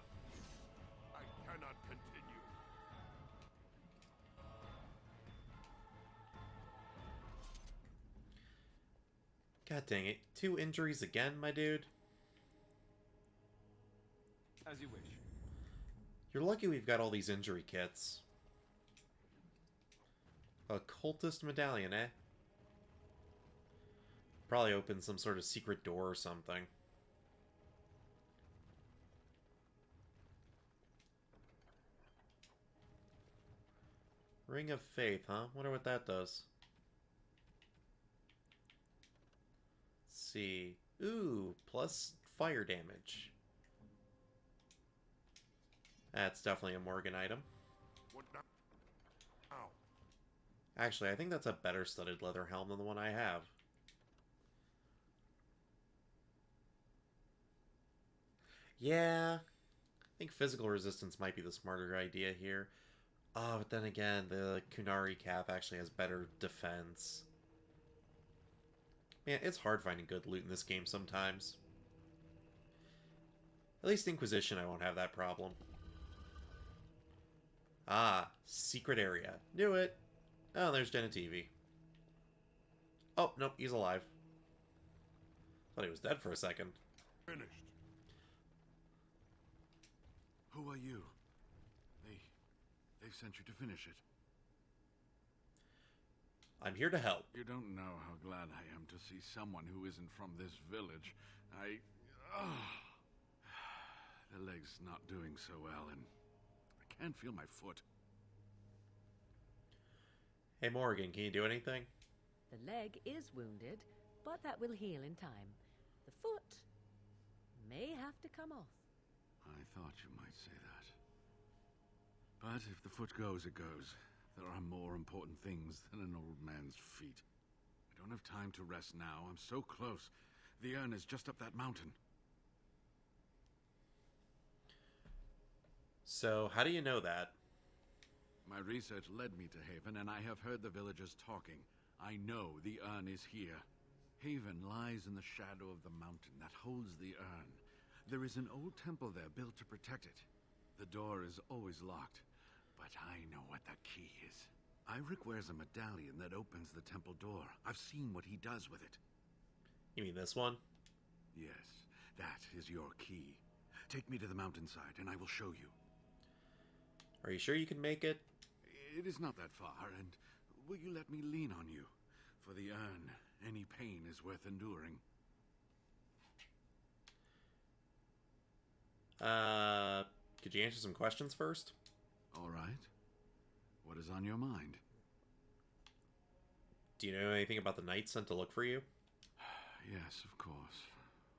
I cannot continue. God dang it. 2 injuries again, my dude? As you wish. You're lucky we've got all these injury kits. Occultist medallion, eh? Probably open some sort of secret door or something. Ring of Faith, huh? Wonder what that does. Let's see. Ooh, plus fire damage. That's definitely a Morgan item. What now? Ow. Actually, I think that's a better studded leather helm than the one I have. Yeah, I think physical resistance might be the smarter idea here. Oh, but then again, the Kunari cap actually has better defense. Man, it's hard finding good loot in this game sometimes. At least Inquisition, I won't have that problem. Ah, secret area. Knew it. Oh, there's Genitivi. Oh, nope, he's alive. Thought he was dead for a second. Finished. Who are you? They've sent you to finish it. I'm here to help. You don't know how glad I am to see someone who isn't from this village. The leg's not doing so well, and I can't feel my foot. Hey Morgan, can you do anything? The leg is wounded, but that will heal in time. The foot may have to come off. I thought you might say that. But if the foot goes, it goes. There are more important things than an old man's feet. I don't have time to rest now. I'm so close. The urn is just up that mountain. So, how do you know that? My research led me to Haven, and I have heard the villagers talking. I know the urn is here. Haven lies in the shadow of the mountain that holds the urn. There is an old temple there built to protect it. The door is always locked, but I know what the key is. Eirik wears a medallion that opens the temple door. I've seen what he does with it. You mean this one? Yes, that is your key. Take me to the mountainside, and I will show you. Are you sure you can make it? It is not that far, and will you let me lean on you? For the urn, any pain is worth enduring. Could you answer some questions first? All right. What is on your mind? Do you know anything about the knights sent to look for you? Yes, of course.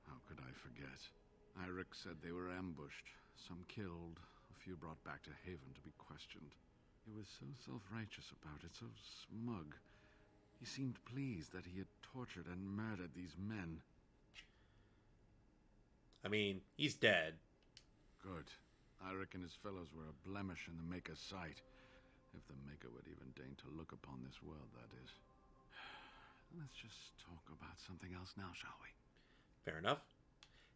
How could I forget? Eirik said they were ambushed, some killed, a few brought back to Haven to be questioned. He was so self-righteous about it, so smug. He seemed pleased that he had tortured and murdered these men. I mean, he's dead. Good. Eirik and his fellows were a blemish in the Maker's sight. If the Maker would even deign to look upon this world, that is. Let's just talk about something else now, shall we? Fair enough.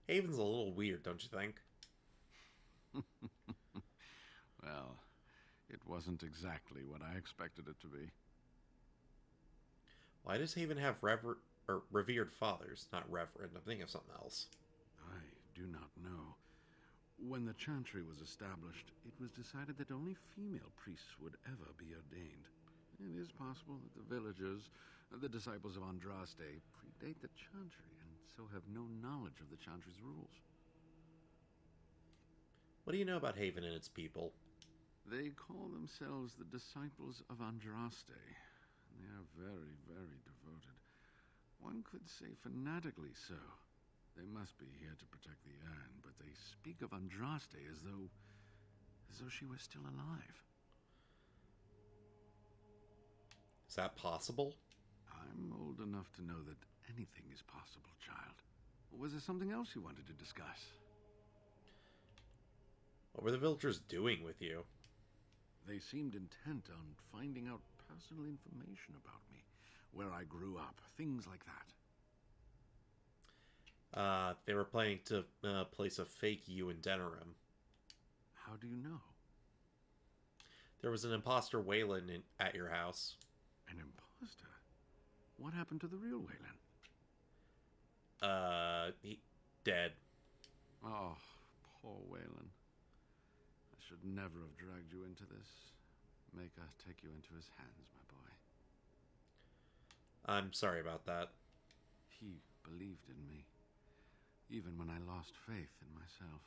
Haven's a little weird, don't you think? Well, it wasn't exactly what I expected it to be. Why does Haven have revered fathers? Not reverend. I'm thinking of something else. I do not know. When the Chantry was established, it was decided that only female priests would ever be ordained. It is possible that the villagers, the disciples of Andraste, predate the Chantry and so have no knowledge of the Chantry's rules. What do you know about Haven and its people? They call themselves the disciples of Andraste. They are very, very devoted. One could say fanatically so. They must be here to protect the urn, but they speak of Andraste as though she were still alive. Is that possible? I'm old enough to know that anything is possible, child. Was there something else you wanted to discuss? What were the villagers doing with you? They seemed intent on finding out personal information about me, where I grew up, things like that. They were planning to place a fake you in Denerim. How do you know? There was an imposter Wayland at your house. An imposter? What happened to the real Wayland? He dead. Oh, poor Wayland. I should never have dragged you into this. Make us take you into his hands, my boy. I'm sorry about that. He believed in me, even when I lost faith in myself.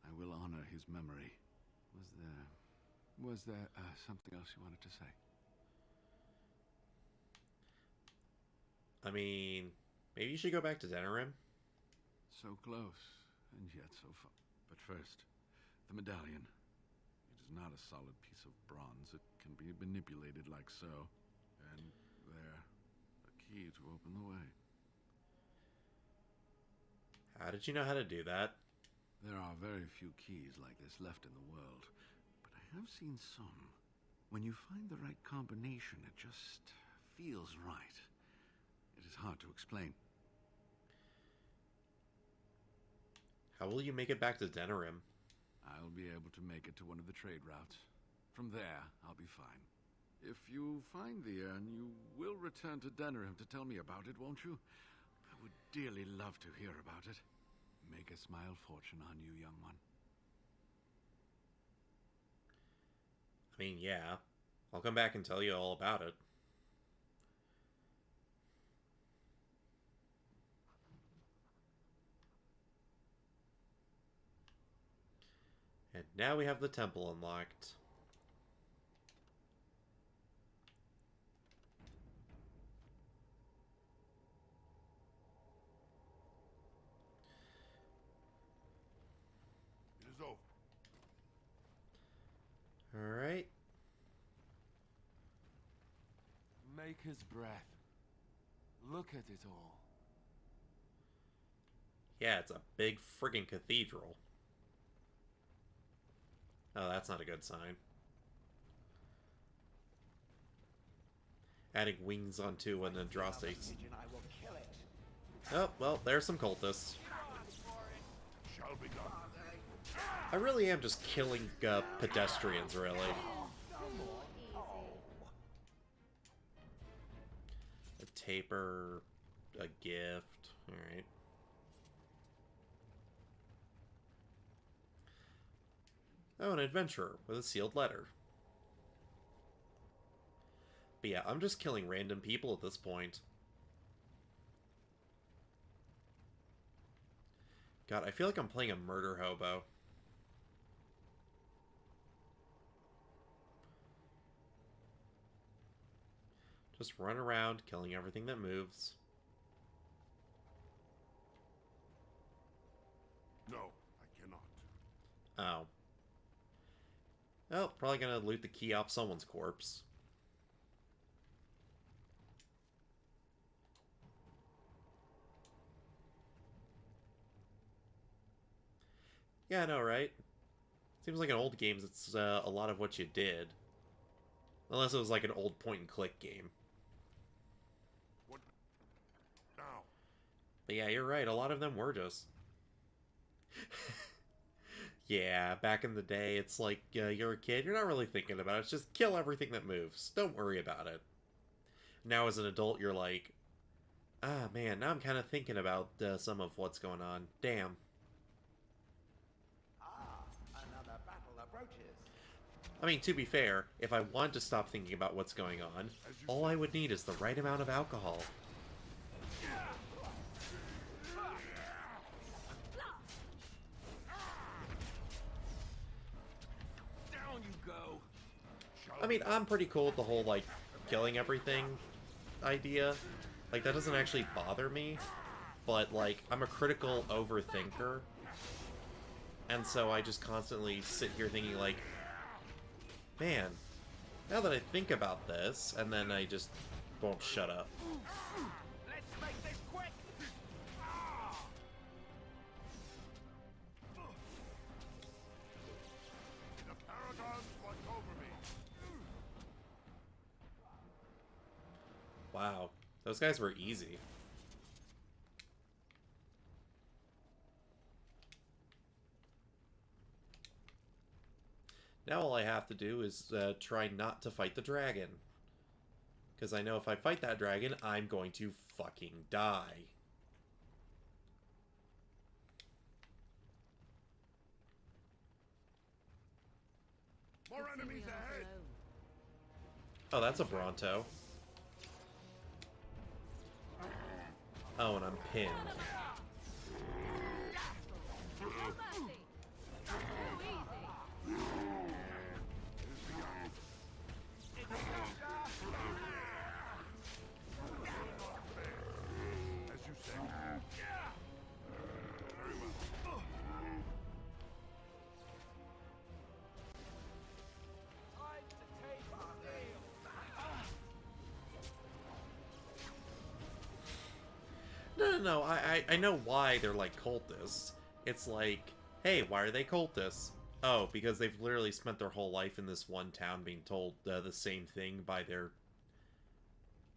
I will honor his memory. Was there something else you wanted to say? I mean, maybe you should go back to Denerim. So close, and yet so far. But first, the medallion. It is not a solid piece of bronze. It can be manipulated like so. And there, a key to open the way. How did you know how to do that? There are very few keys like this left in the world, but I have seen some. When you find the right combination, it just feels right. It is hard to explain. How will you make it back to Denerim? I'll be able to make it to one of the trade routes. From there, I'll be fine. If you find the urn, you will return to Denerim to tell me about it, won't you? I would dearly love to hear about it. Make a smile fortune on you, young one. I mean, yeah. I'll come back and tell you all about it. And now we have the temple unlocked. It is over. Alright. Maker's breath. Look at it all. Yeah, it's a big friggin' cathedral. Oh, that's not a good sign. Adding wings onto an Andraste's. Oh, well, there's some cultists. Shall be done. I really am just killing pedestrians, really. A taper, a gift, alright. Oh, an adventurer with a sealed letter. But yeah, I'm just killing random people at this point. God, I feel like I'm playing a murder hobo. Just run around, killing everything that moves. No, I cannot. Oh. Oh, probably gonna loot the key off someone's corpse. Yeah, I know, right? Seems like in old games it's a lot of what you did. Unless it was like an old point-and-click game. What now? But yeah, you're right, a lot of them were just... Yeah, back in the day, it's like, you're a kid, you're not really thinking about it, it's just kill everything that moves. Don't worry about it. Now as an adult, you're like, ah, man, now I'm kind of thinking about some of what's going on. Damn. Another battle approaches. I mean, to be fair, if I wanted to stop thinking about what's going on, all I would need is the right amount of alcohol. Down you go. I mean, I'm pretty cool with the whole, like, killing everything idea. Like, that doesn't actually bother me. But, like, I'm a critical overthinker. And so I just constantly sit here thinking, like, man, now that I think about this, and then I just won't shut up. Let's make this quick. The paragons watch over me. Wow, those guys were easy. Now all I have to do is try not to fight the dragon. Because I know if I fight that dragon, I'm going to fucking die. More enemies ahead! Oh, that's a Bronto. Oh, and I'm pinned. No, I know why they're like cultists. It's like, hey, why are they cultists? Oh, because they've literally spent their whole life in this one town being told the same thing by their,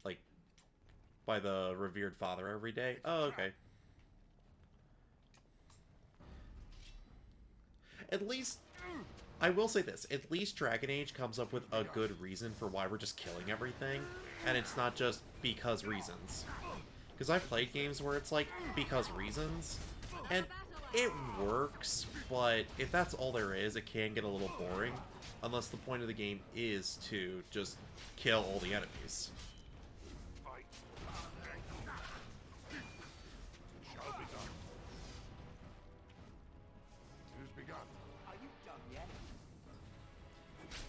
like, by the revered father every day. Oh, okay. At least, I will say this, at least Dragon Age comes up with a good reason for why we're just killing everything, and it's not just because reasons. Because I've played games where it's like, because reasons, and it works, but if that's all there is, it can get a little boring, unless the point of the game is to just kill all the enemies.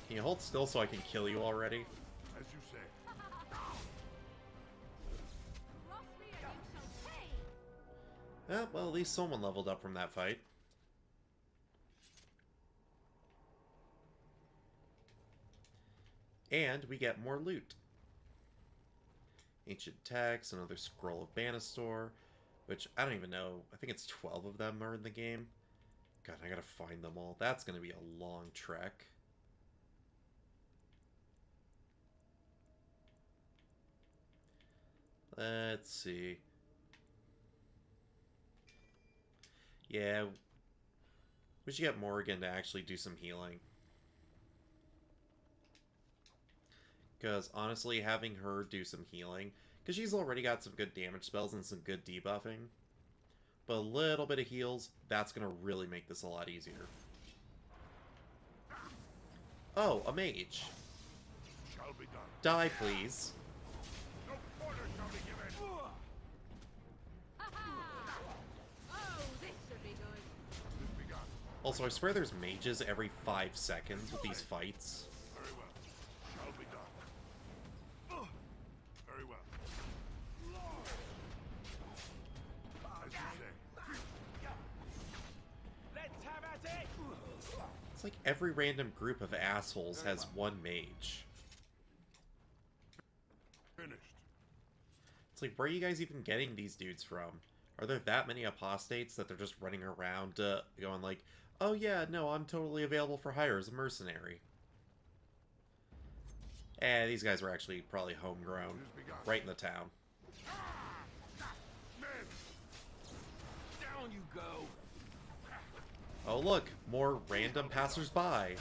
Can you hold still so I can kill you already? As you say. Well, at least someone leveled up from that fight. And we get more loot. Ancient text, another scroll of Banastor, which I don't even know. I think it's 12 of them are in the game. God, I gotta find them all. That's gonna be a long trek. Let's see. Yeah, we should get Morrigan to actually do some healing. Because honestly, having her do some healing, because she's already got some good damage spells and some good debuffing, but a little bit of heals, that's going to really make this a lot easier. Oh, a mage. Shall be done. Die, please. No quarter shall be given. Also, I swear there's mages every 5 seconds with these fights. Very well. Shall be done. Very well. As you say. Let's have at it! It's like every random group of assholes has one mage. Finished. It's like, where are you guys even getting these dudes from? Are there that many apostates that they're just running around going like, oh yeah, no, I'm totally available for hire as a mercenary? Eh, these guys were actually probably homegrown, right in the town. Down you go! Oh look, more random passersby.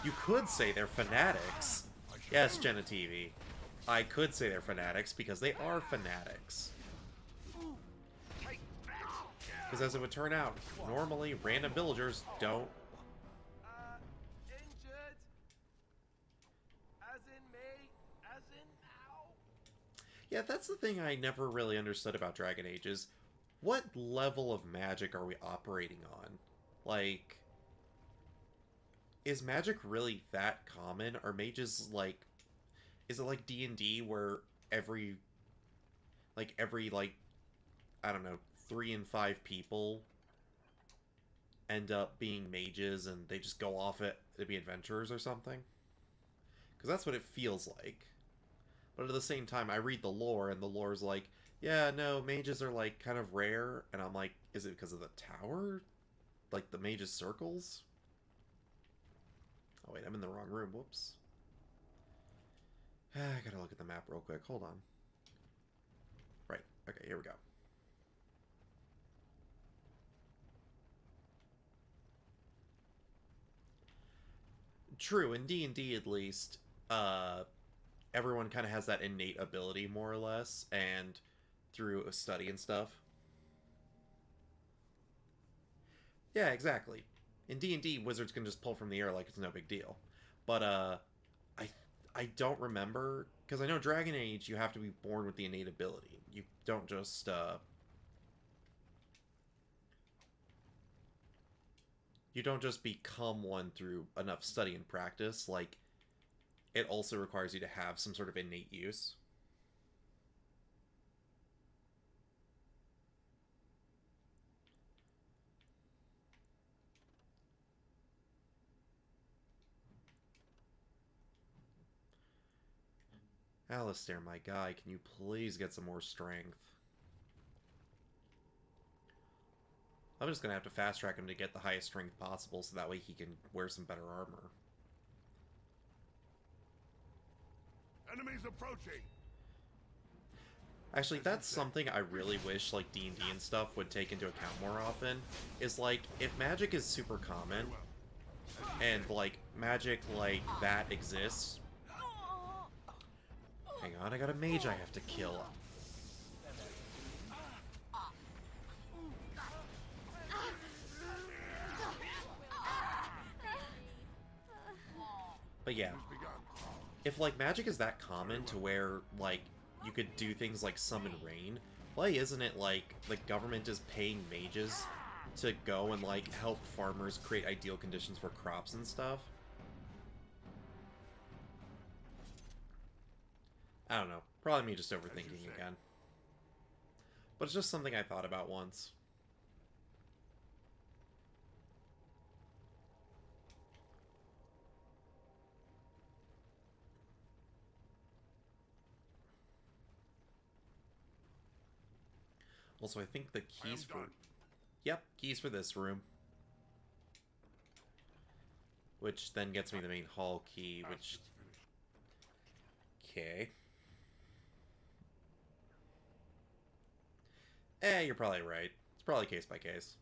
You could say they're fanatics. Yes, Jenna TV. I could say they're fanatics because they are fanatics. Because as it would turn out, normally random villagers don't. Injured? As in me? As in now? Yeah, that's the thing I never really understood about Dragon Ages. What level of magic are we operating on? Like, is magic really that common? Are mages like, is it like D&D where every, I don't know, 3 in 5 people end up being mages and they just go off it to be adventurers or something? Because that's what it feels like. But at the same time, I read the lore, and the lore's like, yeah, no, mages are, like, kind of rare. And I'm like, is it because of the tower? Like, the mages' circles? Oh, wait, I'm in the wrong room. Whoops. I gotta look at the map real quick. Hold on. Right. Okay, here we go. true, in D&D at least, everyone kind of has that innate ability, more or less, and through a study and stuff. Yeah, exactly. In D&D, wizards can just pull from the air like it's no big deal. But, I don't remember, because I know Dragon Age, you have to be born with the innate ability. You don't just, you don't just become one through enough study and practice. Like, it also requires you to have some sort of innate use. Alistair, my guy, can you please get some more strength? I'm just gonna have to fast track him to get the highest strength possible so that way he can wear some better armor. Enemies approaching! Actually, that's something I really wish, like, D&D and stuff would take into account more often, is, like, if magic is super common, and, like, magic like that exists... Hang on, I got a mage I have to kill. But yeah, if, like, magic is that common to where, like, you could do things like summon rain, why isn't it, like, the government is paying mages to go and, like, help farmers create ideal conditions for crops and stuff? I don't know. Probably me just overthinking again. But it's just something I thought about once. Also, I think the keys for... Yep, keys for this room. Which then gets me the main hall key, which... Okay. You're probably right. It's probably case by case.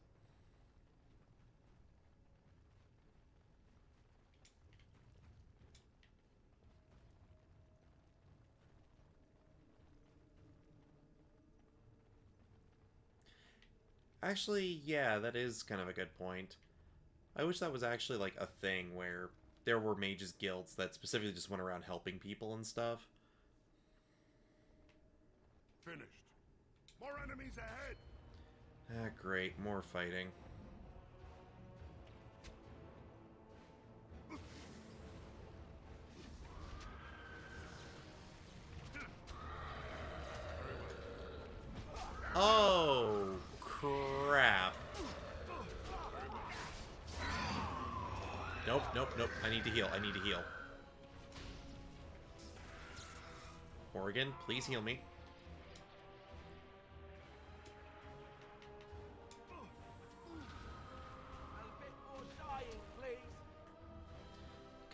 Actually, yeah, that is kind of a good point. I wish that was actually, like, a thing where there were mages guilds that specifically just went around helping people and stuff. Finished. More enemies ahead! Ah, great. More fighting. Oh, crap. Nope, nope, nope. I need to heal. I need to heal. Morgan, please heal me.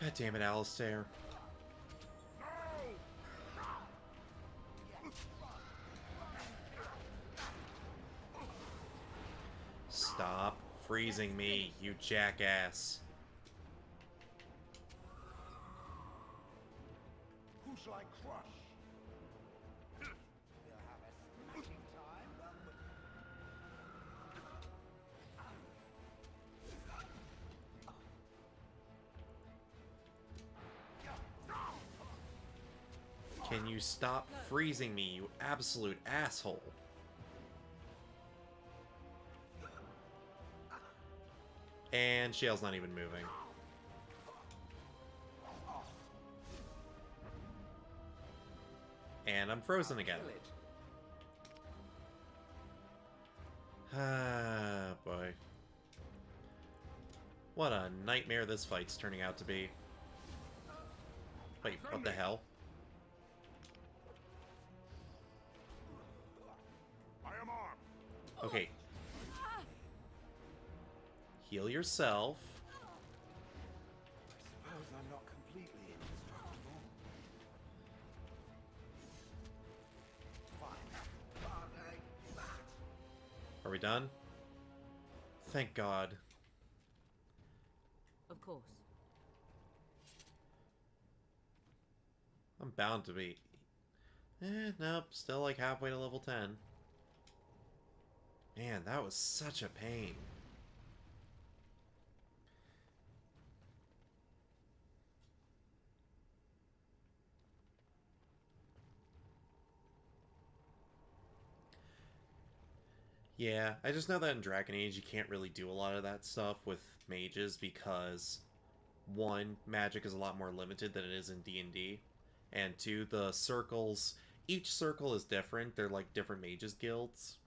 God damn it, Alistair. Stop freezing me, you jackass. Who shall I crush? Can you stop freezing me, you absolute asshole? And Shale's not even moving. And I'm frozen again. Ah, boy. What a nightmare this fight's turning out to be. Wait, what the hell? I am armed. Okay. Heal yourself. I suppose I'm not completely indestructible. Are we done? Thank God. Of course. I'm bound to be. Nope, still like halfway to level 10. Man, that was such a pain. Yeah, I just know that in Dragon Age you can't really do a lot of that stuff with mages because, one, magic is a lot more limited than it is in D&D, and two, the circles, each circle is different. They're like different mages guilds.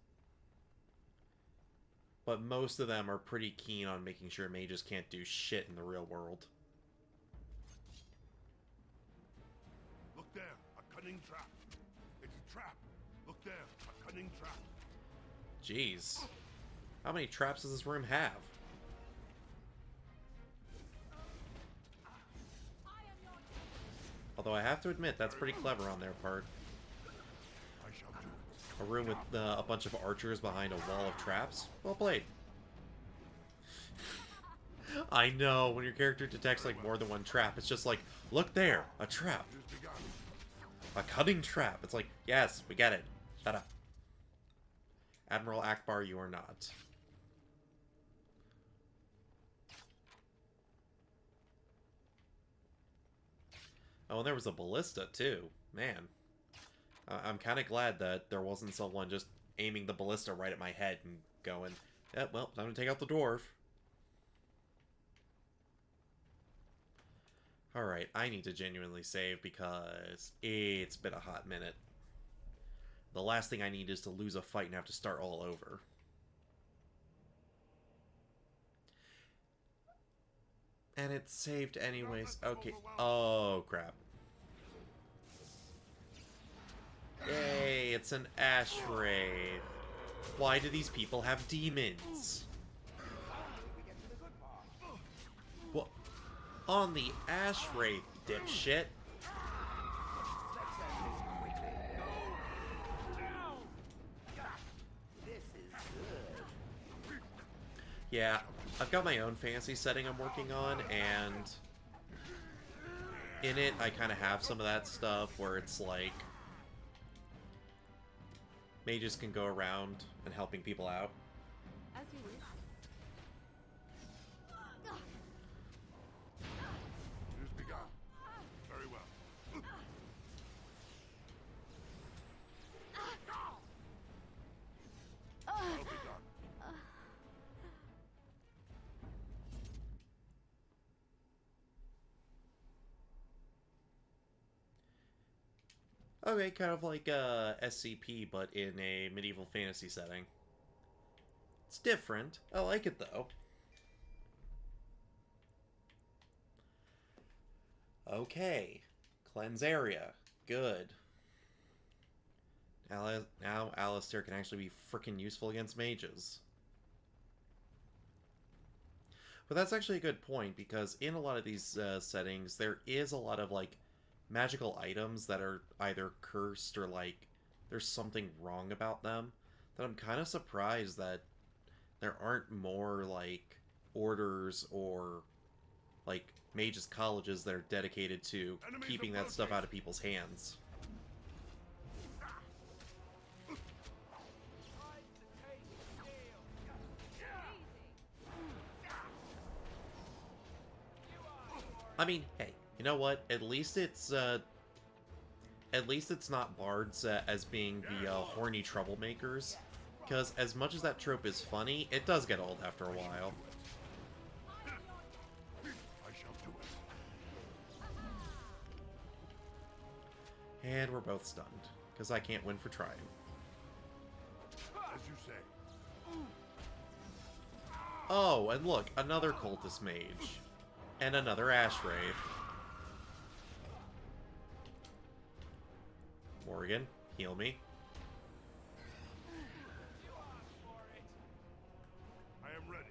But most of them are pretty keen on making sure mages can't do shit in the real world. Look there, a cunning trap. It's a trap. Look there, a cunning trap. Jeez. How many traps does this room have? Although I have to admit, that's pretty clever on their part. A room with a bunch of archers behind a wall of traps. Well played. I know, when your character detects like more than one trap, it's just like, look there, a trap. A cunning trap. It's like, yes, we get it. Shut up. Admiral Akbar, you are not. Oh, and there was a ballista, too. Man. I'm kind of glad that there wasn't someone just aiming the ballista right at my head and going, yeah, well, time to take out the dwarf. Alright, I need to genuinely save because it's been a hot minute. The last thing I need is to lose a fight and have to start all over. And it's saved anyways. Okay. Oh, crap. Yay, it's an ash wraith. Why do these people have demons? What? On the ash wraith, dipshit. Yeah, I've got my own fantasy setting I'm working on, and in it, I kind of have some of that stuff where it's like mages can go around and helping people out. As you wish. Here's begun. Very well. Well begun. Okay, kind of like SCP, but in a medieval fantasy setting. It's different. I like it, though. Okay. Cleanse area. Good. Now Alistair can actually be frickin' useful against mages. But that's actually a good point, because in a lot of these settings, there is a lot of, like, magical items that are either cursed or, like, there's something wrong about them, that I'm kind of surprised that there aren't more, like, orders or, like, mages colleges that are dedicated to keeping that stuff out of people's hands. I mean, hey, you know what? At least it's not bards as being the horny troublemakers, because as much as that trope is funny, it does get old after a while. I shall do it. And we're both stunned, because I can't win for trying. As you say. Oh, and look, another cultist mage. And another ash wraith. Morgan, heal me. I am ready.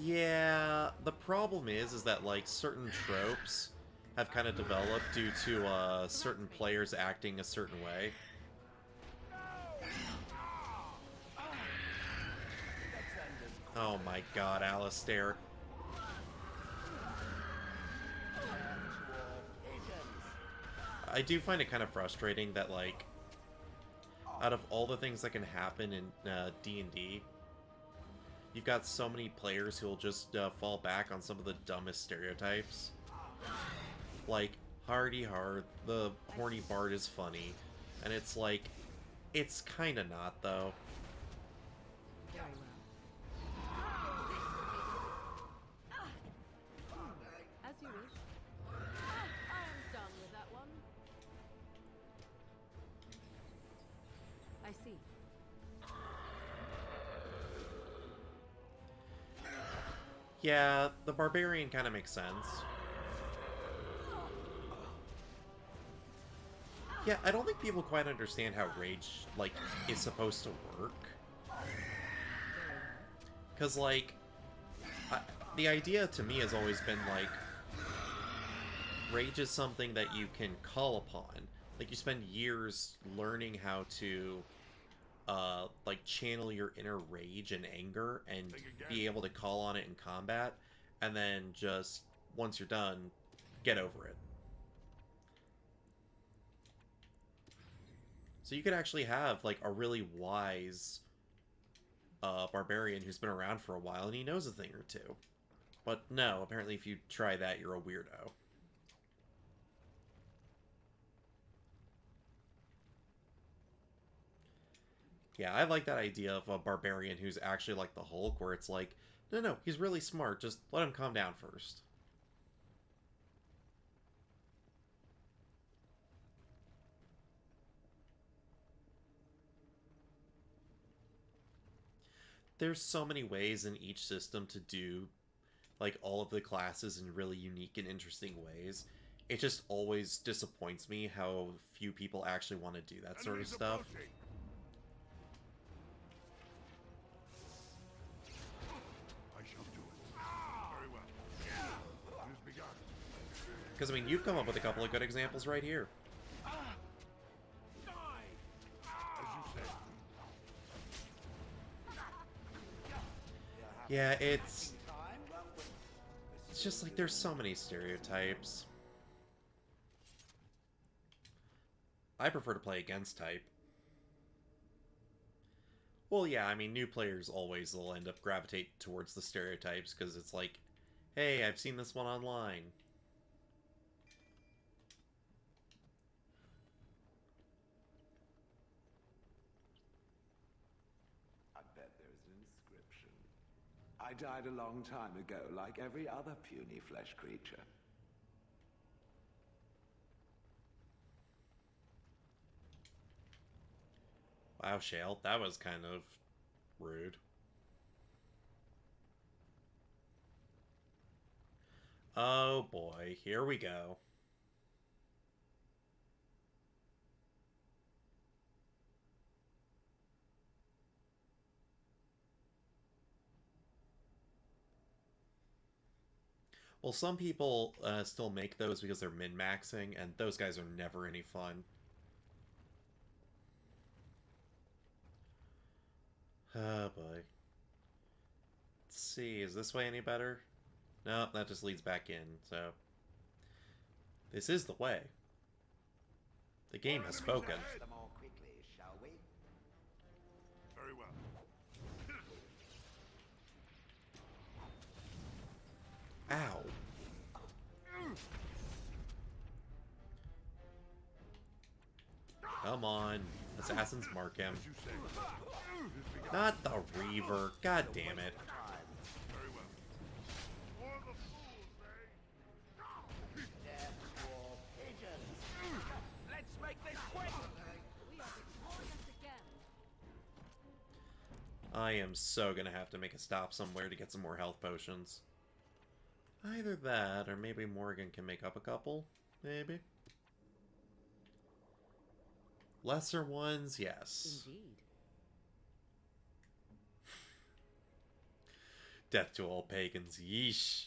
Yeah, the problem is that, like, certain tropes have kind of developed due to certain players acting a certain way. Oh my god, Alistair. I do find it kind of frustrating that, like, out of all the things that can happen in D&D, you've got so many players who will just fall back on some of the dumbest stereotypes. Like, hardy hard, the horny bard is funny, and it's like, it's kind of not, though. Very well. As you wish. I am done with that one. I see. Yeah, the barbarian kind of makes sense. Yeah, I don't think people quite understand how rage, like, is supposed to work. Because, like, the idea to me has always been, like, rage is something that you can call upon. Like, you spend years learning how to, like, channel your inner rage and anger and be able to call on it in combat, and then just, once you're done, get over it. So you could actually have, like, a really wise barbarian who's been around for a while and he knows a thing or two. But no, apparently if you try that, you're a weirdo. Yeah, I like that idea of a barbarian who's actually like the Hulk, where it's like, no, he's really smart, just let him calm down first. There's so many ways in each system to do, like, all of the classes in really unique and interesting ways. It just always disappoints me how few people actually want to do that sort of stuff. I shall do it. Very well. It is begun. Because, I mean, you've come up with a couple of good examples right here. Yeah, it's just like there's so many stereotypes. I prefer to play against type. Well, yeah, I mean, new players always will end up gravitate towards the stereotypes because it's like, hey, I've seen this one online. I bet there's an inscription. I died a long time ago, like every other puny flesh creature. Wow, Shale, that was kind of rude. Oh boy, here we go. Well, some people still make those because they're min-maxing, and those guys are never any fun. Oh boy. Let's see, is this way any better? No, that just leads back in, so... This is the way. The game has spoken. More quickly, shall we? Very well. Ow. Come on. Assassins mark him. Not the Reaver. God damn it. Let's make this quick! We are victorious again. I am so gonna have to make a stop somewhere to get some more health potions. Either that, or maybe Morgan can make up a couple. Maybe. Lesser ones, yes. Indeed. Death to all pagans, yeesh.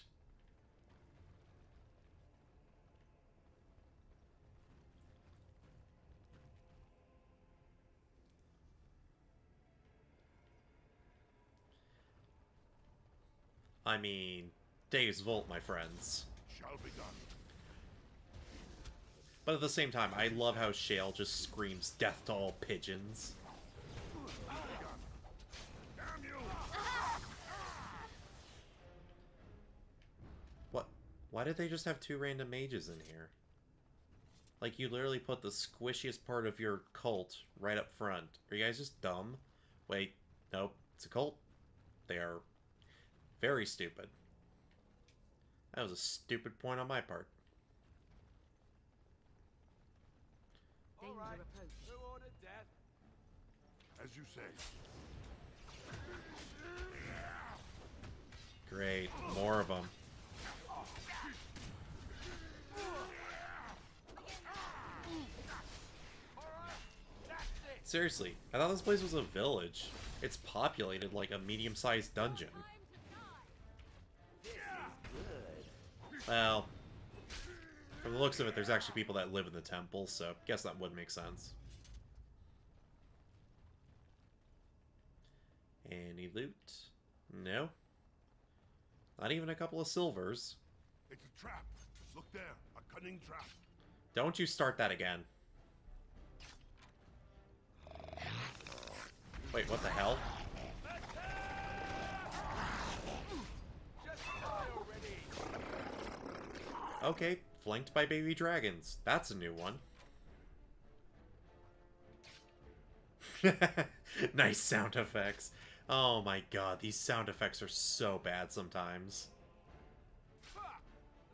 I mean, Dave's Volt, my friends. Shall be done. But at the same time, I love how Shale just screams death to all pigeons. Damn you! What? Why did they just have 2 random mages in here? Like, you literally put the squishiest part of your cult right up front. Are you guys just dumb? Wait, nope, it's a cult. They are very stupid. That was a stupid point on my part. All right. Who ordered death? As you say. Great, more of them. Seriously, I thought this place was a village. It's populated like a medium-sized dungeon. Well, from the looks of it, there's actually people that live in the temple, so guess that would make sense. Any loot? No. Not even a couple of silvers. It's a trap. Look there, a cunning trap. Don't you start that again. Wait, what the hell? Okay, flanked by baby dragons. That's a new one. Nice sound effects. Oh my god, these sound effects are so bad sometimes.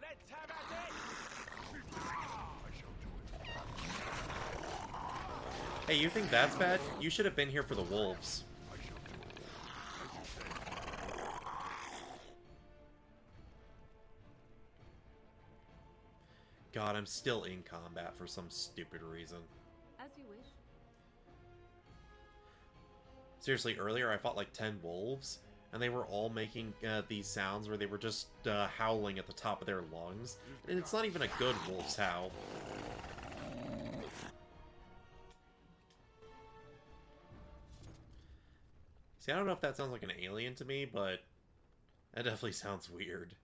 Let's have at it. Hey, you think that's bad? You should have been here for the wolves. God, I'm still in combat for some stupid reason. As you wish. Seriously, earlier I fought like 10 wolves, and they were all making these sounds where they were just howling at the top of their lungs. And it's not even a good wolf's howl. See, I don't know if that sounds like an alien to me, but that definitely sounds weird.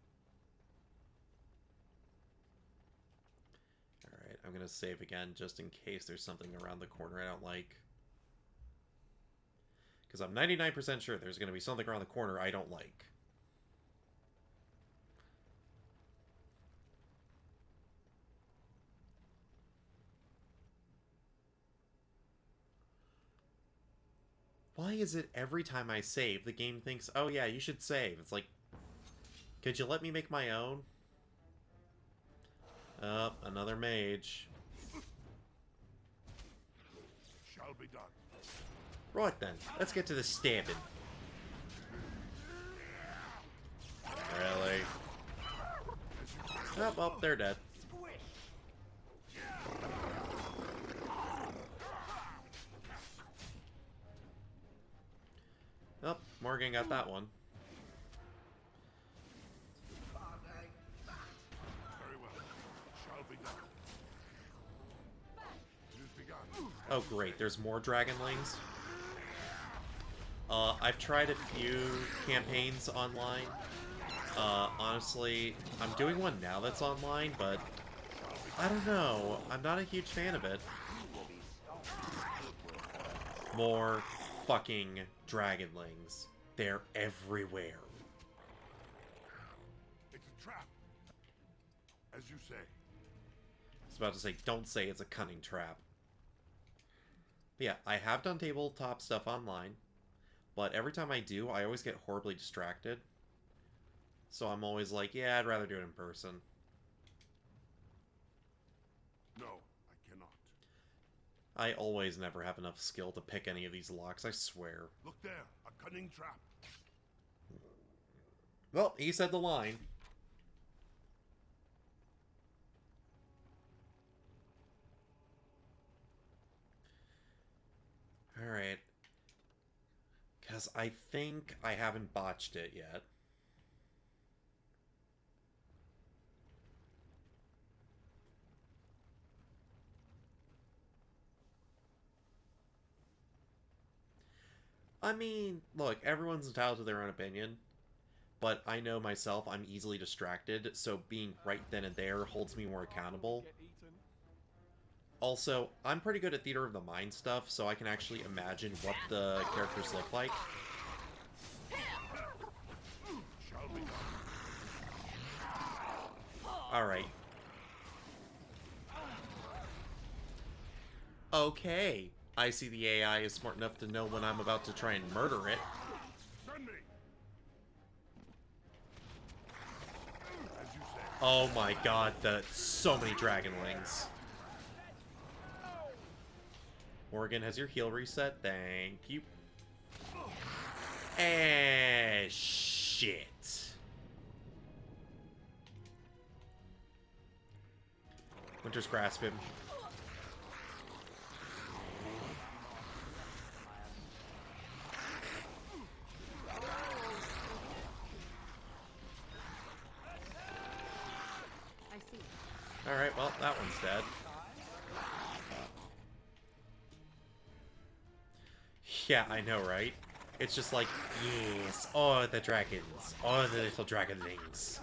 Alright, I'm gonna save again just in case there's something around the corner I don't like. Because I'm 99% sure there's gonna be something around the corner I don't like. Why is it every time I save, the game thinks, oh yeah, you should save? It's like, could you let me make my own? Another mage. Shall be done. Right then, let's get to the stabbing. Really? Oh, they're dead. Oh, Morgan got that one. Very well. Shall be done. It has begun. Oh great, there's more dragonlings. I've tried a few campaigns online. Honestly, I'm doing one now that's online, but I don't know. I'm not a huge fan of it. More fucking dragonlings. They're everywhere. It's a trap. As you say. I was about to say, don't say it's a cunning trap. But yeah, I have done tabletop stuff online, but every time I do, I always get horribly distracted. So I'm always like, yeah, I'd rather do it in person. No, I cannot. I always never have enough skill to pick any of these locks, I swear. Look there, a cunning trap. Well, he said the line. Alright. Because I think I haven't botched it yet. I mean, look, everyone's entitled to their own opinion, but I know myself, I'm easily distracted, so being right then and there holds me more accountable. Also, I'm pretty good at theater of the mind stuff, so I can actually imagine what the characters look like. Alright. Okay. I see the AI is smart enough to know when I'm about to try and murder it. Oh my god, so many dragonlings. Morgan, has your heal reset? Thank you. And shit. Winter's grasp him. Alright, well, that one's dead. Yeah, I know, right? It's just like, yes, oh, the dragons. Oh, the little dragonlings.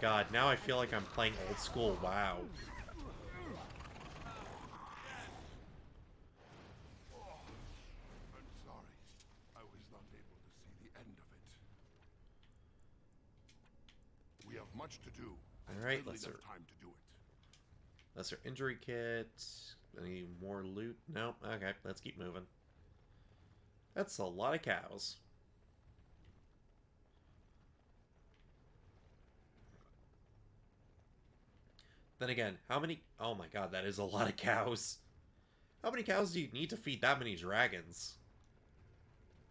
God, now I feel like I'm playing old school WoW. I'm sorry. I was not able to see the end of it. We have much to do. Alright, Let's have time to do it. Lesser injury kit. Any more loot? Nope. Okay, let's keep moving. That's a lot of cows. Then again, how many... Oh my god, that is a lot of cows. How many cows do you need to feed that many dragons?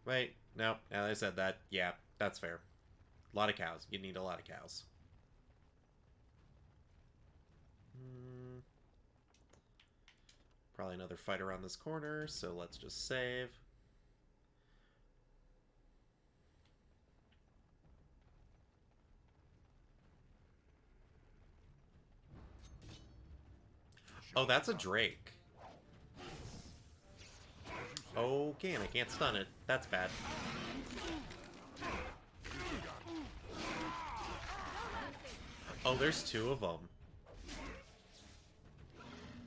Wait, no. Now that I said that, yeah, that's fair. A lot of cows. You need a lot of cows. Probably another fight around this corner, so let's just save. Oh, that's a Drake. Okay, and I can't stun it. That's bad. Oh, there's two of them.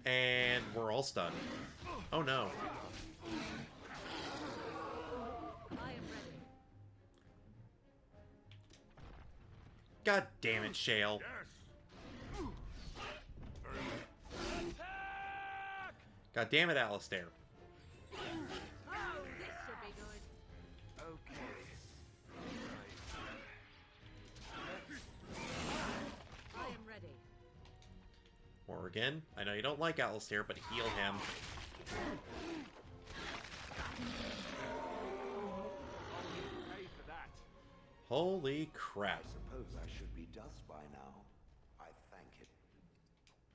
And we're all stunned. Oh no. God damn it, Shale. God damn it, Alistair. Morgan, I know you don't like Alistair, but heal him. Holy crap. I suppose I should be dust by now. I thank it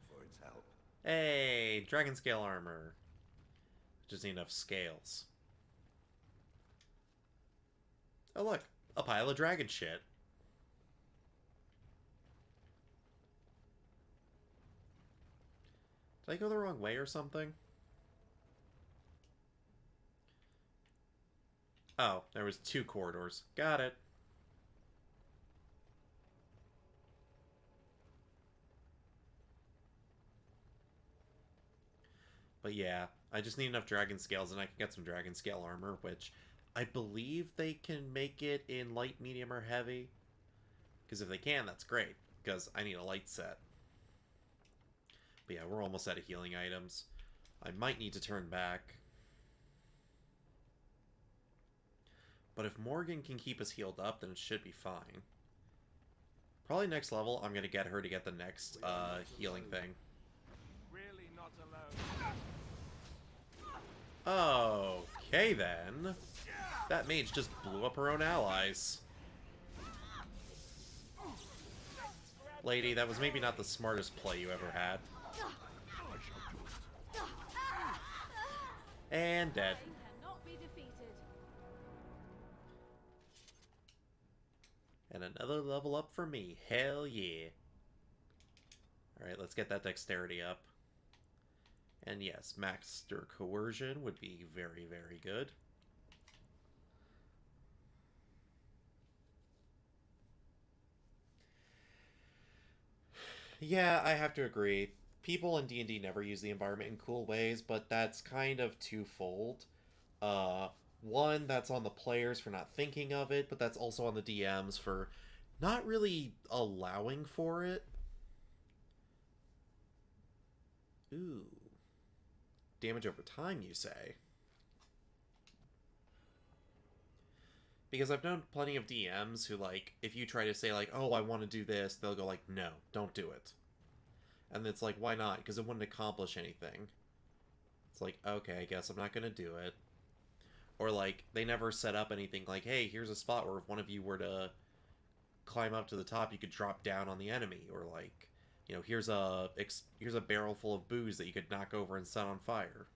for its help. Hey, dragon scale armor. Just need enough scales. Oh look, a pile of dragon shit. Did I go the wrong way or something? Oh, there was two corridors. Got it. But yeah, I just need enough dragon scales and I can get some dragon scale armor, which I believe they can make it in light, medium, or heavy. Because if they can, that's great, because I need a light set. But yeah, we're almost out of healing items. I might need to turn back. But if Morgan can keep us healed up, then it should be fine. Probably next level, I'm going to get her to get the next healing thing. Really not alone. Okay, then. That mage just blew up her own allies. Lady, that was maybe not the smartest play you ever had. And dead. And another level up for me. Hell yeah. Alright, let's get that dexterity up. And yes, Master Coercion would be very, very good. Yeah, I have to agree. People in D&D never use the environment in cool ways, but that's kind of twofold. One, that's on the players for not thinking of it, but that's also on the DMs for not really allowing for it. Ooh. Damage over time, you say? Because I've known plenty of DMs who, like, if you try to say, like, oh, I want to do this, they'll go, like, no, don't do it. And it's like, why not? Because it wouldn't accomplish anything. It's like, okay, I guess I'm not going to do it. Or, like, they never set up anything like, hey, here's a spot where if one of you were to climb up to the top, you could drop down on the enemy. Or, like, you know, here's a barrel full of booze that you could knock over and set on fire.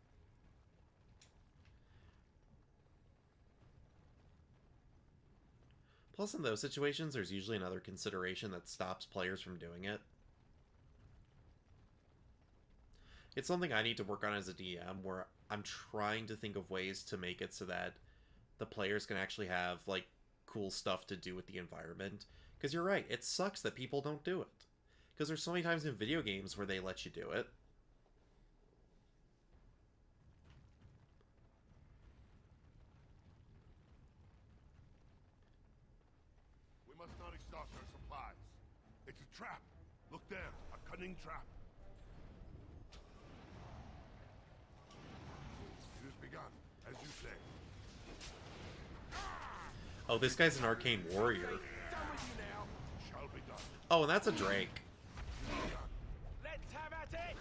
Plus, in those situations, there's usually another consideration that stops players from doing it. It's something I need to work on as a DM, where I'm trying to think of ways to make it so that the players can actually have, like, cool stuff to do with the environment. Because you're right, it sucks that people don't do it. Because there's so many times in video games where they let you do it. We must not exhaust our supplies. It's a trap. Look there, a cunning trap. It has begun, as you say. Oh, this guy's an arcane warrior. Shall be done. Oh, and that's a Drake. Let's have at it!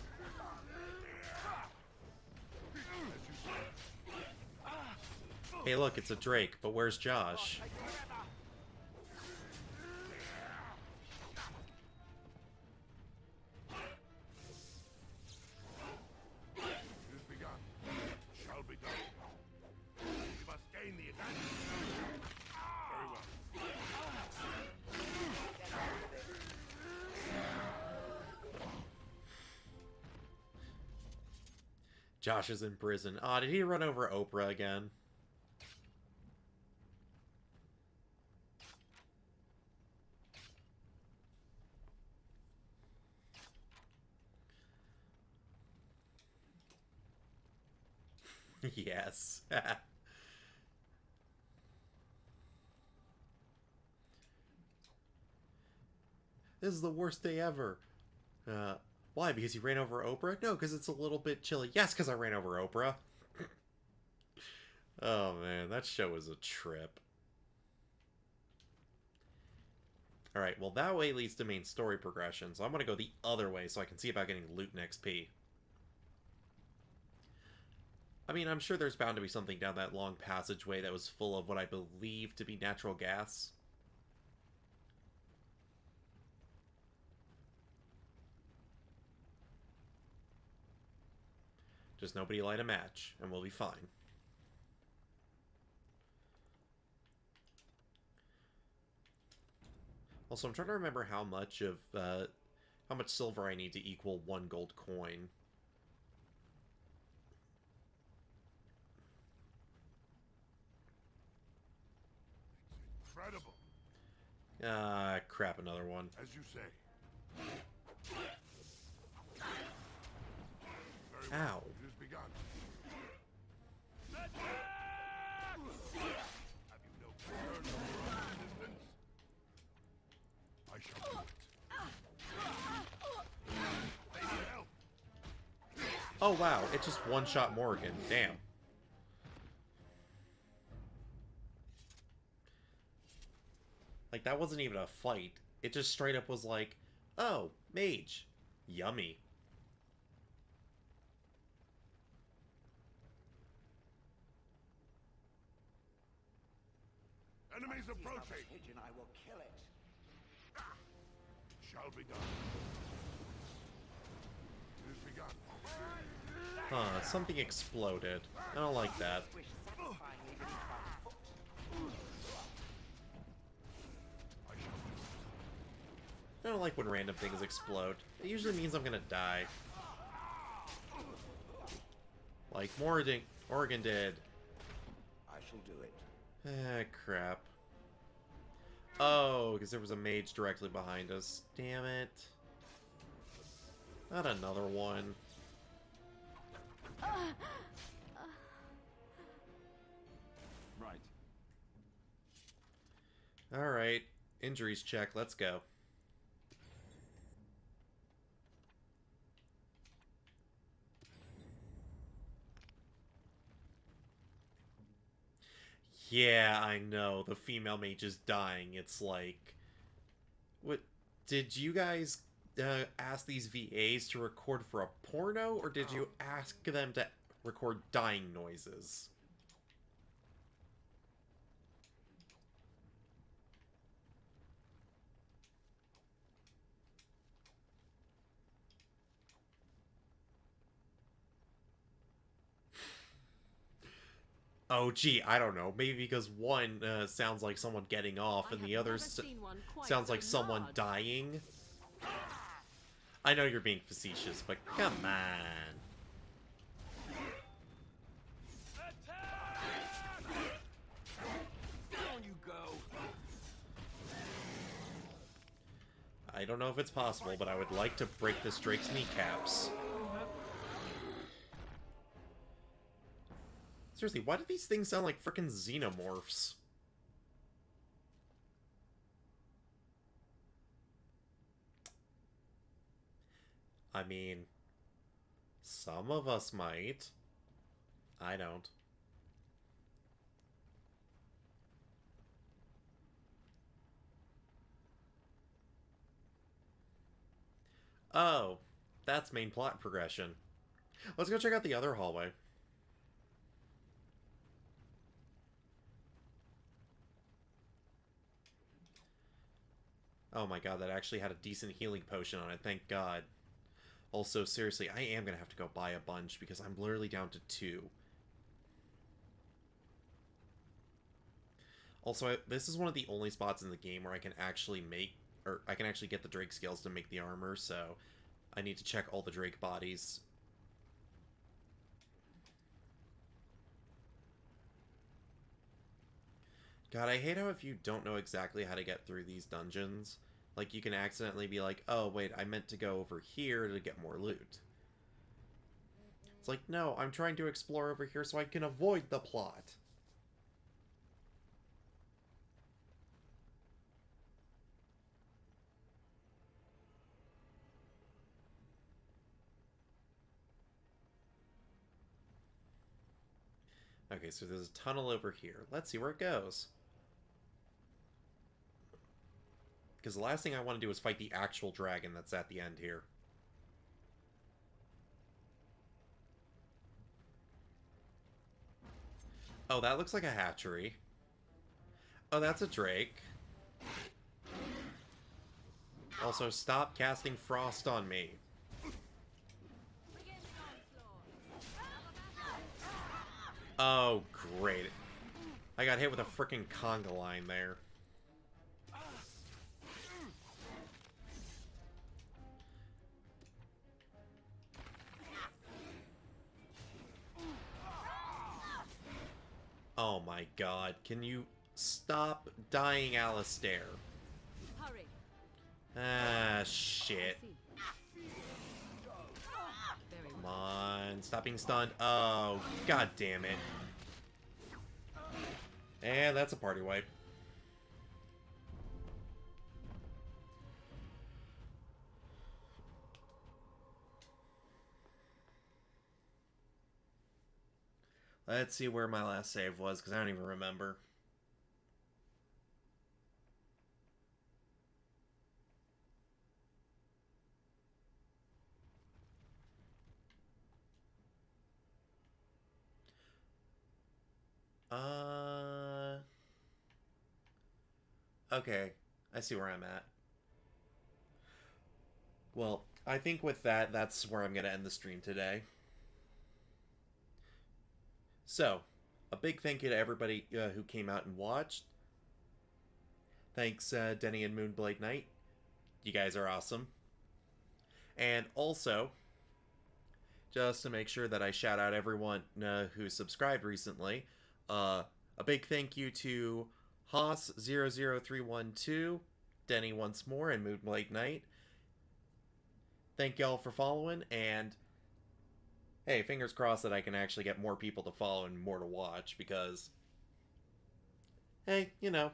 Hey, look, it's a Drake, but where's Josh? It has begun. Shall be done. We must gain the advantage. Very well. Josh is in prison. Aw, did he run over Oprah again? Yes. This is the worst day ever. Why? Because you ran over Oprah? No, because it's a little bit chilly. Yes, because I ran over Oprah. Oh, man, that show was a trip. Alright, well, that way leads to main story progression, so I'm going to go the other way so I can see about getting loot and XP. I mean, I'm sure there's bound to be something down that long passageway that was full of what I believe to be natural gas. Just nobody light a match, and we'll be fine. Also, I'm trying to remember how much silver I need to equal 1 gold coin. Incredible. Ah, crap, another one. As you say. Ow. It has begun. Have you no concern for your own existence? I shall do it. They need help. Oh, wow, it just one-shot Morgan. Damn. Like, that wasn't even a fight. It just straight up was like, oh, mage. Yummy. Enemies approaching. Pigeon, I will kill it. Shall be done. It has begun. Huh, something exploded. I don't like that. I don't like when random things explode. It usually means I'm gonna die. Like Morgan did. I shall do it. Ah, crap. Oh, because there was a mage directly behind us. Damn it. Not another one. Right. Alright. Injuries check. Let's go. Yeah, I know. The female mage is dying. It's like... What? Did you guys ask these VAs to record for a porno? Or did you ask them to record dying noises? Oh, gee, I don't know. Maybe because one sounds like someone getting off, and the other sounds like someone dying. I know you're being facetious, but come on. Down you go. I don't know if it's possible, but I would like to break this Drake's kneecaps. Seriously, why do these things sound like frickin' xenomorphs? I mean, some of us might. I don't. Oh, that's main plot progression. Let's go check out the other hallway. Oh my god, that actually had a decent healing potion on it, thank god. Also, seriously, I am gonna have to go buy a bunch because I'm literally down to 2. Also, this is one of the only spots in the game where I can actually make, or I can actually get the Drake scales to make the armor, so I need to check all the Drake bodies. God, I hate how if you don't know exactly how to get through these dungeons, like, you can accidentally be like, oh, wait, I meant to go over here to get more loot. It's like, no, I'm trying to explore over here so I can avoid the plot. Okay, so there's a tunnel over here. Let's see where it goes. Because the last thing I want to do is fight the actual dragon that's at the end here. Oh, that looks like a hatchery. Oh, that's a drake. Also, stop casting frost on me. Oh, great. I got hit with a frickin' conga line there. Oh my god, can you stop dying, Alistair? Hurry. Ah, shit. Come on, stop being stunned. Oh, god damn it. And that's a party wipe. Let's see where my last save was, because I don't even remember. Okay, I see where I'm at. Well, I think with that, that's where I'm going to end the stream today. So, a big thank you to everybody who came out and watched. Thanks, Denny and Moonblade Knight. You guys are awesome. And also, just to make sure that I shout out everyone who subscribed recently. A big thank you to Haas00312, Denny once more, and Moonlight Knight. Thank y'all for following, and hey, fingers crossed that I can actually get more people to follow and more to watch, because, hey, you know,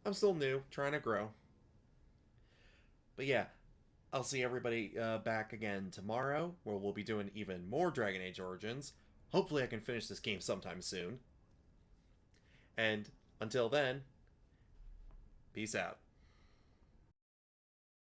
I'm still new, trying to grow. But yeah, I'll see everybody back again tomorrow, where we'll be doing even more Dragon Age Origins. Hopefully I can finish this game sometime soon. And until then, peace out.